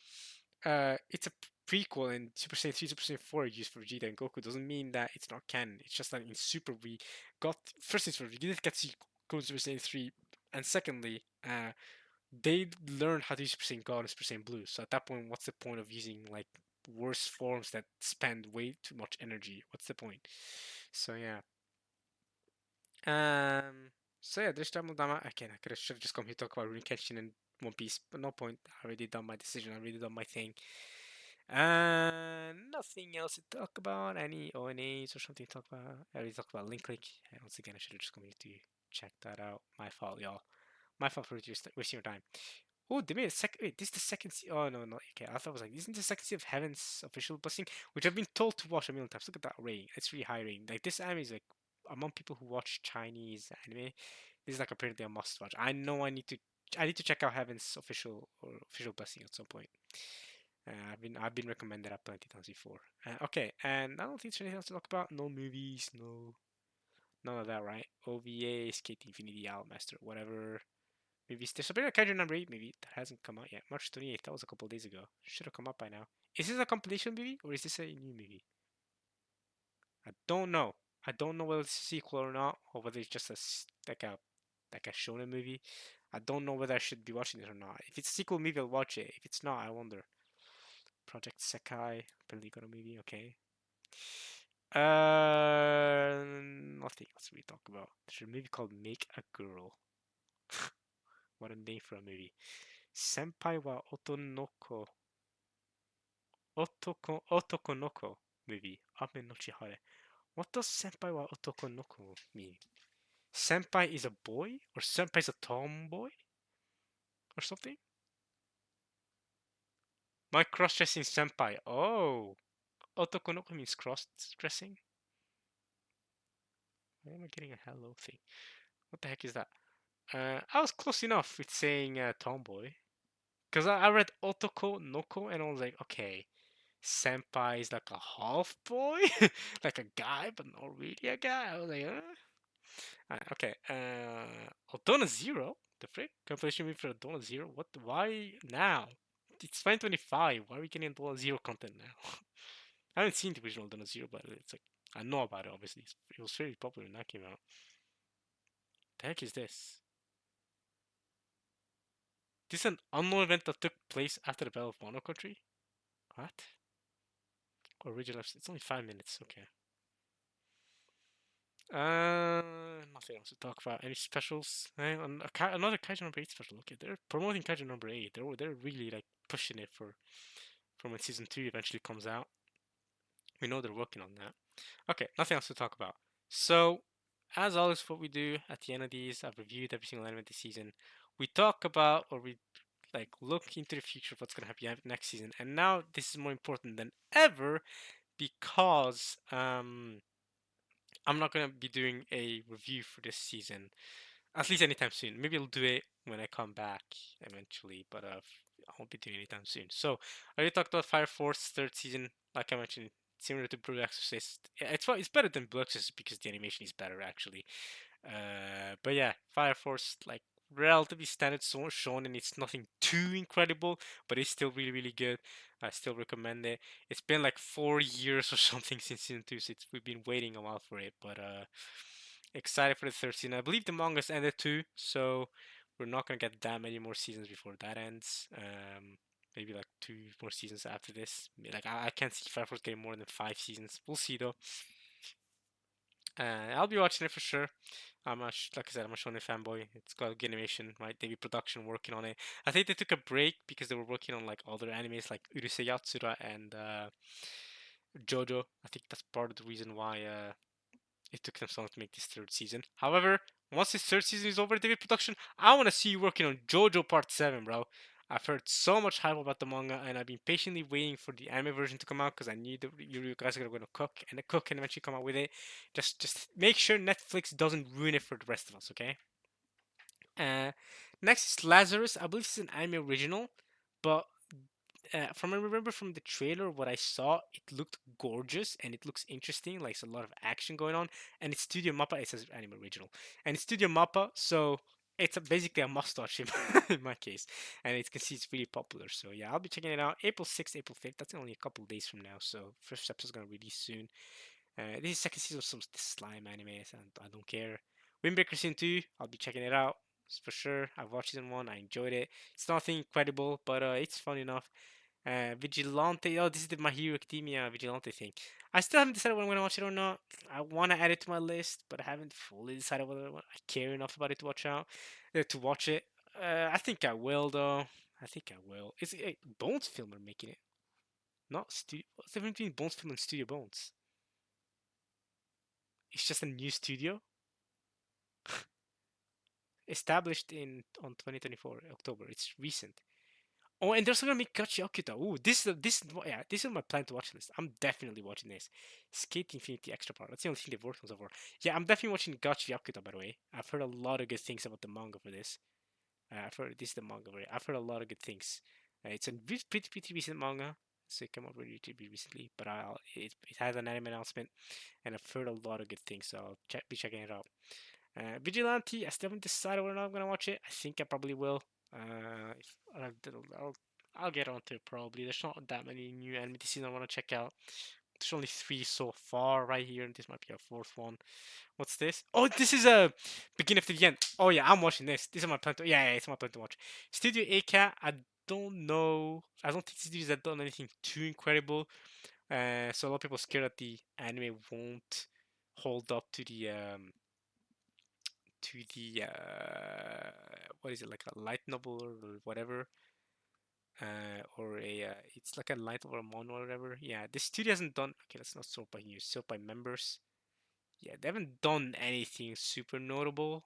it's a prequel and Super Saiyan 3, Super Saiyan 4 are used for Vegeta and Goku doesn't mean that it's not canon. It's just that in Super we got first it's for Vegeta get to see Goku Super Saiyan 3, and secondly, they learned how to use Super Saiyan God and Super Saiyan Blue. So at that point, what's the point of using like worse forms that spend way too much energy? What's the point? So yeah. So yeah, this time again, I could have should have just come here to talk about Rurouni Kenshin and One Piece, but no point. I already done my decision. I already done my thing. Nothing else to talk about. Any ONAs or something to talk about? I already talked about Link Link. Once again, I should have just come here to check that out. My fault, y'all. My fault for wasting your time. Oh, they made a second. Wait, this is the second. Oh no, no. Okay, I thought it was like, isn't the second season of Heaven's official blessing, which I've been told to watch a million times. Look at that rating. It's really high rating. Like this anime is like among people who watch Chinese anime, this is like apparently a must watch. I know I need to check out Heaven's official blessing at some point. I've been recommended that plenty times before. Okay, and I don't think there's anything else to talk about. No movies, none of that, right? OVA, Skate Infinity, Master, whatever. Movies. There's a bit of Kaiju number 8 movie that hasn't come out yet. March 28th. That was a couple days ago. Should have come out by now. Is this a compilation movie or is this a new movie? I don't know. I don't know whether it's a sequel or not, or whether it's just like a shonen movie. I don't know whether I should be watching it or not. If it's a sequel movie, I'll watch it. If it's not, I wonder. Project Sekai. Apparently got a movie. Okay. Nothing else we talk about. There's a movie called Make a Girl. What a name for a movie. Senpai wa Otonoko. Otoko noko movie. Ame no Chihare. What does Senpai wa Otoko noko mean? Senpai is a boy? Or senpai is a tomboy? Or something? My cross-dressing senpai. Oh! Otoko noko means cross-dressing? Why am I getting a hello thing? What the heck is that? I was close enough with saying tomboy. Because I read Otoko Noko and I was like, okay, senpai is like a half boy? Like a guy, but not really a guy. I was like, okay. Dona Zero? The frick? Compilation me for Dona Zero? What? Why now? It's 2025. Why are we getting Dona Zero content now? I haven't seen the original Dona Zero, but it's like, I know about it, obviously. It was very popular when that came out. The heck is this? This is an unknown event that took place after the Battle of Wano Country? What? Original episode. It's only 5 minutes. Okay. Nothing else to talk about. Any specials? Another Kaiju number 8 special. Okay, they're promoting Kaiju number 8. They're really like pushing it for when season 2 eventually comes out. We know they're working on that. Okay, nothing else to talk about. So, as always, what we do at the end of these, I've reviewed every single anime this season. We talk about or we like look into the future of what's gonna happen next season. And now this is more important than ever because I'm not gonna be doing a review for this season, at least anytime soon. Maybe I'll do it when I come back eventually, but I won't be doing it anytime soon. So I already talked about Fire Force third season, like I mentioned, similar to Blue Exorcist. It's better than Blue Exorcist because the animation is better actually. But yeah, Fire Force like relatively standard shown and it's nothing too incredible, but it's still really good. I still recommend it. It's been like 4 years or something since season 2, so we've been waiting a while for it. But excited for the third season. I believe the manga's ended too, so we're not gonna get that many more seasons before that ends. Maybe like 2 more seasons after this. Like I can't see Fire Force getting more than 5 seasons. We'll see though. I'll be watching it for sure. Like I said, I'm a Shonen fanboy. It's got good animation, right? They be production working on it. I think they took a break because they were working on like other animes like Urusei Yatsura and JoJo. I think that's part of the reason why it took them so long to make this third season. However, once this third season is over, David Production, I want to see you working on JoJo Part 7, bro. I've heard so much hype about the manga, and I've been patiently waiting for the anime version to come out because I knew that you guys are going to cook and eventually come out with it. Just make sure Netflix doesn't ruin it for the rest of us, okay? Uh, Next is Lazarus. I believe it's an anime original, but from I remember from the trailer, what I saw, it looked gorgeous and it looks interesting. Like it's a lot of action going on, and it's Studio Mappa. It says anime original, and it's Studio Mappa, so it's basically a must-watch in my case, and it can see it's really popular. So yeah, I'll be checking it out. April 6th, April 5th. That's only a couple days from now, so first episode is gonna release soon. This is second season of some slime anime, so I don't care. Windbreaker season 2, I'll be checking it out for sure. I watched season 1, I enjoyed it. It's nothing incredible, but it's fun enough. Vigilante. Oh, this is the My Hero Academia Vigilante thing. I still haven't decided whether I'm gonna watch it or not. I want to add it to my list, but I haven't fully decided whether I care enough about it to watch it. I think I will though. I think I will. It's Bones Film are making it, not Studio. What's the difference between Bones Film and Studio Bones? It's just a new studio established in on 2024 October. It's recent. Oh, and they're also gonna make Gachi Okuta. Ooh, this is my plan to watch list. I'm definitely watching this. Skate Infinity Extra Part. That's the only thing they've worked on so far. Yeah, I'm definitely watching Gachi Okuta. By the way, I've heard a lot of good things about the manga for this. I've heard this is the manga. I've heard a lot of good things. It's a pretty recent manga, so it came out relatively recently. But it has an anime announcement, and I've heard a lot of good things. So I'll be checking it out. Vigilante. I still haven't decided whether or not I'm gonna watch it. I think I probably will. I'll get onto it probably. There's not that many new anime this season I want to check out. There's only 3 so far right here, and this might be a fourth one. What's this? Oh, this is a beginning of the end. Oh yeah, I'm watching this. This is my plan to. Yeah, it's my plan to watch. Studio A-Cat. I don't know. I don't think studios have done anything too incredible. So a lot of people are scared that the anime won't hold up to the what is it, like a light novel or whatever, or a it's like a light novel or manga or whatever. Yeah, the studio hasn't done. Okay, let's not sort by news, sort by members. Yeah, they haven't done anything super notable,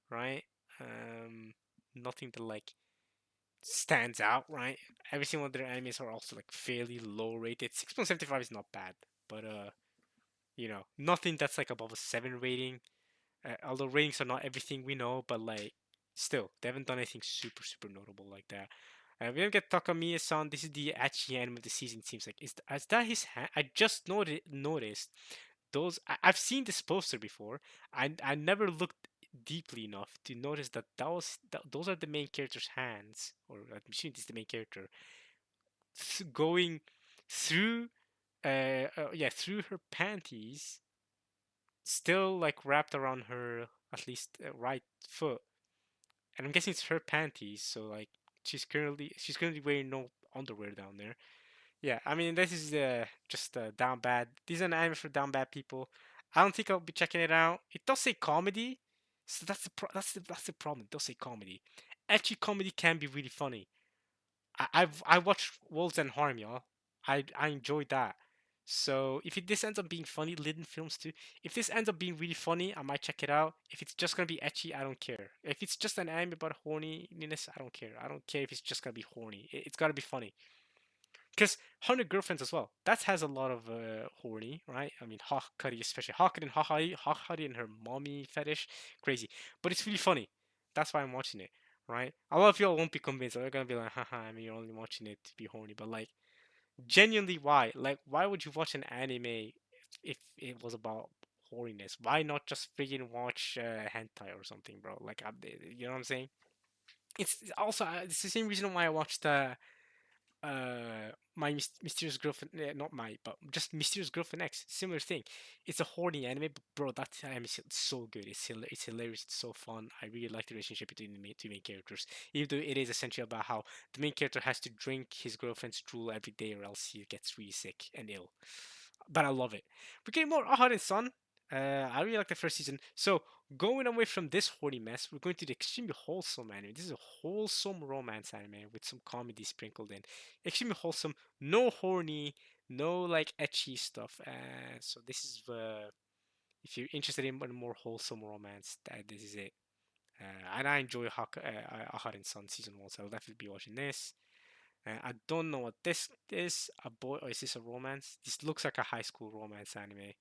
right? Um, Nothing that like stands out, right? Every single of their animes are also like fairly low rated. 6.75 is not bad, but nothing that's like above a 7 rating. Although ratings are not everything we know, but like still, they haven't done anything super super notable like that. We don't get Takamiya-san. This is the Achi anime of the season. It seems like is that his hand? I just noticed those. I've seen this poster before. I never looked deeply enough to notice those are the main character's hands, or I'm assuming this is the main character going through yeah, through her panties, still like wrapped around her at least right foot, and I'm guessing it's her panties. So like she's currently wearing no underwear down there. Yeah, I mean this is just down bad. These are an anime for down bad people. I don't think I'll be checking it out. It does say comedy, so that's the problem. It does say comedy. Actually, comedy can be really funny. I watched Wolves and Harm, y'all. I enjoyed that. So if this ends up being funny, Liden Films too. If this ends up being really funny, I might check it out. If it's just gonna be etchy, I don't care. If it's just an anime about horniness, I don't care. I don't care if it's just gonna be horny. It's gotta be funny. Because 100 Girlfriends as well. That has a lot of horny, right? I mean, Hakari especially. Hakari and her mommy fetish, crazy. But it's really funny. That's why I'm watching it, right? A lot of y'all won't be convinced. They're gonna be like, haha, I mean, you're only watching it to be horny. But like, genuinely, why? Like, why would you watch an anime if it was about horniness? Why not just freaking watch hentai or something, bro? Like, you know what I'm saying? It's the same reason why I watched my mysterious girlfriend, not my, but just mysterious girlfriend X. Similar thing. It's a horny anime, but bro, that anime is so good. It's hilarious. It's so fun. I really like the relationship between the two main characters, even though it is essentially about how the main character has to drink his girlfriend's drool every day, or else he gets really sick and ill. But I love it. We're getting more Ahad and Sun. I really like the first season. So going away from this horny mess, we're going to the extremely wholesome anime. This is a wholesome romance anime with some comedy sprinkled in. Extremely wholesome, no horny, no like etchy stuff. So this is if you're interested in a more wholesome romance, this is it. And I enjoy Ahad and Sun season one, so I'll definitely be watching this. I don't know what this is. A boy, or is this a romance? This looks like a high school romance anime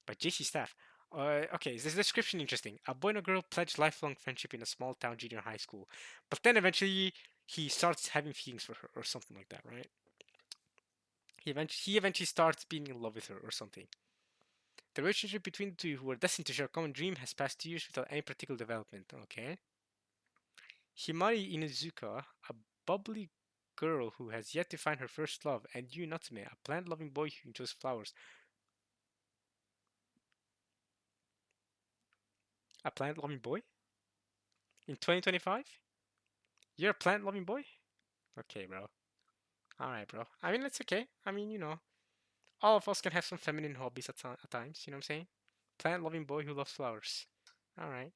by JC Staff. Okay, is this description interesting? A boy and a girl pledge lifelong friendship in a small town junior high school, but then eventually he starts having feelings for her or something like that, right? He eventually starts being in love with her or something. The relationship between the two, who are destined to share a common dream, has passed 2 years without any particular development. Okay. Himari Inuzuka, a bubbly girl who has yet to find her first love, and Yu Natsume, a plant-loving boy who enjoys flowers. A plant-loving boy? In 2025? You're a plant-loving boy? Okay, bro. Alright, bro. I mean, it's okay. I mean, all of us can have some feminine hobbies at times, you know what I'm saying? Plant-loving boy who loves flowers. Alright.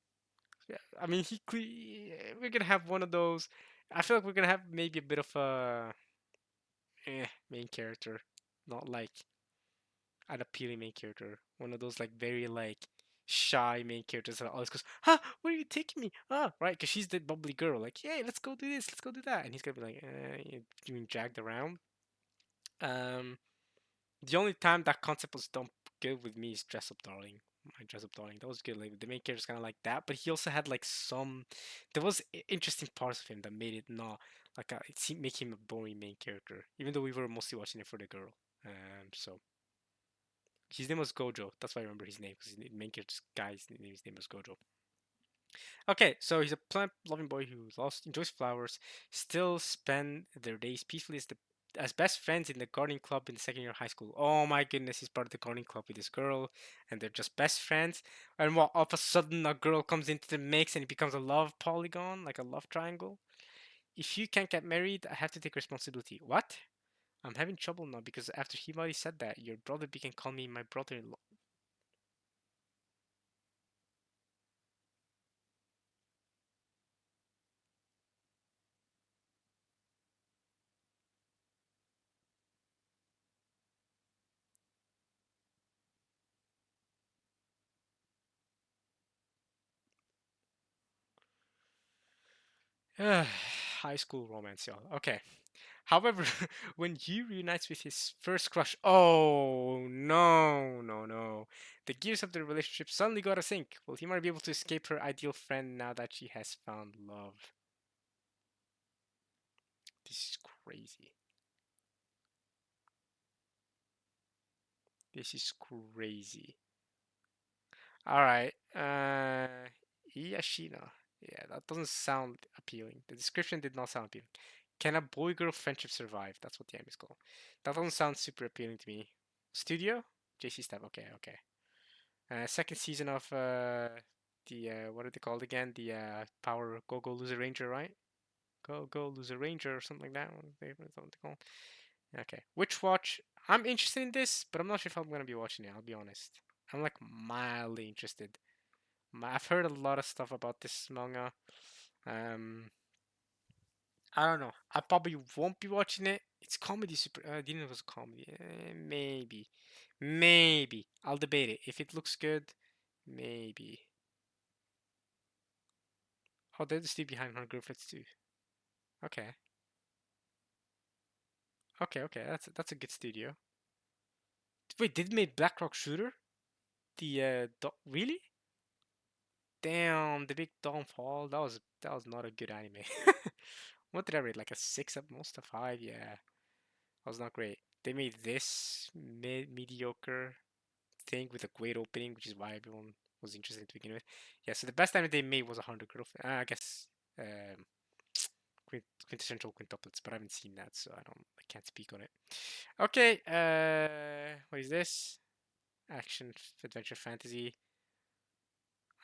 Yeah, I mean, we're gonna have one of those. I feel like we're gonna have maybe a bit of a main character, not like an appealing main character. One of those like very like shy main characters that always goes, "Huh, where are you taking me?" Ah, right, because she's the bubbly girl. Like, "Hey, let's go do this, let's go do that," and he's gonna be like, being dragged around. Um, the only time that concept was done good with me is Dress Up Darling. My Dress Up Darling, that was good. Like the main character's kind of like that, but he also had like some. There was interesting parts of him that made it not like it seemed make him a boring main character, even though we were mostly watching it for the girl. So his name was Gojo. That's why I remember his name because the main character's guy's name was Gojo. Okay, so he's a plant-loving boy who enjoys flowers, still spend their days peacefully as best friends in the gardening club in the second year of high school. Oh my goodness, he's part of the gardening club with this girl, and they're just best friends. And what? All of a sudden, a girl comes into the mix, and it becomes a love polygon, like a love triangle. If you can't get married, I have to take responsibility. What? I'm having trouble now because after Himari said that, your brother began calling me my brother-in-law. High school romance, y'all. Okay. However, when Yu reunites with his first crush, oh no, no, no. The gears of the relationship suddenly got a sync. Will Himari be able to escape her ideal friend now that she has found love? This is crazy. This is crazy. Alright, Iyashina. Yeah, that doesn't sound appealing. The description did not sound appealing. Can a boy-girl friendship survive? That's what the anime is called. That doesn't sound super appealing to me. Studio? JC Step. Okay, okay. Second season of the what are they called again? The Power Go Go Loser Ranger, right? Go Go Loser Ranger or something like that. What they call? Okay. Witch Watch. I'm interested in this, but I'm not sure if I'm gonna be watching it. I'll be honest. I'm like mildly interested. I've heard a lot of stuff about this manga. Um, I don't know. I probably won't be watching it. It's comedy super. I didn't know it was comedy. Maybe, maybe I'll debate it. If it looks good, maybe. Oh, they're the studio behind Hunger Griffiths too. Okay, okay, okay. That's a good studio. Wait, did they make Black Rock Shooter? The really? Damn, the big downfall. That was not a good anime. What did I rate? Like a six at most, a five? Yeah, that was not great. They made this mediocre thing with a great opening, which is why everyone was interested to begin with. Yeah, so the best anime they made was a hundred girlfriend. I guess um, quintessential quintuplets, but I haven't seen that, so I can't speak on it. Okay, what is this? Action, adventure, fantasy.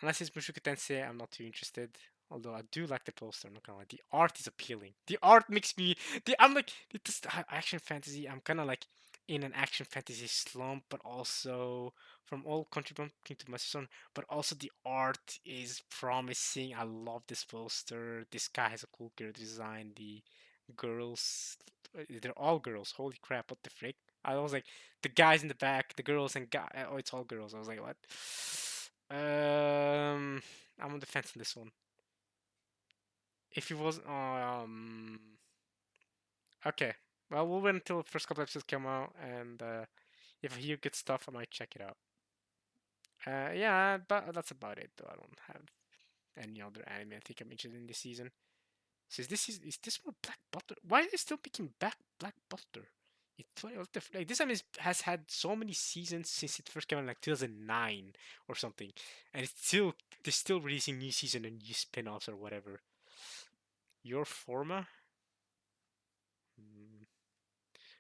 Unless it's Mushoku Tensei, I'm not too interested. Although I do like the poster, I'm not gonna lie. The art is appealing. The art makes me. I'm like this action fantasy. I'm kind of like in an action fantasy slump, but also from all contributing to my son. But also the art is promising. I love this poster. This guy has a cool gear design. The girls, they're all girls. Holy crap! What the frick? I was like, the guys in the back, the girls and guy. Oh, it's all girls. I was like, what? Um, I'm on the fence on this one. If it was, okay. Well, we'll wait until the first couple episodes come out, and if I hear good stuff, I might check it out. Yeah, but that's about it. Though I don't have any other anime I think I'm interested in this season. So is this more Black Butter? Why are they still making back Black Butter? It's what the like this anime has had so many seasons since it first came out in like 2009 or something, and they're still releasing new season and new spin-offs or whatever. Your Forma? Mm.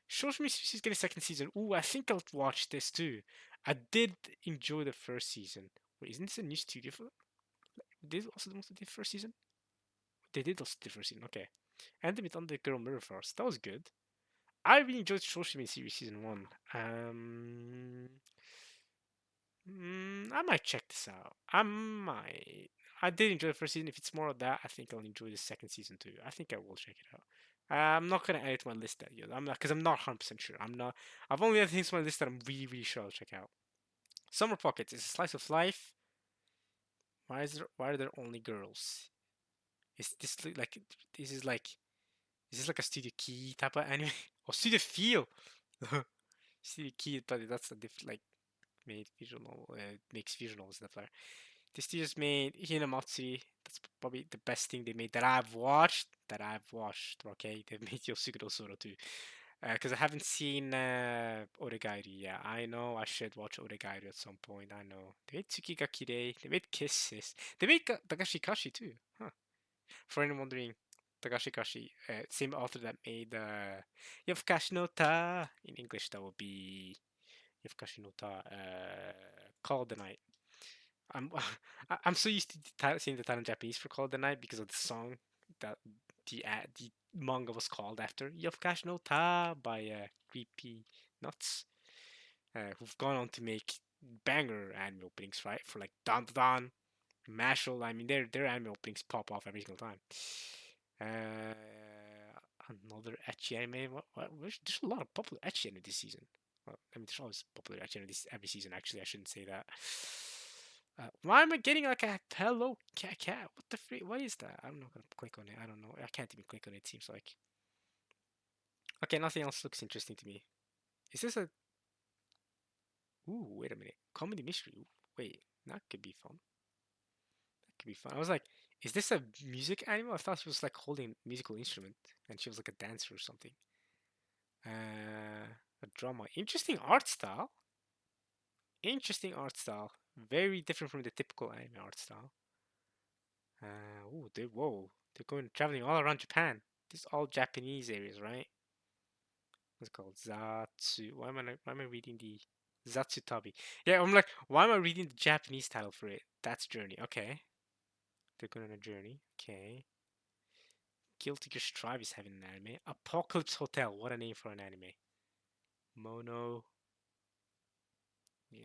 Shows me she's getting a second season. Ooh, I think I'll watch this too. I did enjoy the first season. Wait, isn't this a new studio for them? Did also the most of the first season? They did also the first season. Okay, and they on the Girl Mirror Force. That was good. I really enjoyed Shoshimi series season one. I might check this out. I might. I did enjoy the first season. If it's more of that, I think I'll enjoy the second season too. I think I will check it out. I'm not gonna add it to my list that yet. I'm not because I'm not 100% sure. I'm not. I've only added things to my list that I'm really really sure I'll check out. Summer Pockets is a slice of life. Why are there only girls? Is this like this is like is this like a Studio Key type of anime or Studio Feel? Studio Key, but that's a different like made visual novel, makes visual novels in the flyer. This just made Hinamatsuri. That's probably the best thing they made that I've watched. Okay, they've made Yosuke no Sora too. Because I haven't seen Oregairi. Yeah, I know I should watch Oregairi at some point. I know they made Tsuki ga Kirei. They made Kisses. They made Tagashi Kashi too. Huh. For anyone wondering, Tagashi Kashi, same author that made Yofukashi no Ta. In English, that would be Yofukashi no Ta. Call the Night. I'm I'm so used to seeing the title in Japanese for Call of the Night because of the song that the manga was called after Yofukashi no Ta by Creepy Nuts, who've gone on to make banger anime openings, right? For like Dan Dan, Mashal. I mean, their anime openings pop off every single time. Uh, Another ecchi anime. There's a lot of popular ecchi anime this season. Well, I mean, there's always popular ecchi anime every season. Actually, I shouldn't say that. Why am I getting like a hello cat? What the freak? What is that? I'm not gonna click on it. I don't know. I can't even click on it. Seems like. Okay, nothing else looks interesting to me. Is this a? Ooh, wait a minute. Comedy mystery. Ooh, wait, that could be fun. That could be fun. I was like, is this a music anime? I thought she was like holding a musical instrument and she was like a dancer or something. A drama. Interesting art style. Interesting art style. Very different from the typical anime art style. Whoa, they're going traveling all around Japan. This is all Japanese areas, right? What's it called? Zatsu. Why am I reading the Zatsutabi? Yeah, I'm like, why am I reading the Japanese title for it? That's Journey. Okay. They're going on a journey. Okay. Guilty Gear Strive is having an anime. Apocalypse Hotel. What a name for an anime. Mono.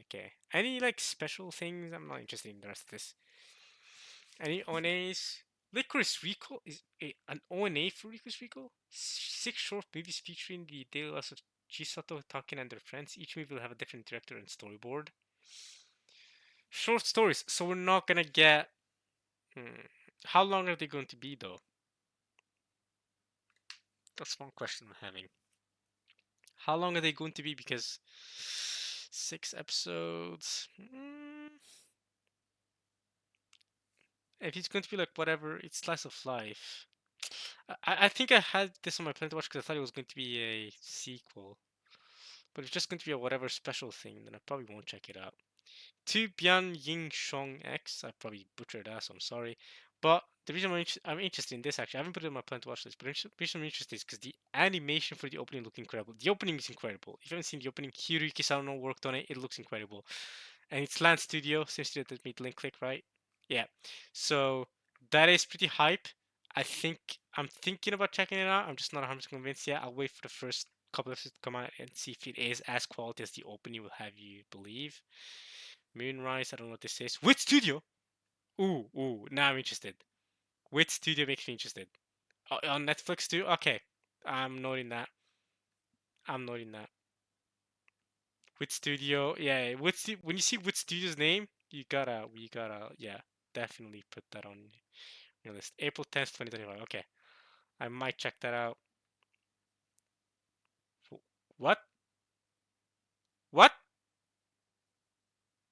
Okay. Any like special things? I'm not interested in the rest of this. Any ONAs? Licorice Recall is an ONA for Licorice Recall. 6 short movies featuring the daily lives of Chisato, Taken, and their friends. Each movie will have a different director and storyboard. Short stories. So we're not gonna get. How long are they going to be though? That's one question I'm having. How long are they going to be? Because 6 episodes. If it's going to be like whatever, it's slice of life. I think I had this on my plan to watch because I thought it was going to be a sequel. But if it's just going to be a whatever special thing, then I probably won't check it out. To Bian Ying Shong X, I probably butchered that, so I'm sorry. But the reason I'm interested in this, actually, I haven't put it on my plan to watch this, but the reason I'm interested is because the animation for the opening looks incredible. The opening is incredible. If you haven't seen the opening, Hiroyuki Sawano worked on it. It looks incredible. And it's Land Studio, same studio that made Link Click, right? Yeah. So that is pretty hype. I'm thinking about checking it out. I'm just not 100% convinced yet. I'll wait for the first couple of episodes to come out and see if it is as quality as the opening will have you believe. Moonrise, I don't know what this is. Wit Studio? Ooh, now I'm interested. Wit Studio makes me interested. On Netflix too? Okay. I'm noting that. I'm noting that. Wit Studio, yeah. When you see Wit Studio's name, yeah, definitely put that on your list. April 10th, 2025. Okay. I might check that out. What? What?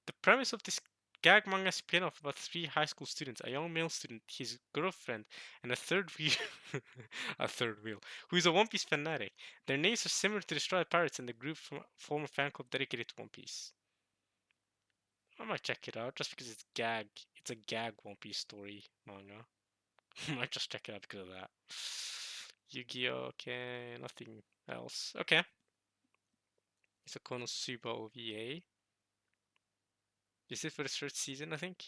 The premise of this gag manga spin-off about 3 high school students, a young male student, his girlfriend, and a third wheel, a third wheel, who is a One Piece fanatic. Their names are similar to the Stray Pirates and the group form a fan club dedicated to One Piece. I might check it out just because it's gag. It's a gag One Piece story manga. I might just check it out because of that. Yu-Gi-Oh! Okay, nothing else. Okay. It's a Konosuba OVA. Is it for the third season, I think?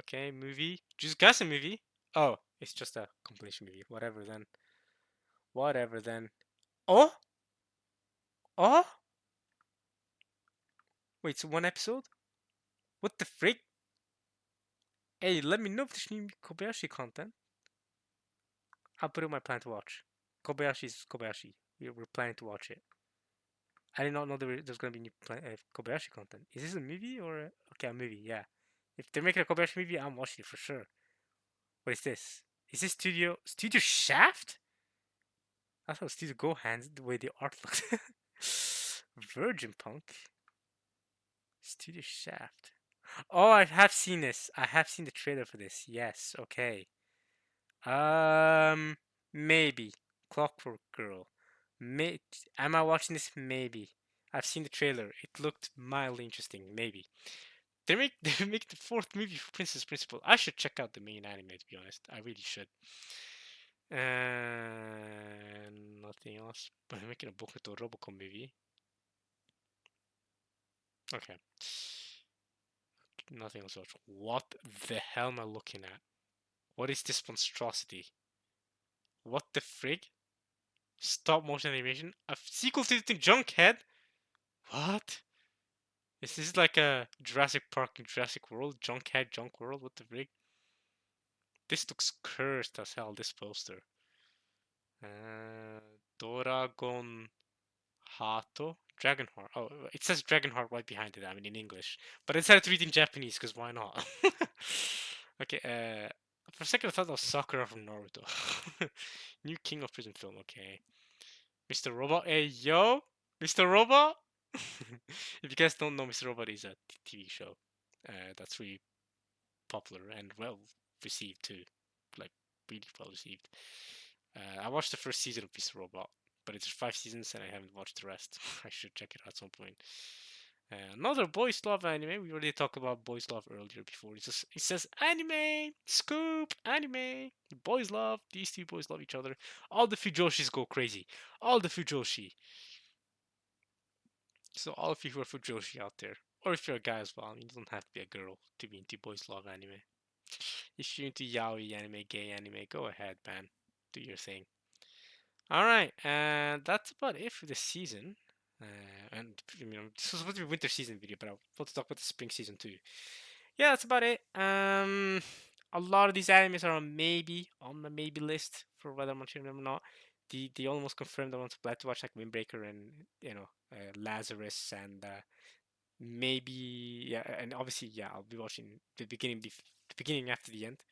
Okay, movie. Just a movie? Oh, it's just a compilation movie. Whatever then. Whatever then. Oh? Oh? Wait, it's 1 episode? What the frick? Hey, let me know if there's new Kobayashi content. I'll put it on my plan to watch. Kobayashi's Kobayashi. We're planning to watch it. I did not know there's gonna be new Kobayashi content. Is this a movie or okay, a movie? Yeah. If they're making a Kobayashi movie, I'm watching it for sure. What is this? Is this Studio Shaft? I thought it was Studio Gohan's the way the art looked. Virgin Punk. Studio Shaft. Oh, I have seen this. I have seen the trailer for this. Yes. Okay. Um, maybe Clockwork Girl. May Am I watching this? Maybe. I've seen the trailer. It looked mildly interesting. Maybe. They make the fourth movie for Princess Principal. I should check out the main anime to be honest. I really should. Nothing else. But I'm making a Bokuto Robocop movie. Okay. Nothing else. What the hell am I looking at? What is this monstrosity? What the frig? Stop motion animation? A sequel to the Junkhead? What? Is this like a Jurassic Park and Jurassic World? Junkhead, Junk World? What the frig? This looks cursed as hell, this poster. Uh, Doragon Hato? Dragonheart. Oh, it says Dragonheart right behind it, I mean in English. But I decided to read in Japanese, because why not? Okay, for a second I thought that was Sakura from Naruto. New King of Prison film, okay. Mr. Robot, hey yo! Mr. Robot? If you guys don't know, Mr. Robot is a TV show that's really popular and well received too. Like, really well received. I watched the first season of Mr. Robot, but it's 5 seasons and I haven't watched the rest. I should check it out at some point. Another boys love anime. We already talked about boys love earlier before. It says anime, scoop, anime. Boys love, these two boys love each other. All the Fujoshis go crazy. All the Fujoshi. So all of you who are Fujoshi out there, or if you're a guy as well, I mean, you don't have to be a girl to be into boys love anime. If you're into yaoi anime, gay anime, go ahead, man. Do your thing. Alright, and that's about it for this season. And you know, this was supposed to be a winter season video, but I want to talk about the spring season too. Yeah, that's about it. A lot of these animes are on the maybe list for whether I'm watching them or not. The almost confirmed ones I'm glad to watch, like Windbreaker and Lazarus and maybe yeah, and obviously yeah, I'll be watching the beginning after the end.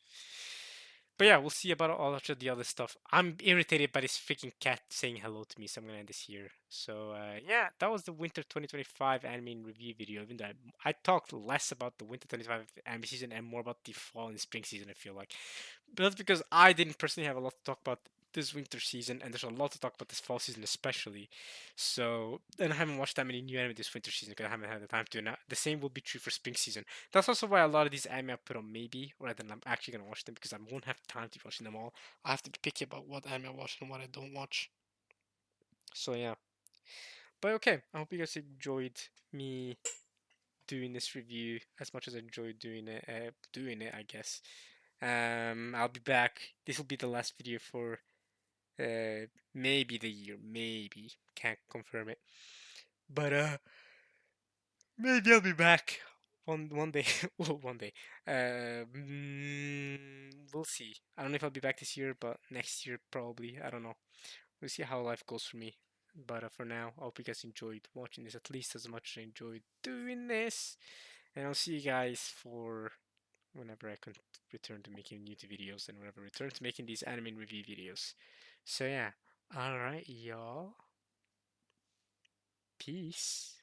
But yeah, we'll see about all of the other stuff. I'm irritated by this freaking cat saying hello to me, so I'm gonna end this here. So yeah, that was the Winter 2025 anime review video. Even though I talked less about the Winter 2025 anime season and more about the fall and spring season, I feel like. But that's because I didn't personally have a lot to talk about this winter season, and there's a lot to talk about this fall season especially. So, and I haven't watched that many new anime this winter season because I haven't had the time to. And the same will be true for spring season. That's also why a lot of these anime I put on maybe rather than I'm actually gonna watch them because I won't have time to be watching them all. I have to be picky about what anime I watch and what I don't watch. So yeah. But okay, I hope you guys enjoyed me doing this review as much as I enjoyed doing it. I guess. I'll be back. This will be the last video for maybe the year. Maybe can't confirm it, but maybe I'll be back one day. Well, one day. We'll see. I don't know if I'll be back this year, but next year probably. I don't know. We'll see how life goes for me. But for now, I hope you guys enjoyed watching this at least as much as I enjoyed doing this. And I'll see you guys for whenever I can return to making YouTube videos and whenever I return to making these anime review videos. So yeah, alright y'all. Peace.